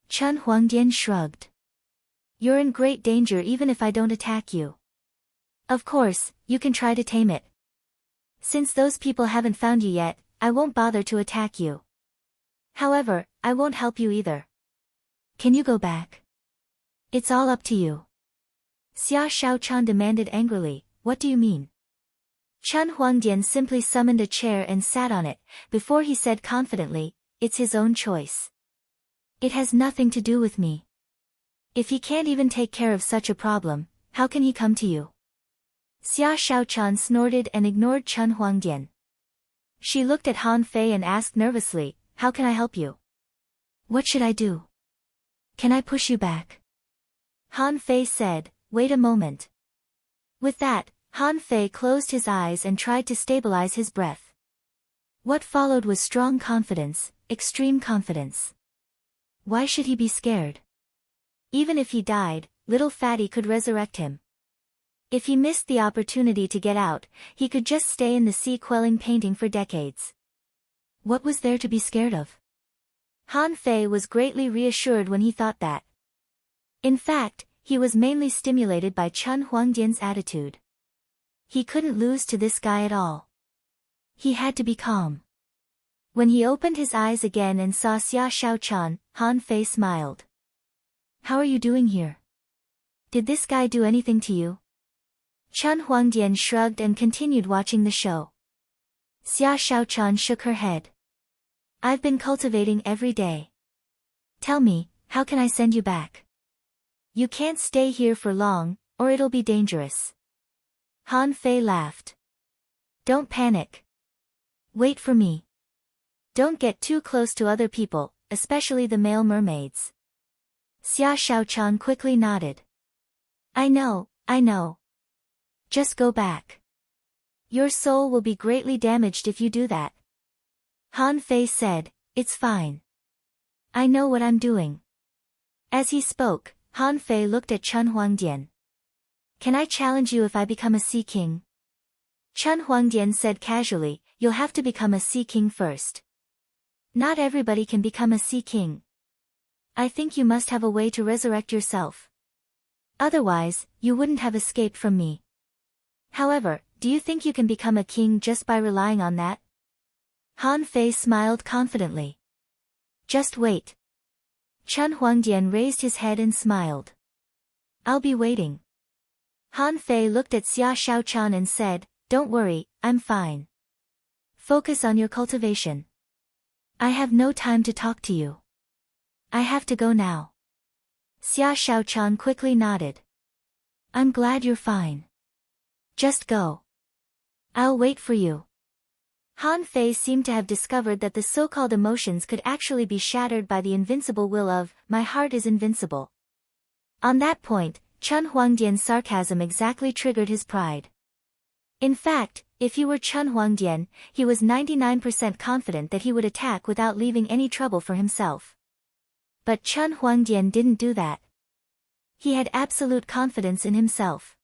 S1: Chen Huangdian shrugged. You're in great danger even if I don't attack you. Of course, you can try to tame it. Since those people haven't found you yet, I won't bother to attack you. However, I won't help you either. Can you go back? It's all up to you. Xia Shaochan demanded angrily, what do you mean? Chen Huangdian simply summoned a chair and sat on it, before he said confidently, it's his own choice. It has nothing to do with me. If he can't even take care of such a problem, how can he come to you? Xia Shaochan snorted and ignored Chen Huangdian. She looked at Han Fei and asked nervously, how can I help you? What should I do? Can I push you back? Han Fei said, wait a moment. With that, Han Fei closed his eyes and tried to stabilize his breath. What followed was strong confidence, extreme confidence. Why should he be scared? Even if he died, little fatty could resurrect him. If he missed the opportunity to get out, he could just stay in the sea quelling painting for decades. What was there to be scared of? Han Fei was greatly reassured when he thought that. In fact, he was mainly stimulated by Chen Huangdian's attitude. He couldn't lose to this guy at all. He had to be calm. When he opened his eyes again and saw Xia Shaochan, Han Fei smiled. How are you doing here? Did this guy do anything to you? Chen Huangdian shrugged and continued watching the show. Xia Shaochan shook her head. I've been cultivating every day. Tell me, how can I send you back? You can't stay here for long, or it'll be dangerous. Han Fei laughed. Don't panic. Wait for me. Don't get too close to other people, especially the male mermaids. Xia Shaochan quickly nodded. I know. Just go back. Your soul will be greatly damaged if you do that. Han Fei said, it's fine. I know what I'm doing. As he spoke, Han Fei looked at Chen Huangdian. Can I challenge you if I become a Sea King? Chen Huangdian said casually, you'll have to become a Sea King first. Not everybody can become a Sea King. I think you must have a way to resurrect yourself. Otherwise, you wouldn't have escaped from me. However, do you think you can become a king just by relying on that? Han Fei smiled confidently. Just wait. Chen Huangdian raised his head and smiled. I'll be waiting. Han Fei looked at Xia Shaochan and said, don't worry, I'm fine. Focus on your cultivation. I have no time to talk to you. I have to go now. Xia Shaochan quickly nodded. I'm glad you're fine. Just go. I'll wait for you. Han Fei seemed to have discovered that the so-called emotions could actually be shattered by the invincible will of, my heart is invincible. On that point, Chen Huangdian's sarcasm exactly triggered his pride. In fact, if he were Chen Huangdian, he was 99% confident that he would attack without leaving any trouble for himself. But Chen Huangdian didn't do that. He had absolute confidence in himself.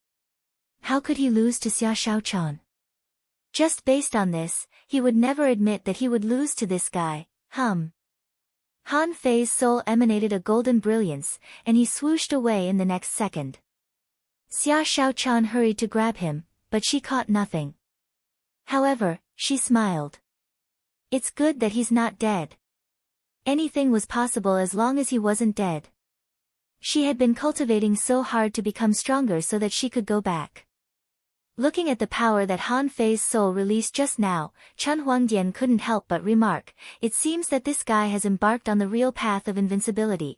S1: How could he lose to Xia Shaochan? Just based on this, he would never admit that he would lose to this guy. Han Fei's soul emanated a golden brilliance, and he swooshed away in the next second. Xia Shaochan hurried to grab him, but she caught nothing. However, she smiled. It's good that he's not dead. Anything was possible as long as he wasn't dead. She had been cultivating so hard to become stronger so that she could go back. Looking at the power that Han Fei's soul released just now, Chen Huangdian couldn't help but remark, it seems that this guy has embarked on the real path of invincibility.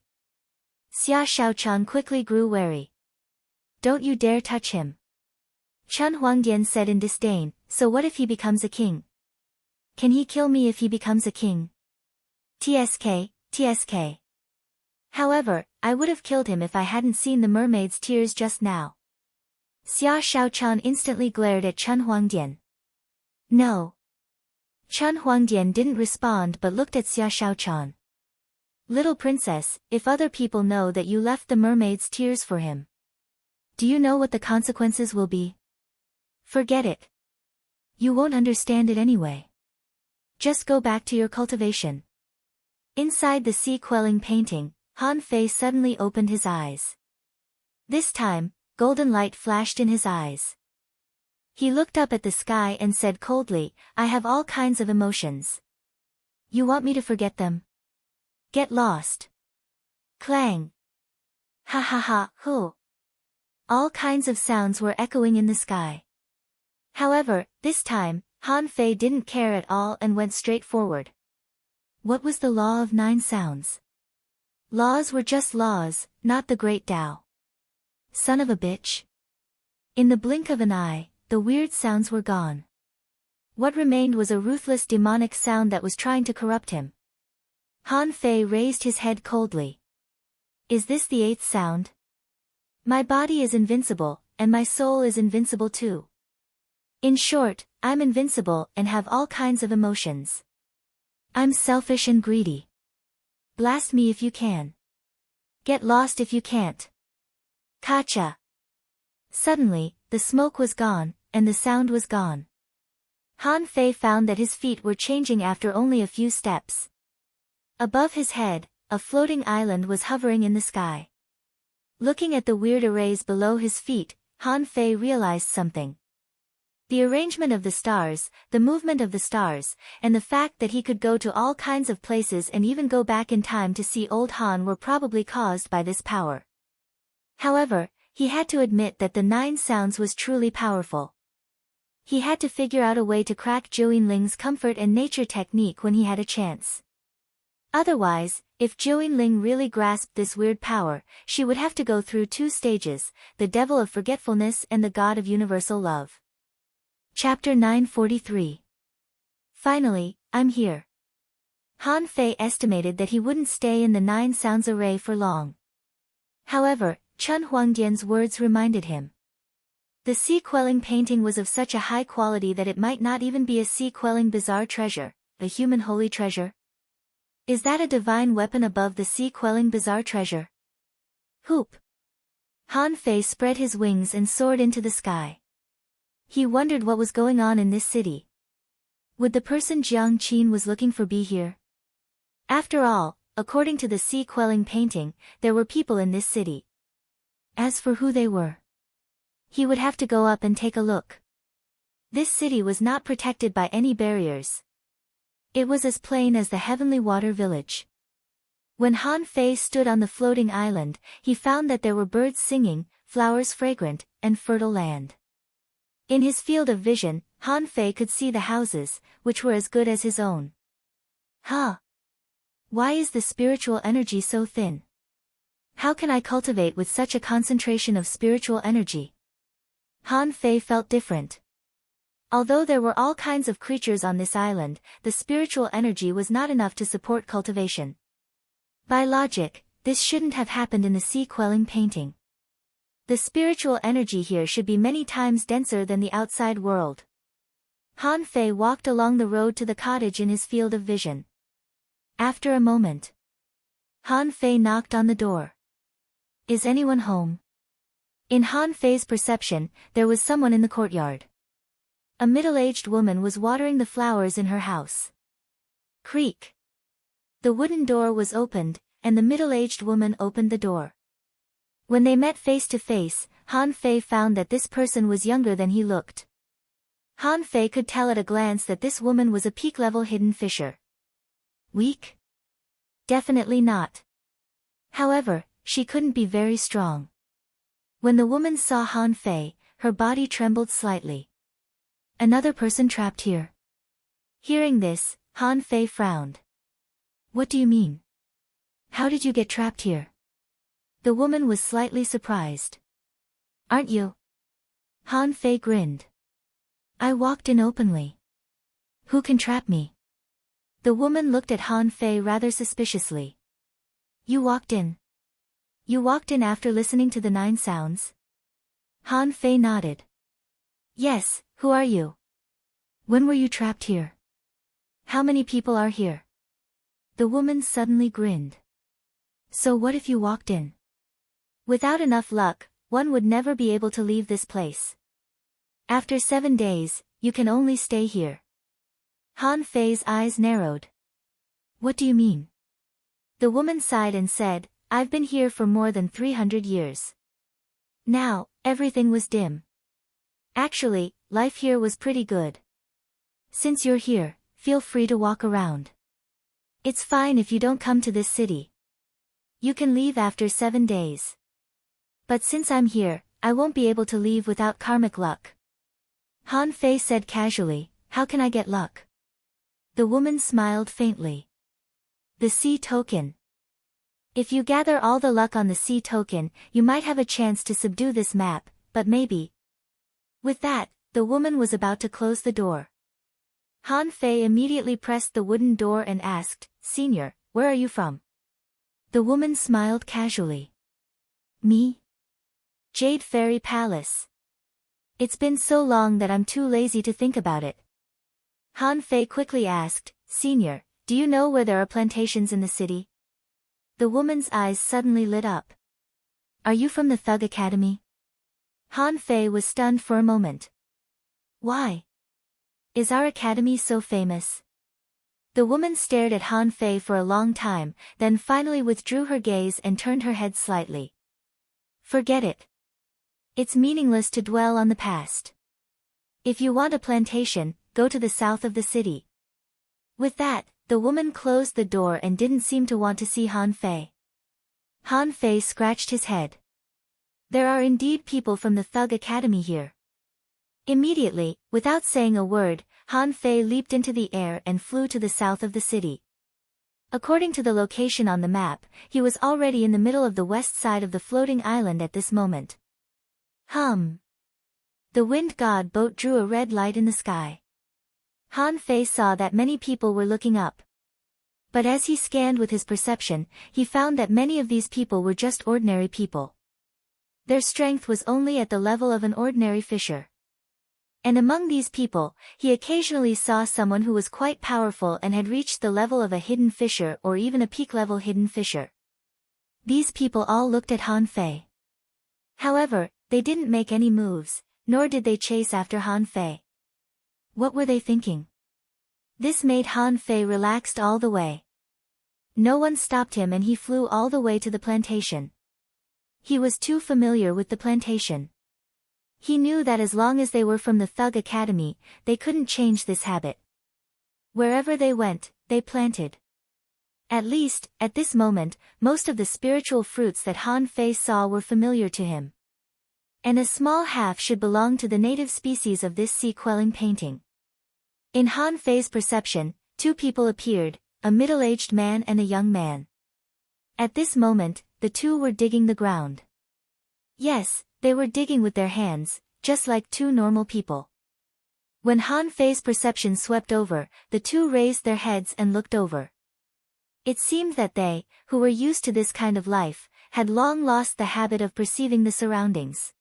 S1: Xia Shaochan quickly grew wary. Don't you dare touch him. Chen Huangdian said in disdain, so what if he becomes a king? Can he kill me if he becomes a king? TSK. However, I would have killed him if I hadn't seen the mermaid's tears just now. Xia Shaochan instantly glared at Chen Huangdian. No. Chen Huangdian didn't respond but looked at Xia Shaochan. Little princess, if other people know that you left the mermaid's tears for him, do you know what the consequences will be? Forget it. You won't understand it anyway. Just go back to your cultivation. Inside the sea quelling painting, Han Fei suddenly opened his eyes. This time, golden light flashed in his eyes. He looked up at the sky and said coldly, I have all kinds of emotions. You want me to forget them? Get lost. Clang. Ha ha ha, hoo. All kinds of sounds were echoing in the sky. However, this time, Han Fei didn't care at all and went straight forward. What was the law of 9 sounds? Laws were just laws, not the great Tao. Son of a bitch. In the blink of an eye, the weird sounds were gone. What remained was a ruthless demonic sound that was trying to corrupt him. Han Fei raised his head coldly. Is this the 8th sound? My body is invincible, and my soul is invincible too. In short, I'm invincible and have all kinds of emotions. I'm selfish and greedy. Blast me if you can. Get lost if you can't. Kacha. Suddenly, the smoke was gone, and the sound was gone. Han Fei found that his feet were changing after only a few steps. Above his head, a floating island was hovering in the sky. Looking at the weird arrays below his feet, Han Fei realized something. The arrangement of the stars, the movement of the stars, and the fact that he could go to all kinds of places and even go back in time to see old Han were probably caused by this power. However, he had to admit that the 9 sounds was truly powerful. He had to figure out a way to crack Zhou Yinling's comfort and nature technique when he had a chance. Otherwise, if Zhou Yinling really grasped this weird power, she would have to go through 2 stages, the devil of forgetfulness and the god of universal love. Chapter 943. Finally, I'm here. Han Fei estimated that he wouldn't stay in the 9 sounds array for long. However, Chen Huangdian's words reminded him. The sea-quelling painting was of such a high quality that it might not even be a sea-quelling bizarre treasure, a human holy treasure. Is that a divine weapon above the sea-quelling bizarre treasure? Hoop. Han Fei spread his wings and soared into the sky. He wondered what was going on in this city. Would the person Jiang Qin was looking for be here? After all, according to the sea-quelling painting, there were people in this city. As for who they were, he would have to go up and take a look. This city was not protected by any barriers. It was as plain as the heavenly water village. When Han Fei stood on the floating island, he found that there were birds singing, flowers fragrant, and fertile land. In his field of vision, Han Fei could see the houses, which were as good as his own. Huh? Why is the spiritual energy so thin? How can I cultivate with such a concentration of spiritual energy? Han Fei felt different. Although there were all kinds of creatures on this island, the spiritual energy was not enough to support cultivation. By logic, this shouldn't have happened in the sea-quelling painting. The spiritual energy here should be many times denser than the outside world. Han Fei walked along the road to the cottage in his field of vision. After a moment, Han Fei knocked on the door. Is anyone home? In Han Fei's perception, there was someone in the courtyard. A middle-aged woman was watering the flowers in her house. Creak. The wooden door was opened, and the middle-aged woman opened the door. When they met face to face, Han Fei found that this person was younger than he looked. Han Fei could tell at a glance that this woman was a peak-level hidden fisher. Weak? Definitely not. However, she couldn't be very strong. When the woman saw Han Fei, her body trembled slightly. Another person trapped here. Hearing this, Han Fei frowned. What do you mean? How did you get trapped here? The woman was slightly surprised. Aren't you? Han Fei grinned. I walked in openly. Who can trap me? The woman looked at Han Fei rather suspiciously. You walked in. You walked in after listening to the 9 sounds? Han Fei nodded. Yes, who are you? When were you trapped here? How many people are here? The woman suddenly grinned. So what if you walked in? Without enough luck, one would never be able to leave this place. After 7 days, you can only stay here. Han Fei's eyes narrowed. What do you mean? The woman sighed and said, I've been here for more than 300 years. Now, everything was dim. Actually, life here was pretty good. Since you're here, feel free to walk around. It's fine if you don't come to this city. You can leave after 7 days. But since I'm here, I won't be able to leave without karmic luck. Han Fei said casually, how can I get luck? The woman smiled faintly. The sea token. If you gather all the luck on the sea token, you might have a chance to subdue this map, but maybe. With that, the woman was about to close the door. Han Fei immediately pressed the wooden door and asked, Senior, where are you from? The woman smiled casually. Me? Jade Fairy Palace. It's been so long that I'm too lazy to think about it. Han Fei quickly asked, Senior, do you know where there are plantations in the city? The woman's eyes suddenly lit up. Are you from the Thug Academy? Han Fei was stunned for a moment. Why? Is our academy so famous? The woman stared at Han Fei for a long time, then finally withdrew her gaze and turned her head slightly. Forget it. It's meaningless to dwell on the past. If you want a plantation, go to the south of the city. With that, the woman closed the door and didn't seem to want to see Han Fei. Han Fei scratched his head. There are indeed people from the Thug Academy here. Immediately, without saying a word, Han Fei leaped into the air and flew to the south of the city. According to the location on the map, he was already in the middle of the west side of the floating island at this moment. The wind god boat drew a red light in the sky. Han Fei saw that many people were looking up. But as he scanned with his perception, he found that many of these people were just ordinary people. Their strength was only at the level of an ordinary fisher. And among these people, he occasionally saw someone who was quite powerful and had reached the level of a hidden fisher or even a peak-level hidden fisher. These people all looked at Han Fei. However, they didn't make any moves, nor did they chase after Han Fei. What were they thinking? This made Han Fei relaxed all the way. No one stopped him and he flew all the way to the plantation. He was too familiar with the plantation. He knew that as long as they were from the Thug Academy, they couldn't change this habit. Wherever they went, they planted. At least, at this moment, most of the spiritual fruits that Han Fei saw were familiar to him. And a small half should belong to the native species of this sea-quelling painting. In Han Fei's perception, two people appeared, a middle-aged man and a young man. At this moment, the two were digging the ground. Yes, they were digging with their hands, just like two normal people. When Han Fei's perception swept over, the two raised their heads and looked over. It seemed that they, who were used to this kind of life, had long lost the habit of perceiving the surroundings.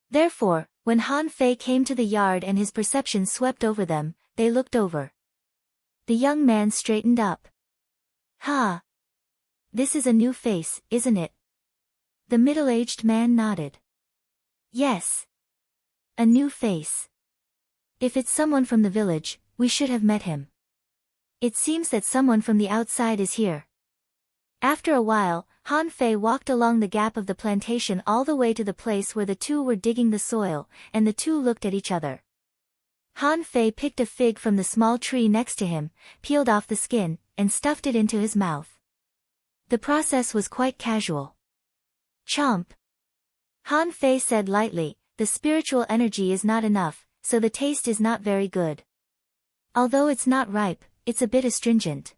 S1: Therefore, when Han Fei came to the yard and his perception swept over them, they looked over. The young man straightened up. Ha! This is a new face, isn't it? The middle-aged man nodded. Yes. A new face. If it's someone from the village, we should have met him. It seems that someone from the outside is here. After a while, Han Fei walked along the gap of the plantation all the way to the place where the two were digging the soil, and the two looked at each other. Han Fei picked a fig from the small tree next to him, peeled off the skin, and stuffed it into his mouth. The process was quite casual. Chomp. Han Fei said lightly, the spiritual energy is not enough, so the taste is not very good. Although it's not ripe, it's a bit astringent.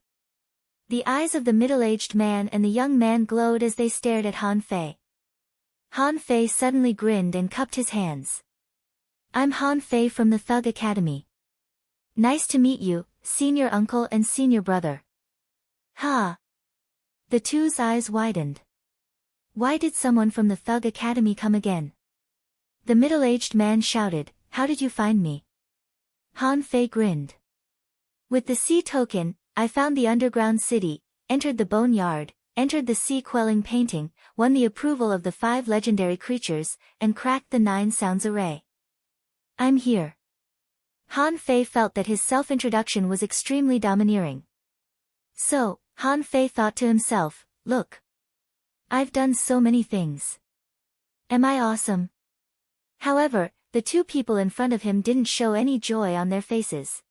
S1: The eyes of the middle-aged man and the young man glowed as they stared at Han Fei. Han Fei suddenly grinned and cupped his hands. I'm Han Fei from the Thug Academy. Nice to meet you, senior uncle and senior brother. Ha! The two's eyes widened. Why did someone from the Thug Academy come again? The middle-aged man shouted, how did you find me? Han Fei grinned. With the sea token, I found the underground city, entered the boneyard, entered the sea-quelling painting, won the approval of the 5 legendary creatures, and cracked the 9 sounds array. I'm here. Han Fei felt that his self-introduction was extremely domineering. So, Han Fei thought to himself, look. I've done so many things. Am I awesome? However, the two people in front of him didn't show any joy on their faces.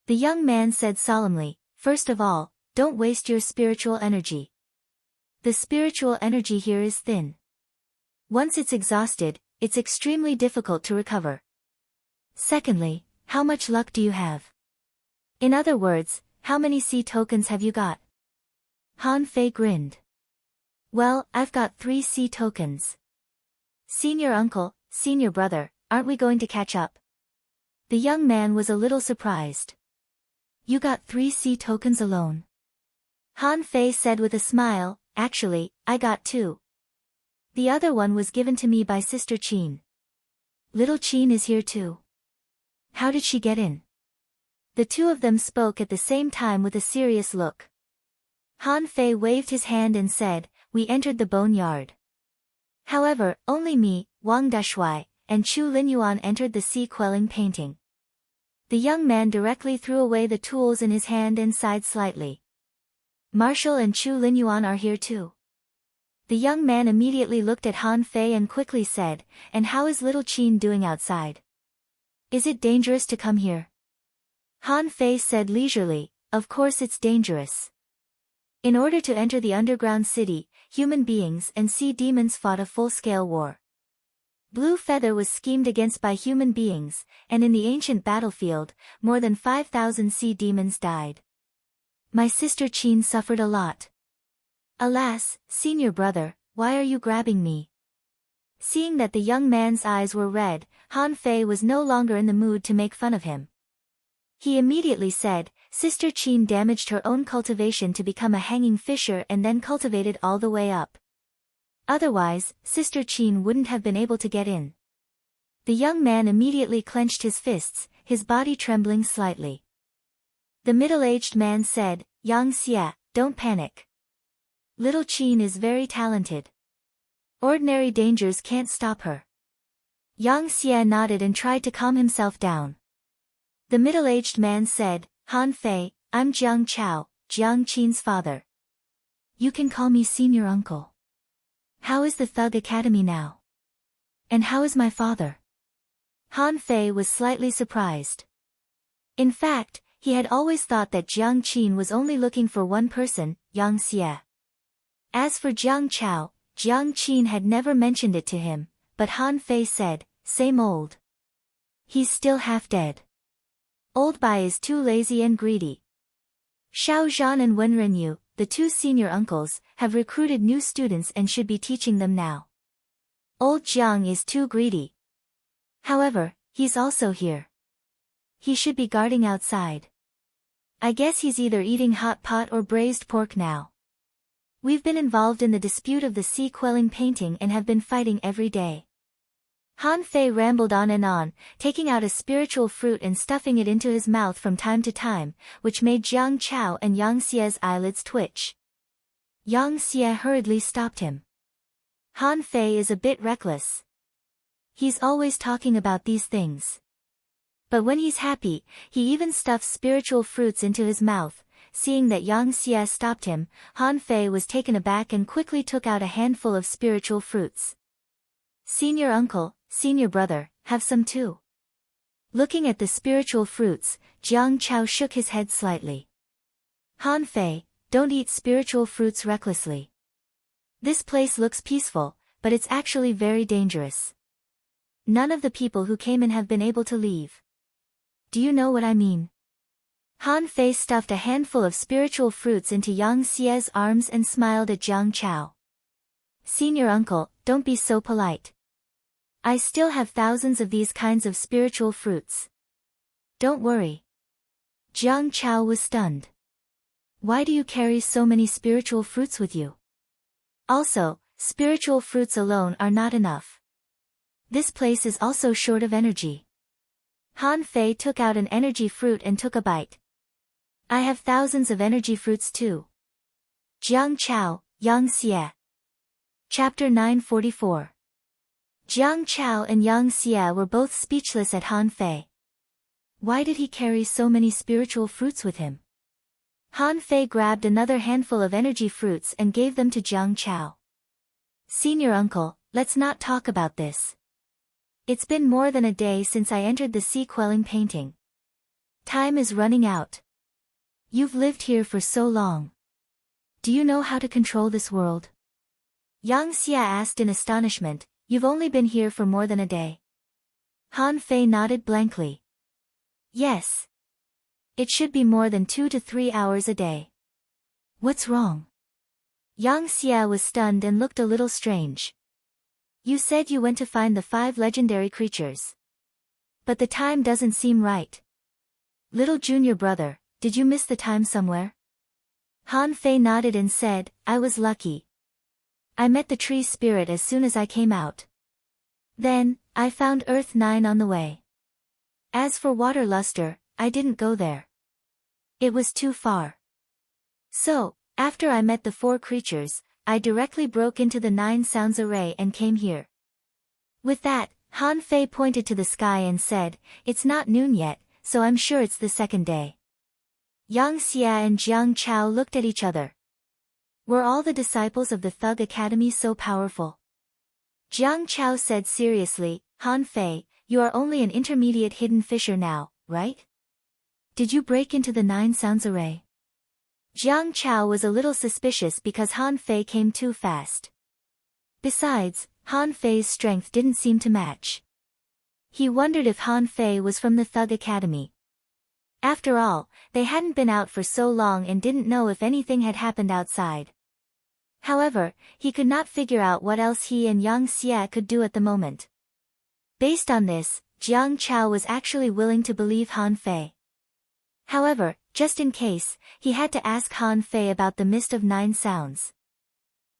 S1: The young man said solemnly, "First of all, don't waste your spiritual energy. The spiritual energy here is thin. Once it's exhausted, it's extremely difficult to recover. Secondly, how much luck do you have? In other words, how many sea tokens have you got?" Han Fei grinned. "Well, I've got 3 sea tokens. Senior uncle, senior brother, aren't we going to catch up?" The young man was a little surprised. "You got 3 sea tokens alone?" Han Fei said with a smile, "Actually, I got 2. The other one was given to me by Sister Qin. Little Qin is here too. How did she get in?" The two of them spoke at the same time with a serious look. Han Fei waved his hand and said, "We entered the boneyard. However, only me, Wang Dashui, and Chu Linyuan entered the sea-quelling painting." The young man directly threw away the tools in his hand and sighed slightly. "Marshall and Chu Linyuan are here too." The young man immediately looked at Han Fei and quickly said, "And how is little Qin doing outside? Is it dangerous to come here?" Han Fei said leisurely, "Of course it's dangerous. In order to enter the underground city, human beings and sea demons fought a full-scale war. Blue Feather was schemed against by human beings, and in the ancient battlefield, more than 5,000 sea demons died. My sister Qin suffered a lot. Alas, senior brother, why are you grabbing me?" Seeing that the young man's eyes were red, Han Fei was no longer in the mood to make fun of him. He immediately said, "Sister Qin damaged her own cultivation to become a hanging fisher and then cultivated all the way up. Otherwise, Sister Qin wouldn't have been able to get in." The young man immediately clenched his fists, his body trembling slightly. The middle-aged man said, "Yang Xie, don't panic. Little Qin is very talented. Ordinary dangers can't stop her." Yang Xie nodded and tried to calm himself down. The middle-aged man said, "Han Fei, I'm Jiang Chao, Jiang Qin's father. You can call me senior uncle. How is the Thug Academy now? And how is my father?" Han Fei was slightly surprised. In fact, he had always thought that Jiang Qin was only looking for one person, Yang Xie. As for Jiang Chao, Jiang Qin had never mentioned it to him, but Han Fei said, "Same old. He's still half dead. Old Bai is too lazy and greedy." Xiao Zhan and Wen Renyu, the 2 senior uncles, have recruited new students and should be teaching them now. Old Jiang is too greedy. However, he's also here. He should be guarding outside. I guess he's either eating hot pot or braised pork now. We've been involved in the dispute of the sea-quelling painting and have been fighting every day. Han Fei rambled on, taking out a spiritual fruit and stuffing it into his mouth from time to time, which made Jiang Chao and Yang Xie's eyelids twitch. Yang Xie hurriedly stopped him. Han Fei is a bit reckless. He's always talking about these things. But when he's happy, he even stuffs spiritual fruits into his mouth. Seeing that Yang Xie stopped him, Han Fei was taken aback and quickly took out a handful of spiritual fruits. "Senior uncle, senior brother, have some too." Looking at the spiritual fruits, Jiang Chao shook his head slightly. "Han Fei, don't eat spiritual fruits recklessly. This place looks peaceful, but it's actually very dangerous. None of the people who came in have been able to leave. Do you know what I mean?" Han Fei stuffed a handful of spiritual fruits into Yang Xie's arms and smiled at Jiang Chao. "Senior uncle, don't be so polite. I still have thousands of these kinds of spiritual fruits. Don't worry." Jiang Chao was stunned. "Why do you carry so many spiritual fruits with you? Also, spiritual fruits alone are not enough. This place is also short of energy." Han Fei took out an energy fruit and took a bite. "I have thousands of energy fruits too." Jiang Chao, Yang Xie. Chapter 944. Jiang Chao and Yang Xie were both speechless at Han Fei. Why did he carry so many spiritual fruits with him? Han Fei grabbed another handful of energy fruits and gave them to Jiang Chao. "Senior uncle, let's not talk about this. It's been more than a day since I entered the sea-quelling painting. Time is running out. You've lived here for so long. Do you know how to control this world? Yang Xia asked in astonishment. You've only been here for more than a day. Han Fei nodded blankly. Yes. It should be more than 2 to 3 hours a day. What's wrong? Yang Xia was stunned and looked a little strange. You said you went to find the 5 legendary creatures. But the time doesn't seem right. Little junior brother, did you miss the time somewhere? Han Fei nodded and said, I was lucky. I met the tree spirit as soon as I came out. Then, I found Earth 9 on the way. As for Water Luster, I didn't go there. It was too far. So, after I met the 4 creatures, I directly broke into the 9 sounds array and came here. With that, Han Fei pointed to the sky and said, It's not noon yet, so I'm sure it's the second day. Yang Xia and Jiang Chao looked at each other. Were all the disciples of the Thug Academy so powerful? Jiang Chao said seriously, Han Fei, you are only an intermediate hidden fisher now, right? Did you break into the 9 sounds array? Jiang Chao was a little suspicious because Han Fei came too fast. Besides, Han Fei's strength didn't seem to match. He wondered if Han Fei was from the Thug Academy. After all, they hadn't been out for so long and didn't know if anything had happened outside. However, he could not figure out what else he and Yang Xia could do at the moment. Based on this, Jiang Chao was actually willing to believe Han Fei. However, just in case, he had to ask Han Fei about the mist of 9 sounds.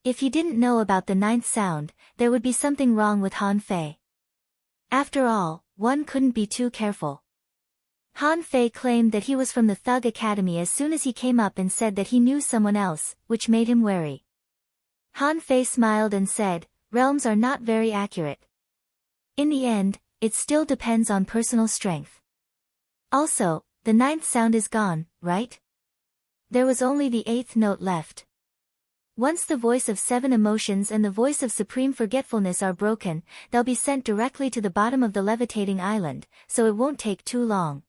S1: If he didn't know about the 9th sound, there would be something wrong with Han Fei. After all, one couldn't be too careful. Han Fei claimed that he was from the Thug Academy as soon as he came up and said that he knew someone else, which made him wary. Han Fei smiled and said, realms are not very accurate. In the end, it still depends on personal strength. Also, the 9th sound is gone, right? There was only the 8th note left. Once the voice of 7 emotions and the voice of supreme forgetfulness are broken, they'll be sent directly to the bottom of the levitating island, so it won't take too long.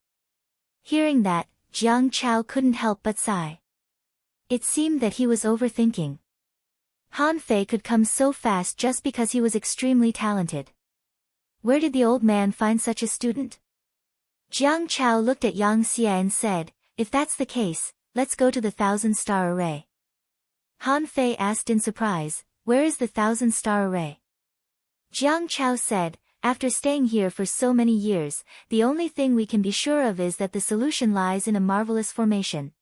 S1: Hearing that, Jiang Chao couldn't help but sigh. It seemed that he was overthinking. Han Fei could come so fast just because he was extremely talented. Where did the old man find such a student? Jiang Chao looked at Yang Xia and said, if that's the case, let's go to the 1,000-star array. Han Fei asked in surprise, where is the 1,000-star array? Jiang Chao said, after staying here for so many years, the only thing we can be sure of is that the solution lies in a marvelous formation.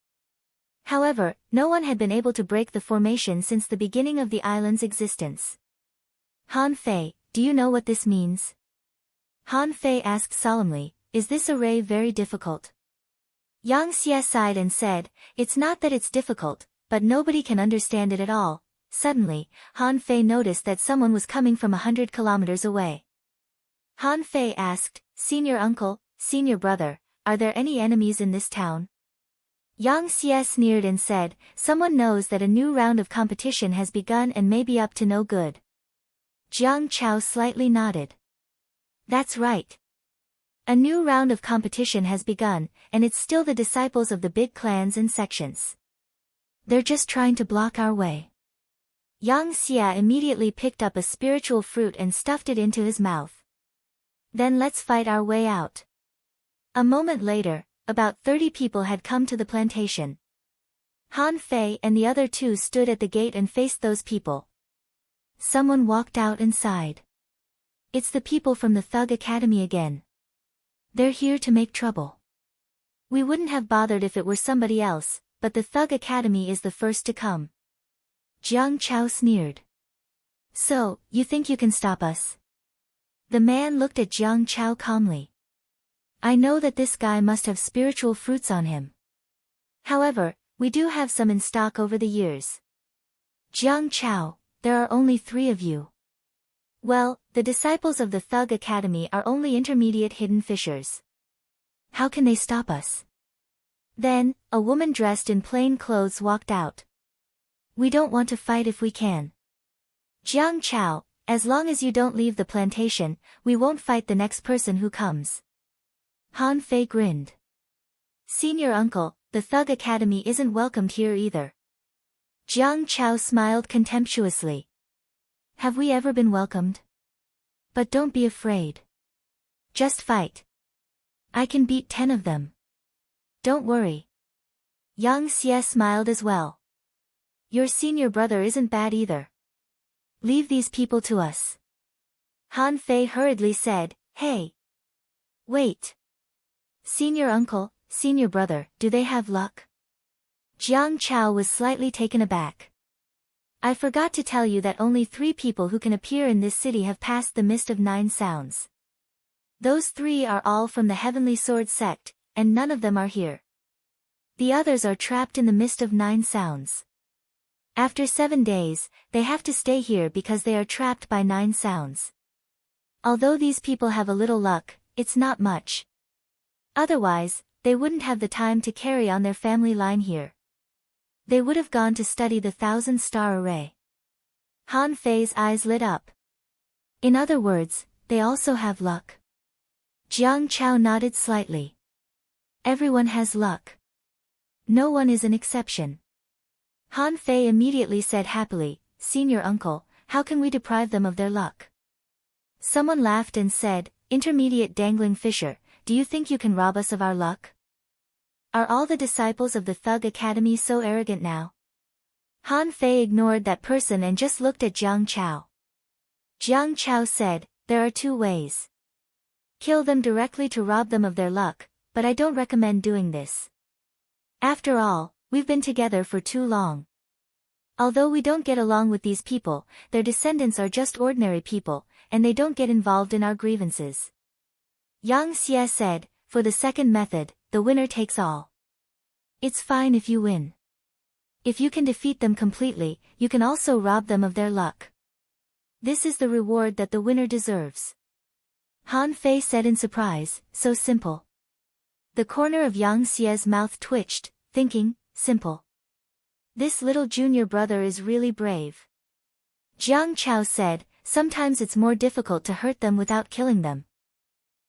S1: However, no one had been able to break the formation since the beginning of the island's existence. Han Fei, do you know what this means? Han Fei asked solemnly, is this array very difficult? Yang Xia sighed and said, it's not that it's difficult, but nobody can understand it at all. Suddenly, Han Fei noticed that someone was coming from 100 kilometers away. Han Fei asked, senior uncle, senior brother, are there any enemies in this town? Yang Xia sneered and said, someone knows that a new round of competition has begun and may be up to no good. Jiang Chao slightly nodded. That's right. A new round of competition has begun, and it's still the disciples of the big clans and sections. They're just trying to block our way. Yang Xia immediately picked up a spiritual fruit and stuffed it into his mouth. Then let's fight our way out. A moment later, about 30 people had come to the plantation. Han Fei and the other 2 stood at the gate and faced those people. Someone walked out and sighed. It's the people from the Thug Academy again. They're here to make trouble. We wouldn't have bothered if it were somebody else, but the Thug Academy is the first to come. Jiang Chao sneered. So, you think you can stop us? The man looked at Jiang Chao calmly. I know that this guy must have spiritual fruits on him. However, we do have some in stock over the years. Jiang Chao, there are only 3 of you. Well, the disciples of the Thug Academy are only intermediate hidden fishers. How can they stop us? Then, a woman dressed in plain clothes walked out. We don't want to fight if we can. Jiang Chao, As long as you don't leave the plantation, we won't fight the next person who comes. Han Fei grinned. Senior uncle, the Thug Academy isn't welcomed here either. Jiang Chao smiled contemptuously. Have we ever been welcomed? But don't be afraid. Just fight. I can beat 10 of them. Don't worry. Yang Xie smiled as well. Your senior brother isn't bad either. Leave these people to us. Han Fei hurriedly said, Hey. Wait. Senior uncle, senior brother, do they have luck? Jiang Chao was slightly taken aback. I forgot to tell you that only 3 people who can appear in this city have passed the Mist of 9 Sounds. Those 3 are all from the Heavenly Sword sect, and none of them are here. The others are trapped in the Mist of 9 Sounds. After 7 days, they have to stay here because they are trapped by 9 sounds. Although these people have a little luck, it's not much. Otherwise, they wouldn't have the time to carry on their family line here. They would have gone to study the 1,000-star array. Han Fei's eyes lit up. In other words, they also have luck. Jiang Chao nodded slightly. Everyone has luck. No one is an exception. Han Fei immediately said happily, Senior uncle, how can we deprive them of their luck? Someone laughed and said, Intermediate dangling fisher, do you think you can rob us of our luck? Are all the disciples of the Thug Academy so arrogant now? Han Fei ignored that person and just looked at Jiang Chao. Jiang Chao said, There are 2 ways. Kill them directly to rob them of their luck, but I don't recommend doing this. After all, we've been together for too long. Although we don't get along with these people, their descendants are just ordinary people, and they don't get involved in our grievances. Yang Xie said, For the second method, the winner takes all. It's fine if you win. If you can defeat them completely, you can also rob them of their luck. This is the reward that the winner deserves. Han Fei said in surprise, So simple. The corner of Yang Xie's mouth twitched, thinking, simple. This little junior brother is really brave. Jiang Chao said, Sometimes it's more difficult to hurt them without killing them.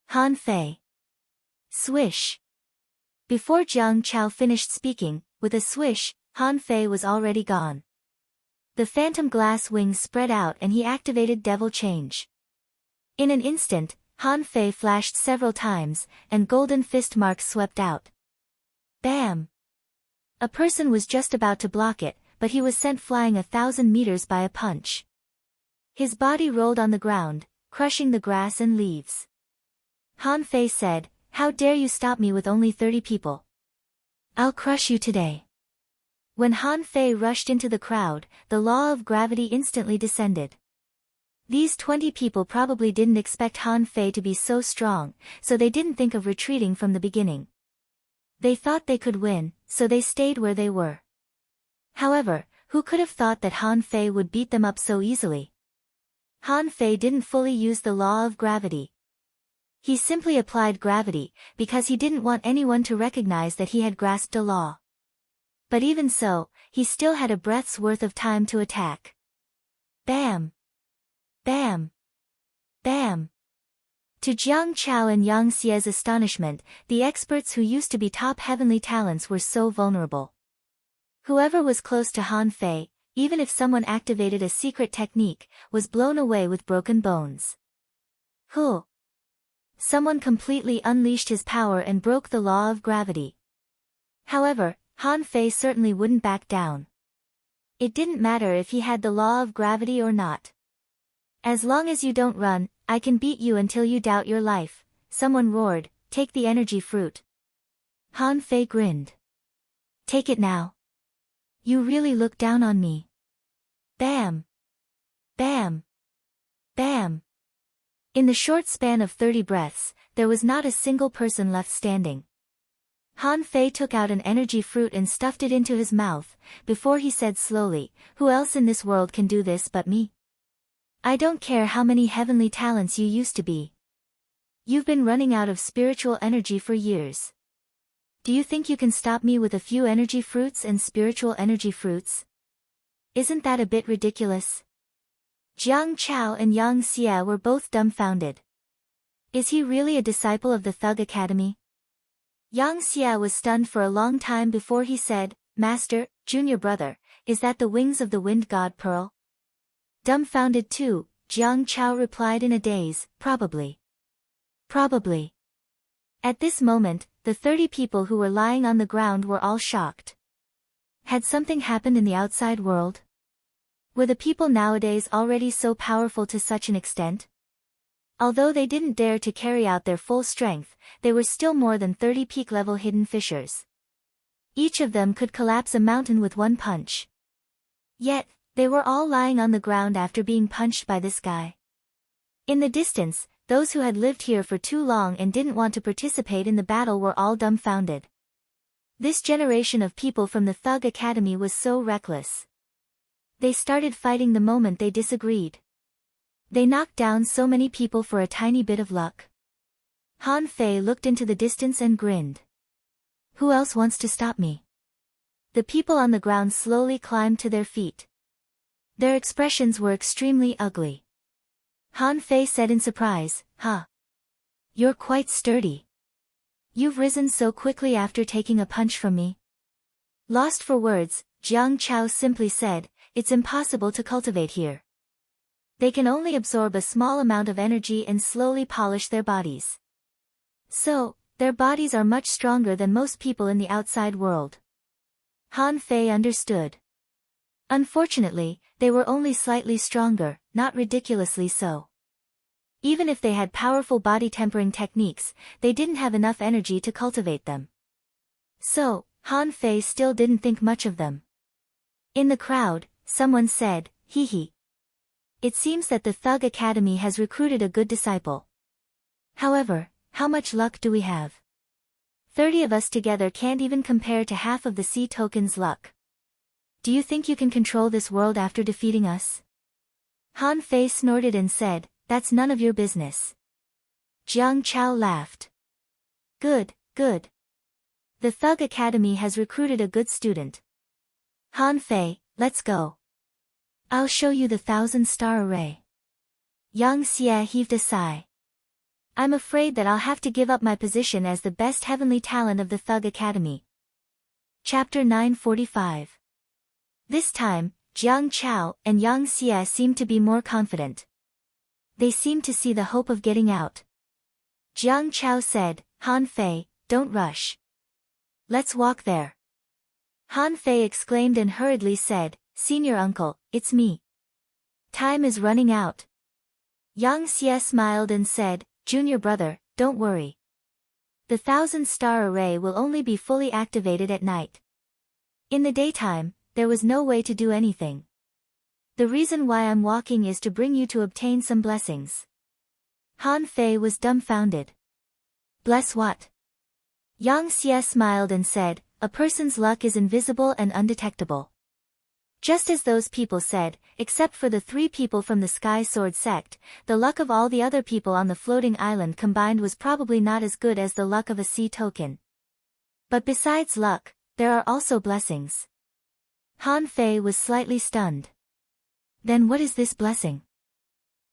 S1: Han Fei. Swish. Before Jiang Chao finished speaking, with a swish, Han Fei was already gone. The phantom glass wings spread out and he activated Devil Change. In an instant, Han Fei flashed several times, and golden fist marks swept out. Bam! A person was just about to block it, but he was sent flying 1,000 meters by a punch. His body rolled on the ground, crushing the grass and leaves. Han Fei said, How dare you stop me with only 30 people? I'll crush you today. When Han Fei rushed into the crowd, the law of gravity instantly descended. These 20 people probably didn't expect Han Fei to be so strong, so they didn't think of retreating from the beginning. They thought they could win, so they stayed where they were. However, who could have thought that Han Fei would beat them up so easily? Han Fei didn't fully use the law of gravity. He simply applied gravity, because he didn't want anyone to recognize that he had grasped a law. But even so, he still had a breath's worth of time to attack. Bam! Bam! Bam! To Jiang Chao and Yang Xie's astonishment, the experts who used to be top heavenly talents were so vulnerable. Whoever was close to Han Fei, even if someone activated a secret technique, was blown away with broken bones. Huh! Someone completely unleashed his power and broke the law of gravity. However, Han Fei certainly wouldn't back down. It didn't matter if he had the law of gravity or not. As long as you don't run, I can beat you until you doubt your life, someone roared, Take the energy fruit. Han Fei grinned. Take it now. You really look down on me. Bam! Bam! Bam! In the short span of 30 breaths, there was not a single person left standing. Han Fei took out an energy fruit and stuffed it into his mouth, before he said slowly, Who else in this world can do this but me? I don't care how many heavenly talents you used to be. You've been running out of spiritual energy for years. Do you think you can stop me with a few energy fruits and spiritual energy fruits? Isn't that a bit ridiculous? Jiang Chao and Yang Xie were both dumbfounded. Is he really a disciple of the Thug Academy? Yang Xie was stunned for a long time before he said, Master, junior brother, is that the wings of the wind god Pearl? Dumbfounded too, Jiang Chao replied in a daze, probably. Probably. At this moment, the 30 people who were lying on the ground were all shocked. Had something happened in the outside world? Were the people nowadays already so powerful to such an extent? Although they didn't dare to carry out their full strength, they were still more than 30 peak-level hidden fissures. Each of them could collapse a mountain with one punch. Yet, they were all lying on the ground after being punched by this guy. In the distance, those who had lived here for too long and didn't want to participate in the battle were all dumbfounded. This generation of people from the Thug Academy was so reckless. They started fighting the moment they disagreed. They knocked down so many people for a tiny bit of luck. Han Fei looked into the distance and grinned. Who else wants to stop me? The people on the ground slowly climbed to their feet. Their expressions were extremely ugly. Han Fei said in surprise, Huh? You're quite sturdy. You've risen so quickly after taking a punch from me. Lost for words, Jiang Chao simply said, It's impossible to cultivate here. They can only absorb a small amount of energy and slowly polish their bodies. So, their bodies are much stronger than most people in the outside world. Han Fei understood. Unfortunately, they were only slightly stronger, not ridiculously so. Even if they had powerful body tempering techniques, they didn't have enough energy to cultivate them. So, Han Fei still didn't think much of them. In the crowd, someone said, Hee hee. It seems that the Thug Academy has recruited a good disciple. However, how much luck do we have? 30 of us together can't even compare to half of the Sea Token's luck. Do you think you can control this world after defeating us? Han Fei snorted and said, That's none of your business. Jiang Chao laughed. Good, good. The Thug Academy has recruited a good student. Han Fei, let's go. I'll show you the 1,000-star array. Yang Xie heaved a sigh. I'm afraid that I'll have to give up my position as the best heavenly talent of the Thug Academy. Chapter 945. This time, Jiang Chao and Yang Xie seemed to be more confident. They seemed to see the hope of getting out. Jiang Chao said, Han Fei, don't rush. Let's walk there. Han Fei exclaimed and hurriedly said, Senior uncle, it's me. Time is running out. Yang Xie smiled and said, Junior brother, don't worry. The 1,000-star array will only be fully activated at night. In the daytime, there was no way to do anything. The reason why I'm walking is to bring you to obtain some blessings. Han Fei was dumbfounded. Bless what? Yang Xie smiled and said, A person's luck is invisible and undetectable. Just as those people said, except for the 3 people from the Sky Sword sect, the luck of all the other people on the floating island combined was probably not as good as the luck of a sea token. But besides luck, there are also blessings. Han Fei was slightly stunned. Then what is this blessing?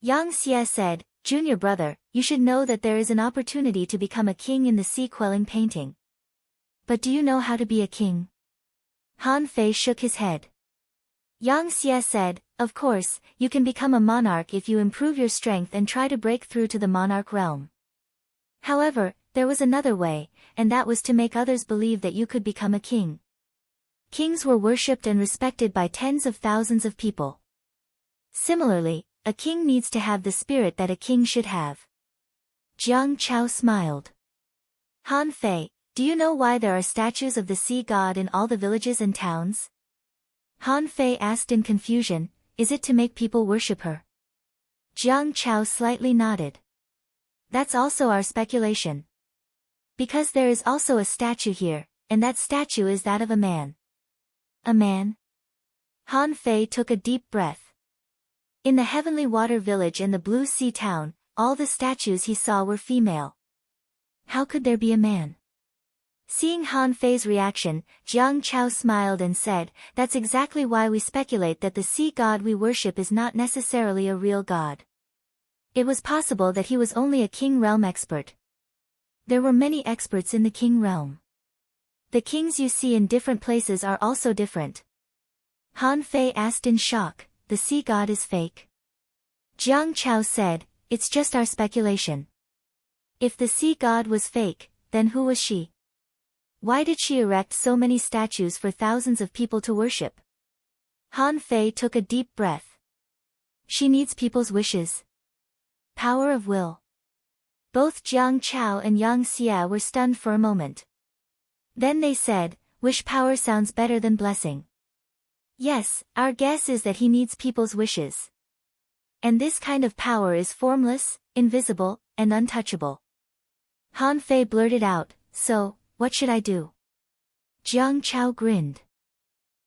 S1: Yang Xie said, Junior brother, you should know that there is an opportunity to become a king in the sea quelling painting. But do you know how to be a king? Han Fei shook his head. Yang Xie said, Of course, you can become a monarch if you improve your strength and try to break through to the monarch realm. However, there was another way, and that was to make others believe that you could become a king. Kings were worshipped and respected by tens of thousands of people. Similarly, a king needs to have the spirit that a king should have. Jiang Chao smiled. Han Fei, do you know why there are statues of the sea god in all the villages and towns? Han Fei asked in confusion, Is it to make people worship her? Jiang Chao slightly nodded. That's also our speculation. Because there is also a statue here, and that statue is that of a man. A man? Han Fei took a deep breath. In the Heavenly Water Village and the Blue Sea Town, all the statues he saw were female. How could there be a man? Seeing Han Fei's reaction, Jiang Chao smiled and said, "That's exactly why we speculate that the sea god we worship is not necessarily a real god. It was possible that he was only a King Realm expert. There were many experts in the King Realm. The kings you see in different places are also different." Han Fei asked in shock, "The sea god is fake?" Jiang Chao said, "It's just our speculation. If the sea god was fake, then who was she? Why did she erect so many statues for thousands of people to worship?" Han Fei took a deep breath. "She needs people's wishes. Power of will." Both Jiang Chao and Yang Xie were stunned for a moment. Then they said, "Wish power sounds better than blessing. Yes, our guess is that he needs people's wishes. And this kind of power is formless, invisible, and untouchable." Han Fei blurted out, "So, what should I do?" Jiang Chao grinned.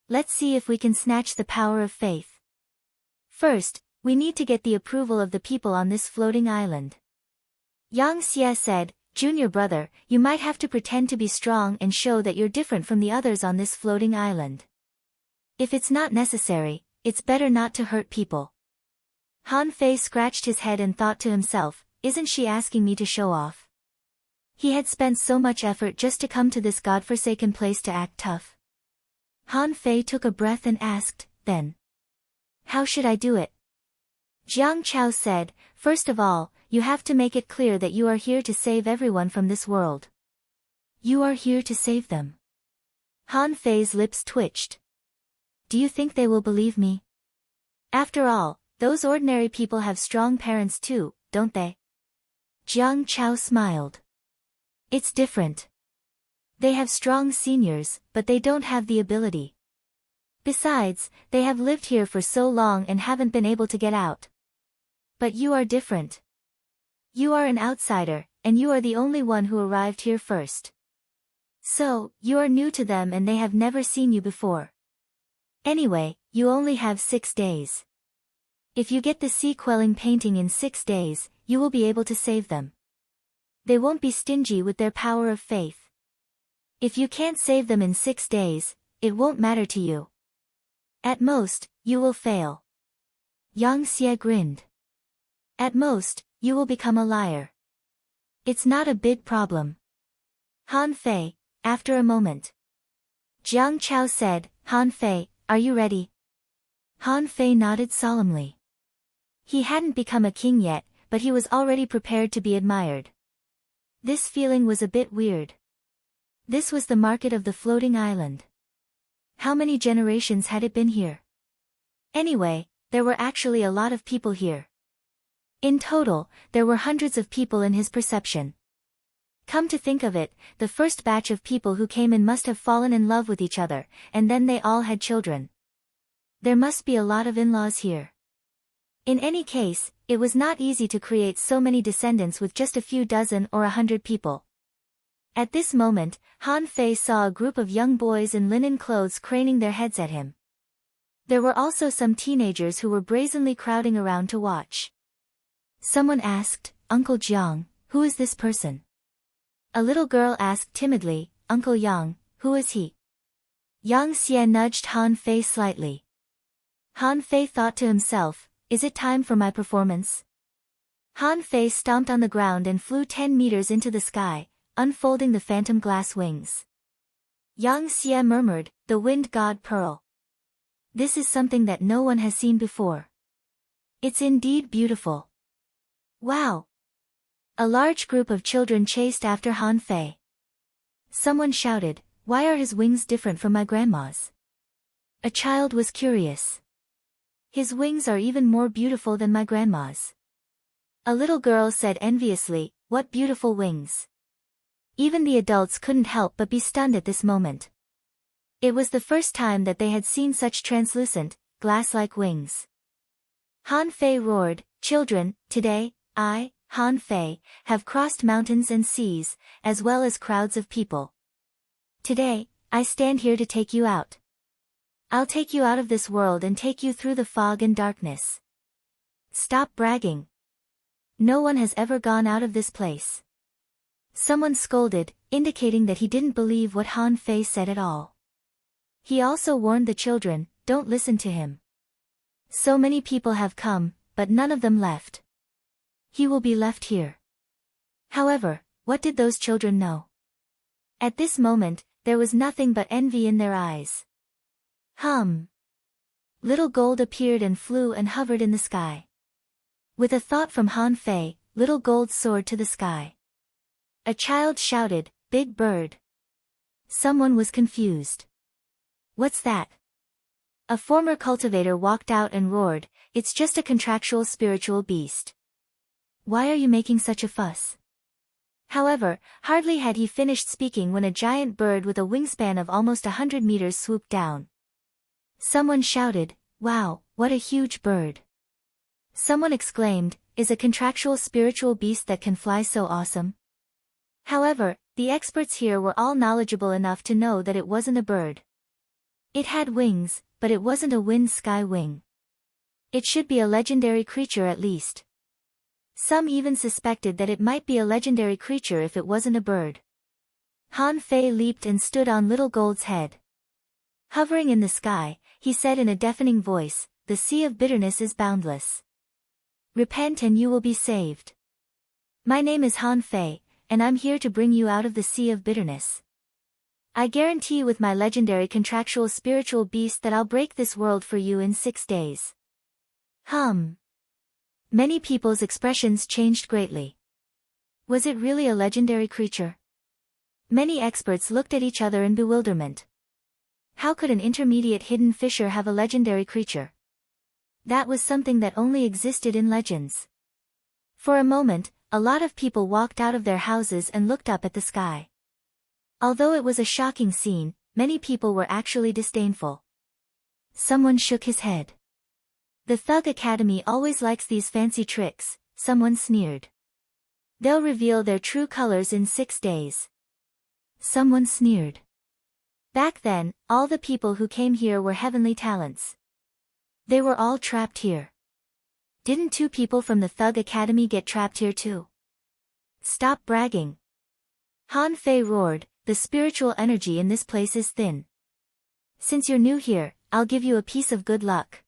S1: "Let's see if we can snatch the power of faith. First, we need to get the approval of the people on this floating island." Yang Xie said, "Junior brother, you might have to pretend to be strong and show that you're different from the others on this floating island. If it's not necessary, it's better not to hurt people." Han Fei scratched his head and thought to himself, "Isn't she asking me to show off?" He had spent so much effort just to come to this godforsaken place to act tough. Han Fei took a breath and asked, "Then, how should I do it?" Jiang Chao said, "First of all, you have to make it clear that you are here to save everyone from this world." "You are here to save them?" Han Fei's lips twitched. "Do you think they will believe me? After all, those ordinary people have strong parents too, don't they?" Jiang Chao smiled. "It's different. They have strong seniors, but they don't have the ability. Besides, they have lived here for so long and haven't been able to get out. But you are different. You are an outsider, and you are the only one who arrived here first. So, you are new to them and they have never seen you before. Anyway, you only have 6 days. If you get the sea-quelling painting in 6 days, you will be able to save them. They won't be stingy with their power of faith. If you can't save them in 6 days, it won't matter to you. At most, you will fail." Yang Xie grinned. "At most, you will become a liar. It's not a big problem." Han Fei, after a moment. Jiang Chao said, "Han Fei, are you ready?" Han Fei nodded solemnly. He hadn't become a king yet, but he was already prepared to be admired. This feeling was a bit weird. This was the market of the floating island. How many generations had it been here? Anyway, there were actually a lot of people here. In total, there were hundreds of people in his perception. Come to think of it, the first batch of people who came in must have fallen in love with each other, and then they all had children. There must be a lot of in-laws here. In any case, it was not easy to create so many descendants with just a few dozen or 100 people. At this moment, Han Fei saw a group of young boys in linen clothes craning their heads at him. There were also some teenagers who were brazenly crowding around to watch. Someone asked, "Uncle Jiang, who is this person?" A little girl asked timidly, "Uncle Yang, who is he?" Yang Xie nudged Han Fei slightly. Han Fei thought to himself, "Is it time for my performance?" Han Fei stomped on the ground and flew 10 meters into the sky, unfolding the phantom glass wings. Yang Xie murmured, "The wind god pearl. This is something that no one has seen before. It's indeed beautiful. Wow!" A large group of children chased after Han Fei. Someone shouted, "Why are his wings different from my grandma's?" A child was curious. "His wings are even more beautiful than my grandma's." A little girl said enviously, "What beautiful wings." Even the adults couldn't help but be stunned at this moment. It was the first time that they had seen such translucent, glass-like wings. Han Fei roared, "Children, today, I, Han Fei, have crossed mountains and seas, as well as crowds of people. Today, I stand here to take you out. I'll take you out of this world and take you through the fog and darkness. Stop bragging. No one has ever gone out of this place." Someone scolded, indicating that he didn't believe what Han Fei said at all. He also warned the children, don't listen to him. So many people have come, but none of them left. He will be left here. However, what did those children know? At this moment, there was nothing but envy in their eyes. Little Gold appeared and flew and hovered in the sky. With a thought from Han Fei, Little Gold soared to the sky. A child shouted, "Big bird." Someone was confused. What's that? A former cultivator walked out and roared, "It's just a contractual spiritual beast. Why are you making such a fuss?" However, hardly had he finished speaking when a giant bird with a wingspan of almost 100 meters swooped down. Someone shouted, "Wow, what a huge bird." Someone exclaimed, "Is a contractual spiritual beast that can fly so awesome?" However, the experts here were all knowledgeable enough to know that it wasn't a bird. It had wings, but it wasn't a wind sky wing. It should be a legendary creature at least. Some even suspected that it might be a legendary creature if it wasn't a bird. Han Fei leaped and stood on Little Gold's head. Hovering in the sky, he said in a deafening voice, "The sea of bitterness is boundless. Repent and you will be saved. My name is Han Fei, and I'm here to bring you out of the sea of bitterness. I guarantee with my legendary contractual spiritual beast that I'll break this world for you in 6 days." Many people's expressions changed greatly. Was it really a legendary creature? Many experts looked at each other in bewilderment. How could an intermediate hidden fisher have a legendary creature? That was something that only existed in legends. For a moment, a lot of people walked out of their houses and looked up at the sky. Although it was a shocking scene, many people were actually disdainful. Someone shook his head. "The Thug Academy always likes these fancy tricks," someone sneered. "They'll reveal their true colors in 6 days." Someone sneered. Back then, all the people who came here were heavenly talents. They were all trapped here. Didn't 2 people from the Thug Academy get trapped here too? Stop bragging. Han Fei roared, "The spiritual energy in this place is thin. Since you're new here, I'll give you a piece of good luck."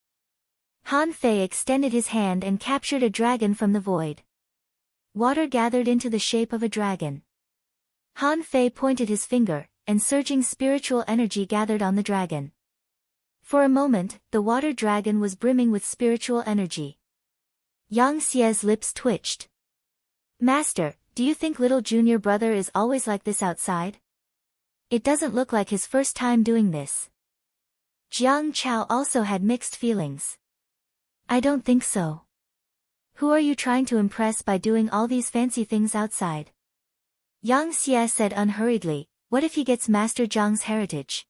S1: Han Fei extended his hand and captured a dragon from the void. Water gathered into the shape of a dragon. Han Fei pointed his finger, and surging spiritual energy gathered on the dragon. For a moment, the water dragon was brimming with spiritual energy. Yang Xie's lips twitched. "Master, do you think little junior brother is always like this outside? It doesn't look like his first time doing this." Jiang Chao also had mixed feelings. "I don't think so. Who are you trying to impress by doing all these fancy things outside?" Yang Xie said unhurriedly, "What if he gets Master Jiang's heritage?"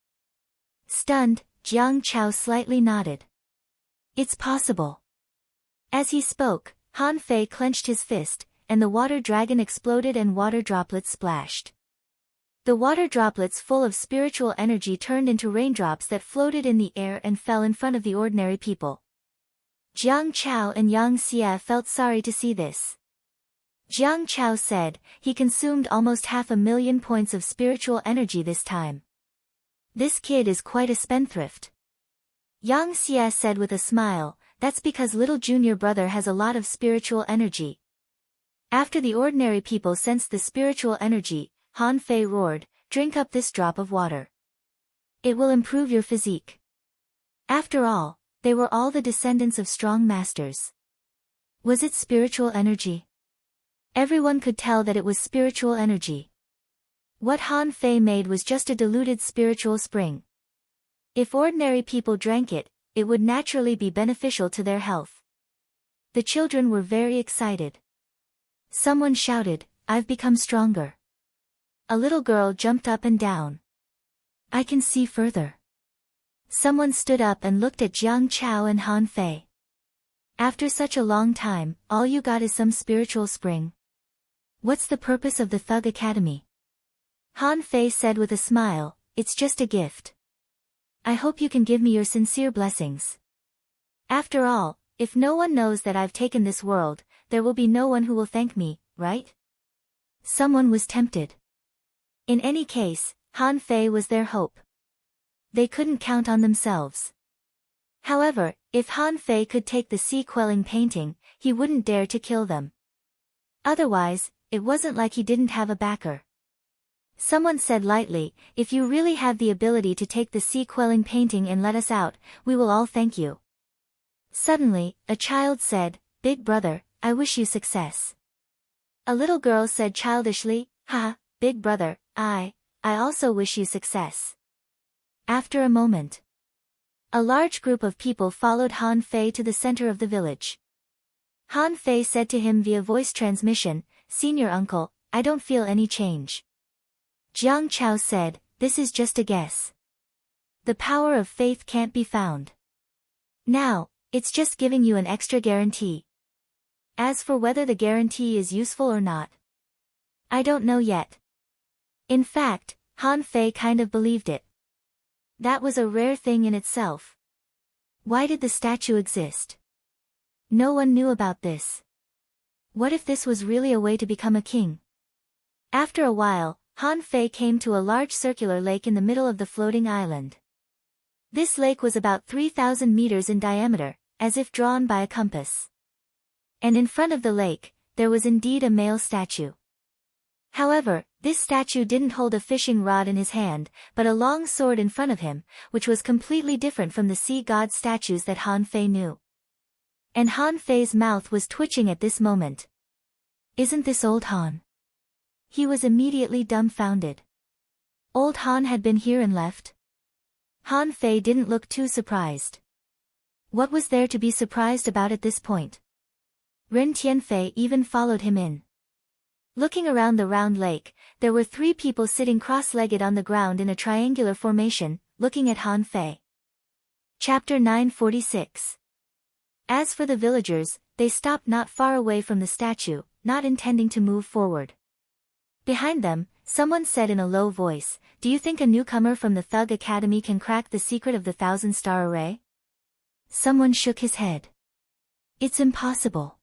S1: Stunned, Jiang Chao slightly nodded. "It's possible." As he spoke, Han Fei clenched his fist, and the water dragon exploded and water droplets splashed. The water droplets full of spiritual energy turned into raindrops that floated in the air and fell in front of the ordinary people. Jiang Chao and Yang Xie felt sorry to see this. Jiang Chao said, "He consumed almost 500,000 points of spiritual energy this time. This kid is quite a spendthrift." Yang Xie said with a smile, "That's because little junior brother has a lot of spiritual energy." After the ordinary people sensed the spiritual energy, Han Fei roared, "Drink up this drop of water. It will improve your physique." After all, they were all the descendants of strong masters. Was it spiritual energy? Everyone could tell that it was spiritual energy. What Han Fei made was just a diluted spiritual spring. If ordinary people drank it, it would naturally be beneficial to their health. The children were very excited. Someone shouted, "I've become stronger." A little girl jumped up and down. "I can see further." Someone stood up and looked at Jiang Chao and Han Fei. "After such a long time, all you got is some spiritual spring. What's the purpose of the Thug Academy?" Han Fei said with a smile, "It's just a gift. I hope you can give me your sincere blessings. After all, if no one knows that I've taken this world, there will be no one who will thank me, right?" Someone was tempted. In any case, Han Fei was their hope. They couldn't count on themselves. However, if Han Fei could take the sea-quelling painting, he wouldn't dare to kill them. Otherwise, it wasn't like he didn't have a backer. Someone said lightly, "If you really have the ability to take the sea-quelling painting and let us out, we will all thank you." Suddenly, a child said, "Big brother, I wish you success." A little girl said childishly, "Ha, big brother, I also wish you success." After a moment, a large group of people followed Han Fei to the center of the village. Han Fei said to him via voice transmission, "Senior uncle, I don't feel any change." Jiang Chao said, "This is just a guess. The power of faith can't be found. Now, it's just giving you an extra guarantee. As for whether the guarantee is useful or not, I don't know yet." In fact, Han Fei kind of believed it. That was a rare thing in itself. Why did the statue exist? No one knew about this. What if this was really a way to become a king? After a while, Han Fei came to a large circular lake in the middle of the floating island. This lake was about 3,000 meters in diameter, as if drawn by a compass. And in front of the lake, there was indeed a male statue. However, this statue didn't hold a fishing rod in his hand, but a long sword in front of him, which was completely different from the sea god statues that Han Fei knew. And Han Fei's mouth was twitching at this moment. Isn't this old Han? He was immediately dumbfounded. Old Han had been here and left? Han Fei didn't look too surprised. What was there to be surprised about at this point? Ren Tianfei even followed him in. Looking around the round lake, there were 3 people sitting cross-legged on the ground in a triangular formation, looking at Han Fei. Chapter 946. As for the villagers, they stopped not far away from the statue, not intending to move forward. Behind them, someone said in a low voice, "Do you think a newcomer from the Thug Academy can crack the secret of the 1,000-star array?" Someone shook his head. "It's impossible.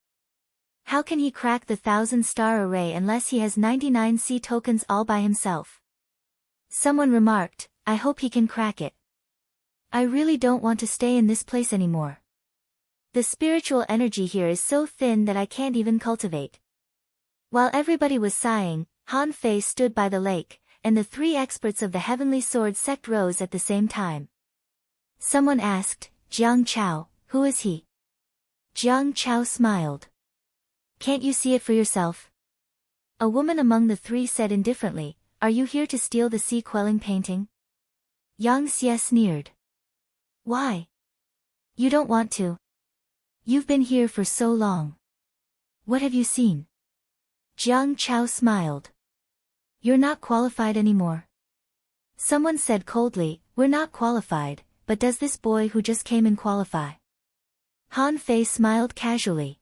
S1: How can he crack the 1,000-star array unless he has 99 sea tokens all by himself?" Someone remarked, "I hope he can crack it. I really don't want to stay in this place anymore. The spiritual energy here is so thin that I can't even cultivate." While everybody was sighing, Han Fei stood by the lake, and the 3 experts of the Heavenly Sword sect rose at the same time. Someone asked, "Jiang Chao, who is he?" Jiang Chao smiled. "Can't you see it for yourself?" A woman among the 3 said indifferently, "Are you here to steal the sea-quelling painting?" Yang Xie sneered. "Why? You don't want to. You've been here for so long. What have you seen?" Jiang Chao smiled. "You're not qualified anymore." Someone said coldly, "We're not qualified, but does this boy who just came in qualify?" Han Fei smiled casually.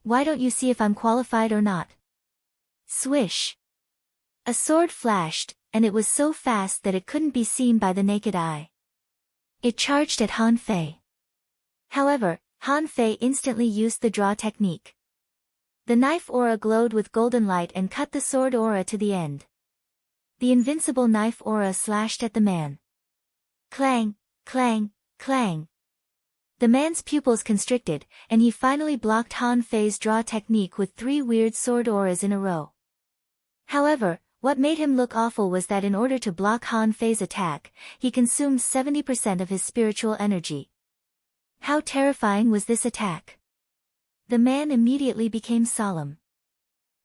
S1: "Why don't you see if I'm qualified or not?" Swish! A sword flashed, and it was so fast that it couldn't be seen by the naked eye. It charged at Han Fei. However, Han Fei instantly used the draw technique. The knife aura glowed with golden light and cut the sword aura to the end. The invincible knife aura slashed at the man. Clang, clang, clang. The man's pupils constricted, and he finally blocked Han Fei's draw technique with 3 weird sword auras in a row. However, what made him look awful was that in order to block Han Fei's attack, he consumed 70% of his spiritual energy. How terrifying was this attack? The man immediately became solemn.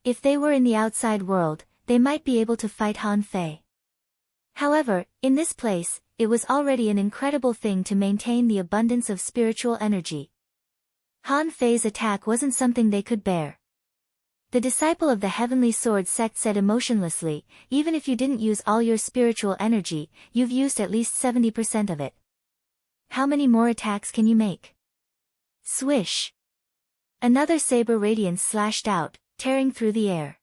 S1: If they were in the outside world, they might be able to fight Han Fei. However, in this place, it was already an incredible thing to maintain the abundance of spiritual energy. Han Fei's attack wasn't something they could bear. The disciple of the Heavenly Sword sect said emotionlessly, "Even if you didn't use all your spiritual energy, you've used at least 70% of it. How many more attacks can you make?" Swish! Another saber radiance slashed out, tearing through the air.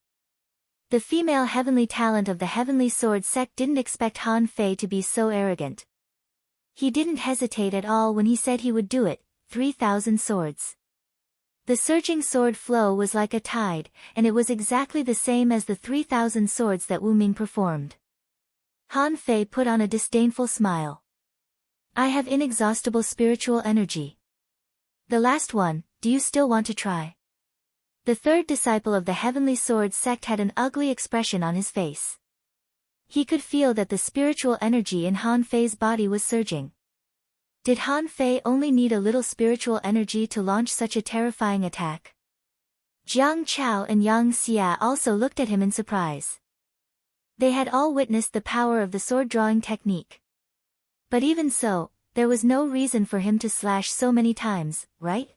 S1: The female heavenly talent of the Heavenly Sword sect didn't expect Han Fei to be so arrogant. He didn't hesitate at all when he said he would do it, 3,000 swords. The surging sword flow was like a tide, and it was exactly the same as the 3,000 swords that Wu Ming performed. Han Fei put on a disdainful smile. I have inexhaustible spiritual energy. The last one, do you still want to try? The third disciple of the Heavenly Sword sect had an ugly expression on his face. He could feel that the spiritual energy in Han Fei's body was surging. Did Han Fei only need a little spiritual energy to launch such a terrifying attack? Jiang Chao and Yang Xia also looked at him in surprise. They had all witnessed the power of the sword-drawing technique. But even so, there was no reason for him to slash so many times, right?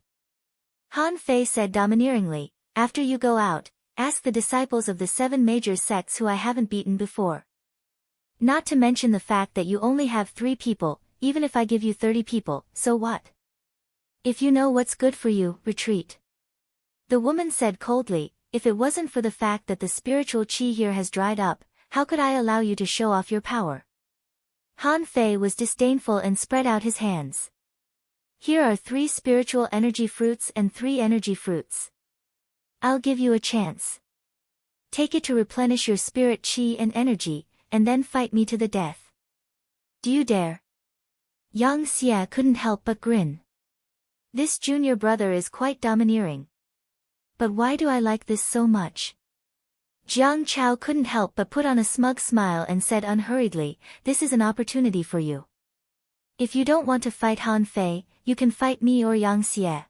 S1: Han Fei said domineeringly, after you go out, ask the disciples of the 7 major sects who I haven't beaten before. Not to mention the fact that you only have 3 people, even if I give you 30 people, so what? If you know what's good for you, retreat. The woman said coldly, if it wasn't for the fact that the spiritual qi here has dried up, how could I allow you to show off your power? Han Fei was disdainful and spread out his hands. Here are 3 spiritual energy fruits and 3 energy fruits. I'll give you a chance. Take it to replenish your spirit qi and energy, and then fight me to the death. Do you dare? Yang Xia couldn't help but grin. This junior brother is quite domineering. But why do I like this so much? Jiang Chao couldn't help but put on a smug smile and said unhurriedly, this is an opportunity for you. If you don't want to fight Han Fei, you can fight me or Yang Xie.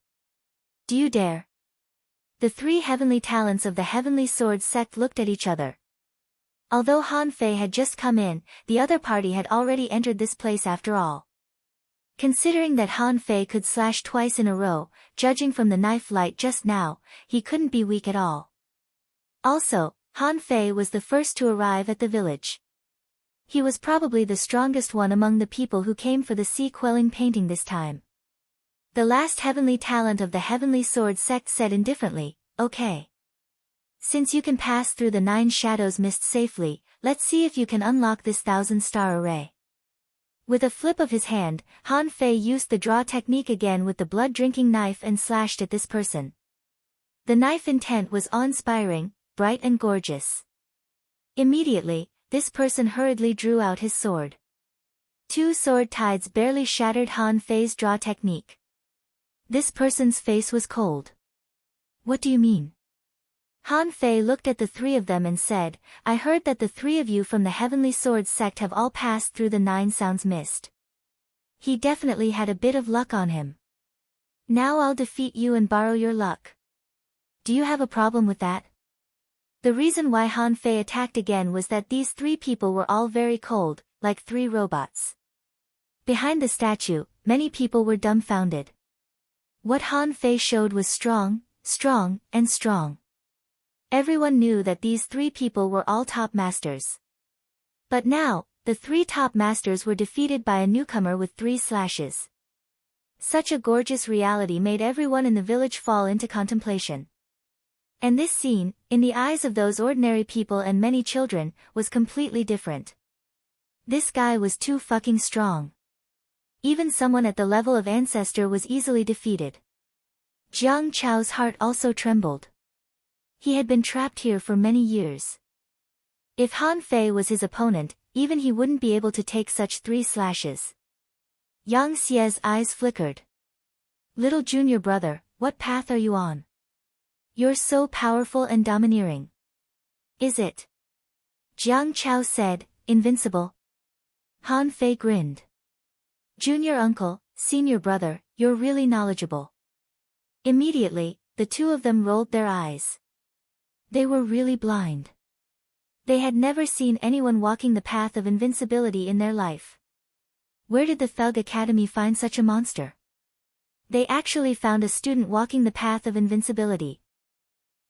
S1: Do you dare? The 3 heavenly talents of the Heavenly Sword sect looked at each other. Although Han Fei had just come in, the other party had already entered this place after all. Considering that Han Fei could slash twice in a row, judging from the knife light just now, he couldn't be weak at all. Also, Han Fei was the first to arrive at the village. He was probably the strongest one among the people who came for the sea-quelling painting this time. The last heavenly talent of the Heavenly Sword sect said indifferently, okay. Since you can pass through the 9 shadows mist safely, let's see if you can unlock this 1,000-star array. With a flip of his hand, Han Fei used the draw technique again with the blood-drinking knife and slashed at this person. The knife intent was awe-inspiring, bright and gorgeous. Immediately, this person hurriedly drew out his sword. 2 sword tides barely shattered Han Fei's draw technique. This person's face was cold. What do you mean? Han Fei looked at the 3 of them and said, I heard that the 3 of you from the Heavenly Sword sect have all passed through the 9 sounds mist. He definitely had a bit of luck on him. Now I'll defeat you and borrow your luck. Do you have a problem with that? The reason why Han Fei attacked again was that these 3 people were all very cold, like 3 robots. Behind the statue, many people were dumbfounded. What Han Fei showed was strong, strong, and strong. Everyone knew that these 3 people were all top masters. But now, the 3 top masters were defeated by a newcomer with 3 slashes. Such a gorgeous reality made everyone in the village fall into contemplation. And this scene, in the eyes of those ordinary people and many children, was completely different. This guy was too fucking strong. Even someone at the level of ancestor was easily defeated. Jiang Chao's heart also trembled. He had been trapped here for many years. If Han Fei was his opponent, even he wouldn't be able to take such 3 slashes. Yang Xie's eyes flickered. Little junior brother, what path are you on? You're so powerful and domineering. Is it? Jiang Chao said, invincible. Han Fei grinned. Junior uncle, senior brother, you're really knowledgeable. Immediately, the 2 of them rolled their eyes. They were really blind. They had never seen anyone walking the path of invincibility in their life. Where did the Thug Academy find such a monster? They actually found a student walking the path of invincibility.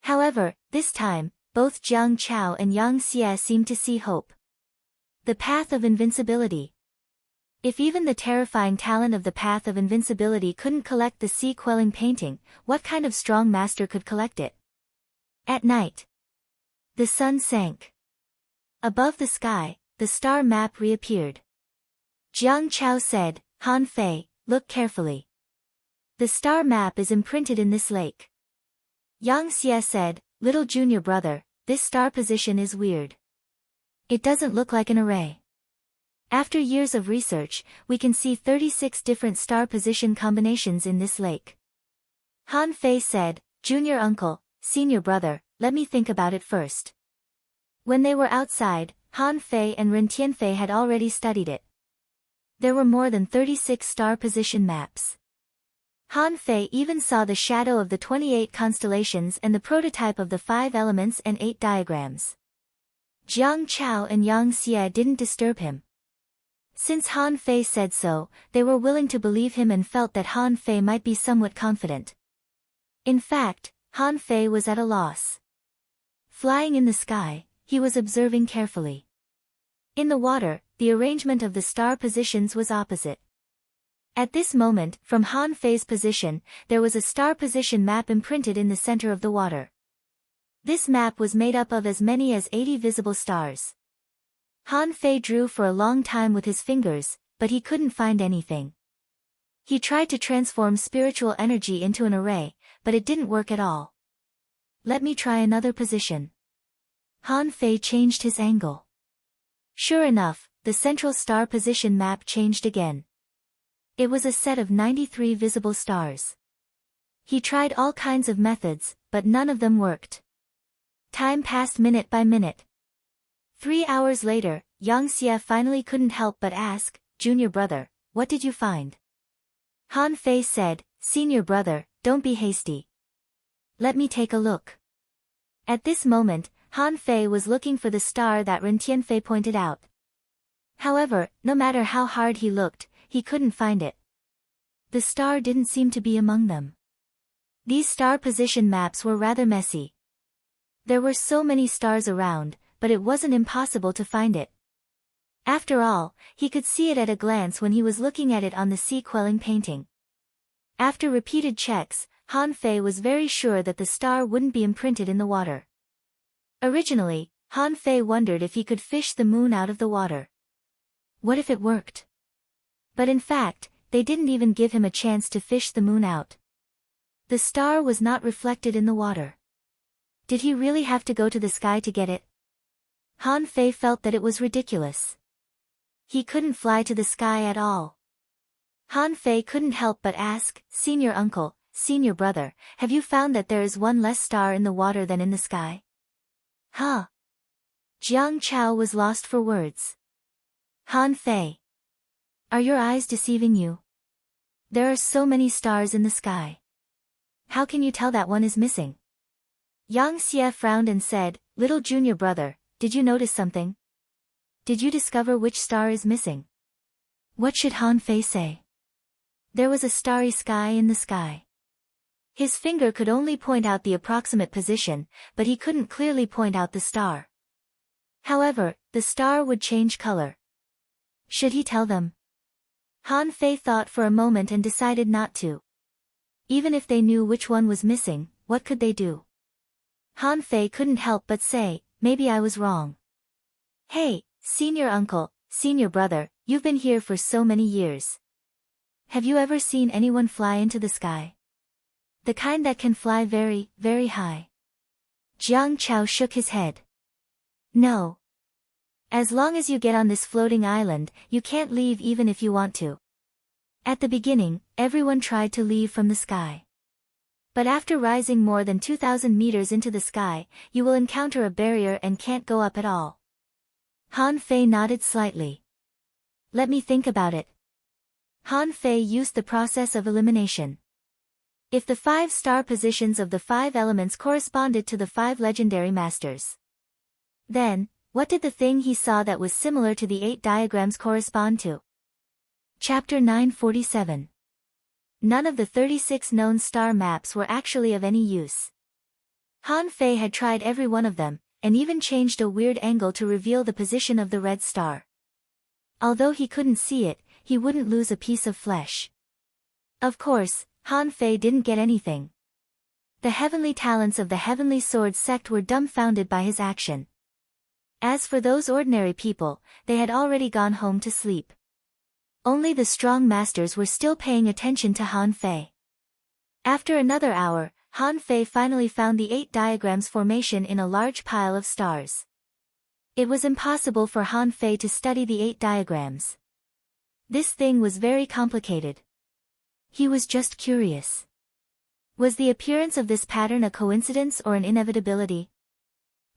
S1: However, this time, both Jiang Chao and Yang Xie seemed to see hope. The path of invincibility. If even the terrifying talent of the path of invincibility couldn't collect the sea-quelling painting, what kind of strong master could collect it? At night, the sun sank. Above the sky, the star map reappeared. Jiang Chao said, Han Fei, look carefully. The star map is imprinted in this lake. Yang Xie said, "Little junior brother, this star position is weird. It doesn't look like an array. After years of research, we can see 36 different star position combinations in this lake." Han Fei said, "Junior uncle, senior brother, let me think about it first." When they were outside, Han Fei and Ren Tianfei had already studied it. There were more than 36 star position maps. Han Fei even saw the shadow of the 28 constellations and the prototype of the 5 elements and 8 diagrams. Jiang Chao and Yang Xie didn't disturb him. Since Han Fei said so, they were willing to believe him and felt that Han Fei might be somewhat confident. In fact, Han Fei was at a loss. Flying in the sky, he was observing carefully. In the water, the arrangement of the star positions was opposite. At this moment, from Han Fei's position, there was a star position map imprinted in the center of the water. This map was made up of as many as 80 visible stars. Han Fei drew for a long time with his fingers, but he couldn't find anything. He tried to transform spiritual energy into an array, but it didn't work at all. "Let me try another position." Han Fei changed his angle. Sure enough, the central star position map changed again. It was a set of 93 visible stars. He tried all kinds of methods, but none of them worked. Time passed minute by minute. 3 hours later, Yang Xie finally couldn't help but ask, "Junior brother, what did you find?" Han Fei said, "Senior brother, don't be hasty. Let me take a look." At this moment, Han Fei was looking for the star that Ren Tianfei pointed out. However, no matter how hard he looked, he couldn't find it. The star didn't seem to be among them. These star position maps were rather messy. There were so many stars around, but it wasn't impossible to find it. After all, he could see it at a glance when he was looking at it on the sea-quelling painting. After repeated checks, Han Fei was very sure that the star wouldn't be imprinted in the water. Originally, Han Fei wondered if he could fish the moon out of the water. What if it worked? But in fact, they didn't even give him a chance to fish the moon out. The star was not reflected in the water. Did he really have to go to the sky to get it? Han Fei felt that it was ridiculous. He couldn't fly to the sky at all. Han Fei couldn't help but ask, "Senior uncle, senior brother, have you found that there is one less star in the water than in the sky?" "Huh?" Jiang Chao was lost for words. "Han Fei, are your eyes deceiving you? There are so many stars in the sky. How can you tell that one is missing?" Yang Xie frowned and said, "Little junior brother, did you notice something? Did you discover which star is missing?" What should Han Fei say? There was a starry sky in the sky. His finger could only point out the approximate position, but he couldn't clearly point out the star. However, the star would change color. Should he tell them? Han Fei thought for a moment and decided not to. Even if they knew which one was missing, what could they do? Han Fei couldn't help but say, "Maybe I was wrong." "Hey, senior uncle, senior brother, you've been here for so many years. Have you ever seen anyone fly into the sky? The kind that can fly very, very high?" Jiang Chao shook his head. "No. As long as you get on this floating island, you can't leave even if you want to. At the beginning, everyone tried to leave from the sky. But after rising more than 2,000 meters into the sky, you will encounter a barrier and can't go up at all." Han Fei nodded slightly. "Let me think about it." Han Fei used the process of elimination. If the 5 star positions of the 5 elements corresponded to the 5 legendary masters, then, what did the thing he saw that was similar to the 8 diagrams correspond to? Chapter 947. None of the 36 known star maps were actually of any use. Han Fei had tried every one of them, and even changed a weird angle to reveal the position of the red star. Although he couldn't see it, he wouldn't lose a piece of flesh. Of course, Han Fei didn't get anything. The heavenly talents of the Heavenly Sword sect were dumbfounded by his action. As for those ordinary people, they had already gone home to sleep. Only the strong masters were still paying attention to Han Fei. After another hour, Han Fei finally found the 8 diagrams formation in a large pile of stars. It was impossible for Han Fei to study the 8 diagrams. This thing was very complicated. He was just curious. Was the appearance of this pattern a coincidence or an inevitability?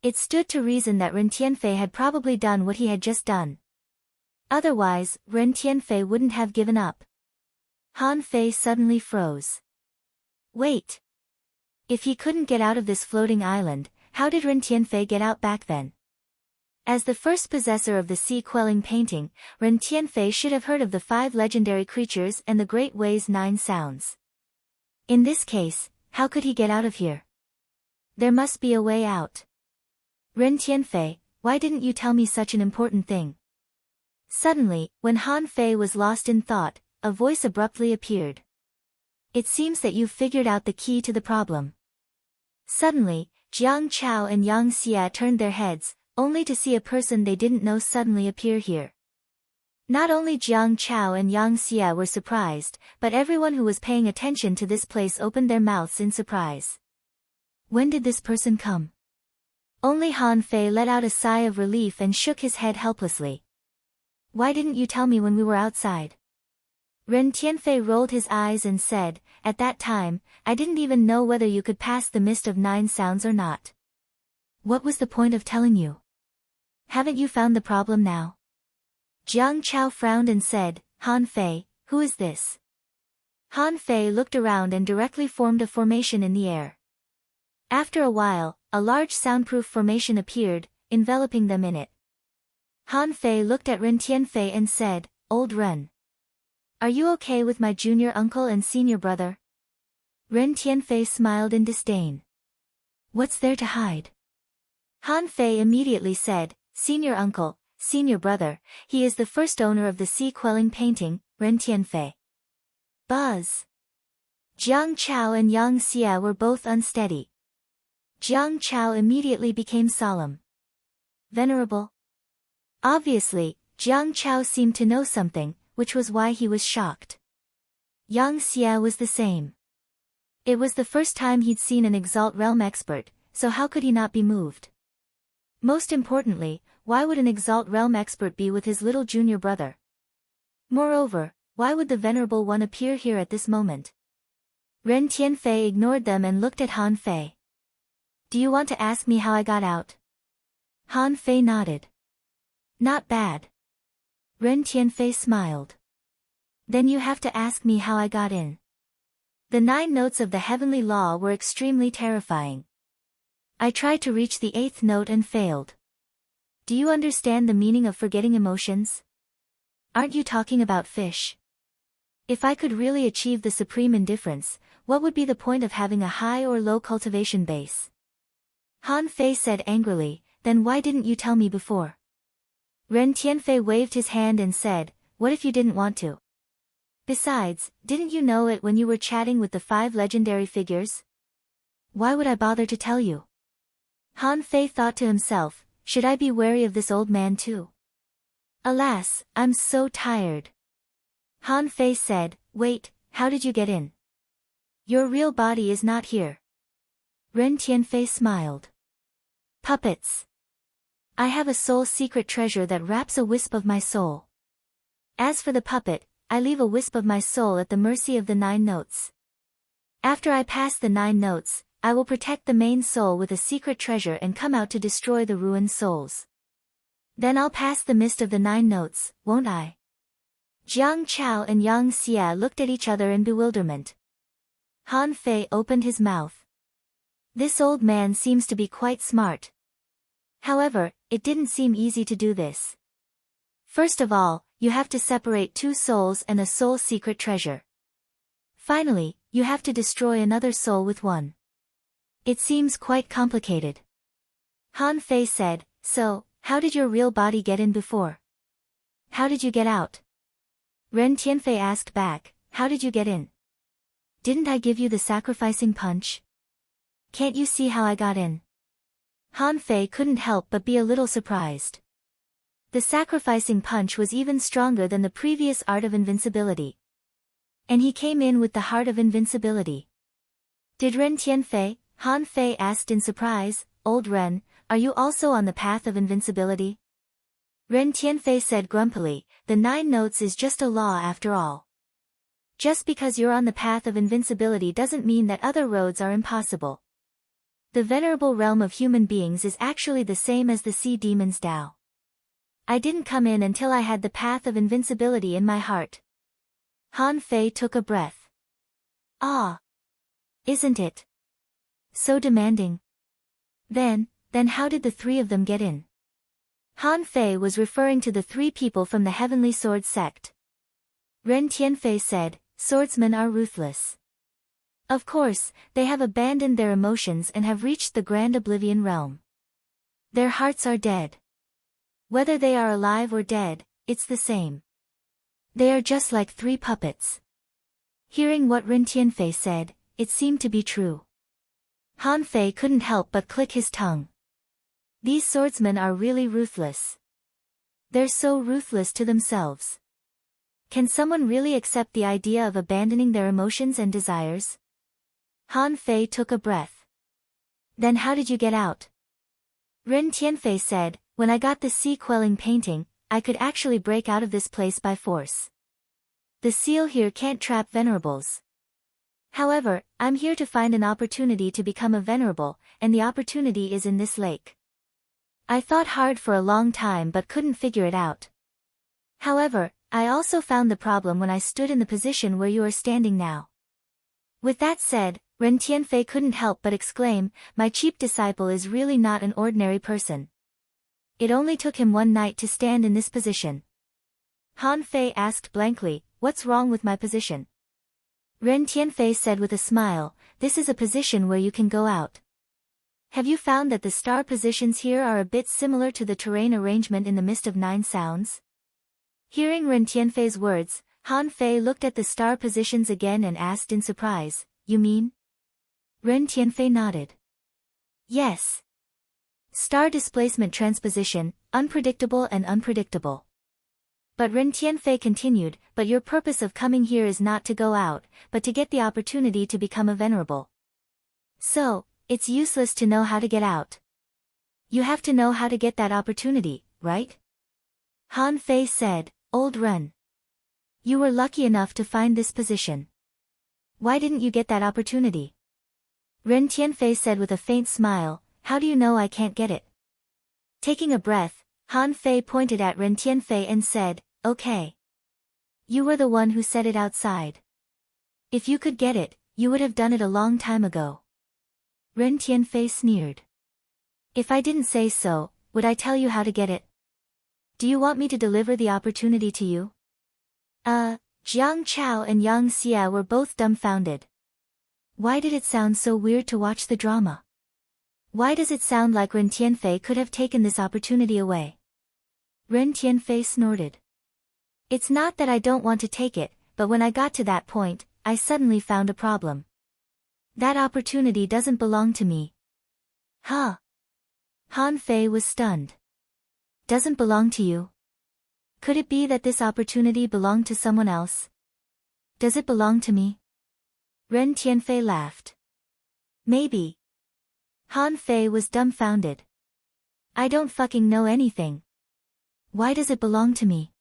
S1: It stood to reason that Ren Tianfei had probably done what he had just done. Otherwise, Ren Tianfei wouldn't have given up. Han Fei suddenly froze. Wait. If he couldn't get out of this floating island, how did Ren Tianfei get out back then? As the first possessor of the sea-quelling painting, Ren Tianfei should have heard of the 5 legendary creatures and the Great Way's 9 sounds. In this case, how could he get out of here? There must be a way out. Ren Tianfei, why didn't you tell me such an important thing? Suddenly, when Han Fei was lost in thought, a voice abruptly appeared. It seems that you've figured out the key to the problem. Suddenly, Jiang Chao and Yang Xia turned their heads, only to see a person they didn't know suddenly appear here. Not only Jiang Chao and Yang Xia were surprised, but everyone who was paying attention to this place opened their mouths in surprise. When did this person come? Only Han Fei let out a sigh of relief and shook his head helplessly. Why didn't you tell me when we were outside? Ren Tianfei rolled his eyes and said, at that time, I didn't even know whether you could pass the mist of 9 sounds or not. What was the point of telling you? Haven't you found the problem now? Jiang Chao frowned and said, Han Fei, who is this? Han Fei looked around and directly formed a formation in the air. After a while, a large soundproof formation appeared, enveloping them in it. Han Fei looked at Ren Tianfei and said, Old Ren. Are you okay with my junior uncle and senior brother? Ren Tianfei smiled in disdain. What's there to hide? Han Fei immediately said, Senior uncle, senior brother, he is the first owner of the sea-quelling painting, Ren Tianfei. Buzz. Jiang Chao and Yang Xia were both unsteady. Jiang Chao immediately became solemn. Venerable? Obviously, Jiang Chao seemed to know something, which was why he was shocked. Yang Xia was the same. It was the first time he'd seen an Exalt Realm expert, so how could he not be moved? Most importantly, why would an Exalt Realm expert be with his little junior brother? Moreover, why would the Venerable One appear here at this moment? Ren Tianfei ignored them and looked at Han Fei. Do you want to ask me how I got out? Han Fei nodded. Not bad. Ren Tianfei smiled. Then you have to ask me how I got in. The 9 notes of the heavenly law were extremely terrifying. I tried to reach the 8th note and failed. Do you understand the meaning of forgetting emotions? Aren't you talking about fish? If I could really achieve the supreme indifference, what would be the point of having a high or low cultivation base? Han Fei said angrily, then why didn't you tell me before? Ren Tianfei waved his hand and said, what if you didn't want to? Besides, didn't you know it when you were chatting with the 5 legendary figures? Why would I bother to tell you? Han Fei thought to himself, should I be wary of this old man too? Alas, I'm so tired. Han Fei said, wait, how did you get in? Your real body is not here. Ren Tianfei smiled. Puppets. I have a soul secret treasure that wraps a wisp of my soul. As for the puppet, I leave a wisp of my soul at the mercy of the 9 notes. After I pass the 9 notes, I will protect the main soul with a secret treasure and come out to destroy the ruined souls. Then I'll pass the mist of the 9 notes, won't I? Jiang Chao and Yang Xia looked at each other in bewilderment. Han Fei opened his mouth. This old man seems to be quite smart. However, it didn't seem easy to do this. First of all, you have to separate 2 souls and a soul secret treasure. Finally, you have to destroy another soul with one. It seems quite complicated. Han Fei said, so, how did your real body get in before? How did you get out? Ren Tianfei asked back, how did you get in? Didn't I give you the sacrificing punch? Can't you see how I got in? Han Fei couldn't help but be a little surprised. The sacrificing punch was even stronger than the previous art of invincibility. And he came in with the heart of invincibility. Did Ren Tianfei? Han Fei asked in surprise. Old Ren, are you also on the path of invincibility? Ren Tianfei said grumpily, the 9 notes is just a law after all. Just because you're on the path of invincibility doesn't mean that other roads are impossible. The venerable realm of human beings is actually the same as the sea demon's Tao. I didn't come in until I had the path of invincibility in my heart. Han Fei took a breath. Ah! Isn't it? So demanding. Then how did the 3 of them get in? Han Fei was referring to the 3 people from the Heavenly Sword sect. Ren Tianfei said, swordsmen are ruthless. Of course, they have abandoned their emotions and have reached the grand oblivion realm. Their hearts are dead. Whether they are alive or dead, it's the same. They are just like 3 puppets. Hearing what Ren Tianfei said, it seemed to be true. Han Fei couldn't help but click his tongue. These swordsmen are really ruthless. They're so ruthless to themselves. Can someone really accept the idea of abandoning their emotions and desires? Han Fei took a breath. Then how did you get out? Ren Tianfei said, when I got the sea-quelling painting, I could actually break out of this place by force. The seal here can't trap venerables. However, I'm here to find an opportunity to become a venerable, and the opportunity is in this lake. I thought hard for a long time but couldn't figure it out. However, I also found the problem when I stood in the position where you are standing now. With that said, Ren Tianfei couldn't help but exclaim, my cheap disciple is really not an ordinary person. It only took him 1 night to stand in this position. Han Fei asked blankly, what's wrong with my position? Ren Tianfei said with a smile, this is a position where you can go out. Have you found that the star positions here are a bit similar to the terrain arrangement in the Mist of 9 Sounds? Hearing Ren Tianfei's words, Han Fei looked at the star positions again and asked in surprise, you mean? Ren Tianfei nodded. Yes. Star displacement transposition, unpredictable and unpredictable. But Ren Tianfei continued, but your purpose of coming here is not to go out, but to get the opportunity to become a venerable. So, it's useless to know how to get out. You have to know how to get that opportunity, right? Han Fei said, Old Ren. You were lucky enough to find this position. Why didn't you get that opportunity? Ren Tianfei said with a faint smile, how do you know I can't get it? Taking a breath, Han Fei pointed at Ren Tianfei and said, okay. You were the one who said it outside. If you could get it, you would have done it a long time ago. Ren Tianfei sneered. If I didn't say so, would I tell you how to get it? Do you want me to deliver the opportunity to you? Jiang Chao and Yang Xia were both dumbfounded. Why did it sound so weird to watch the drama? Why does it sound like Ren Tianfei could have taken this opportunity away? Ren Tianfei snorted. It's not that I don't want to take it, but when I got to that point, I suddenly found a problem. That opportunity doesn't belong to me. Huh? Han Fei was stunned. Doesn't belong to you? Could it be that this opportunity belonged to someone else? Does it belong to me? Ren Tianfei laughed. Maybe. Han Fei was dumbfounded. I don't fucking know anything. Why does it belong to me?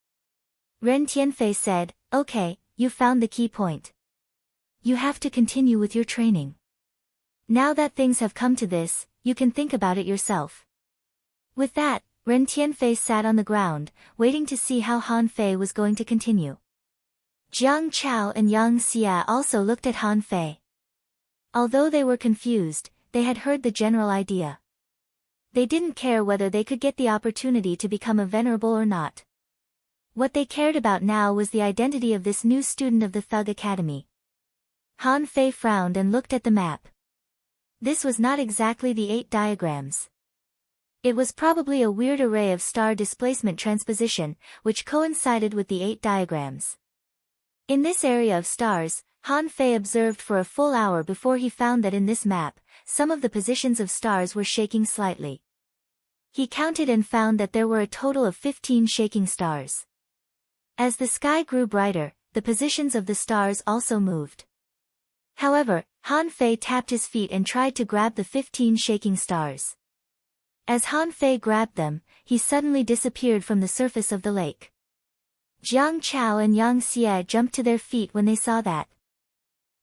S1: Ren Tianfei said, okay, you found the key point. You have to continue with your training. Now that things have come to this, you can think about it yourself. With that, Ren Tianfei sat on the ground, waiting to see how Han Fei was going to continue. Jiang Chao and Yang Xia also looked at Han Fei. Although they were confused, they had heard the general idea. They didn't care whether they could get the opportunity to become a venerable or not. What they cared about now was the identity of this new student of the Thug Academy. Han Fei frowned and looked at the map. This was not exactly the 8 diagrams. It was probably a weird array of star displacement transposition, which coincided with the 8 diagrams. In this area of stars, Han Fei observed for a full hour before he found that in this map, some of the positions of stars were shaking slightly. He counted and found that there were a total of 15 shaking stars. As the sky grew brighter, the positions of the stars also moved. However, Han Fei tapped his feet and tried to grab the 15 shaking stars. As Han Fei grabbed them, he suddenly disappeared from the surface of the lake. Jiang Chao and Yang Xie jumped to their feet when they saw that.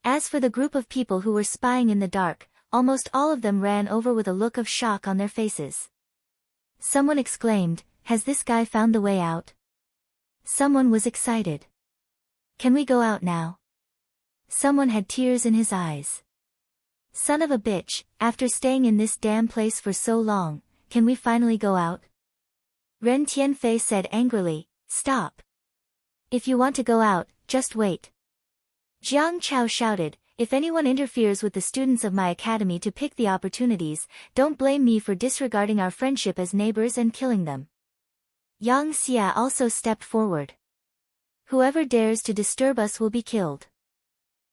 S1: As for the group of people who were spying in the dark, almost all of them ran over with a look of shock on their faces. Someone exclaimed, "Has this guy found the way out?" Someone was excited. "Can we go out now?" Someone had tears in his eyes. "Son of a bitch, after staying in this damn place for so long, can we finally go out?" Ren Tianfei said angrily, "Stop. If you want to go out, just wait." Jiang Chao shouted, "If anyone interferes with the students of my academy to pick the opportunities, don't blame me for disregarding our friendship as neighbors and killing them." Yang Xie also stepped forward. "Whoever dares to disturb us will be killed."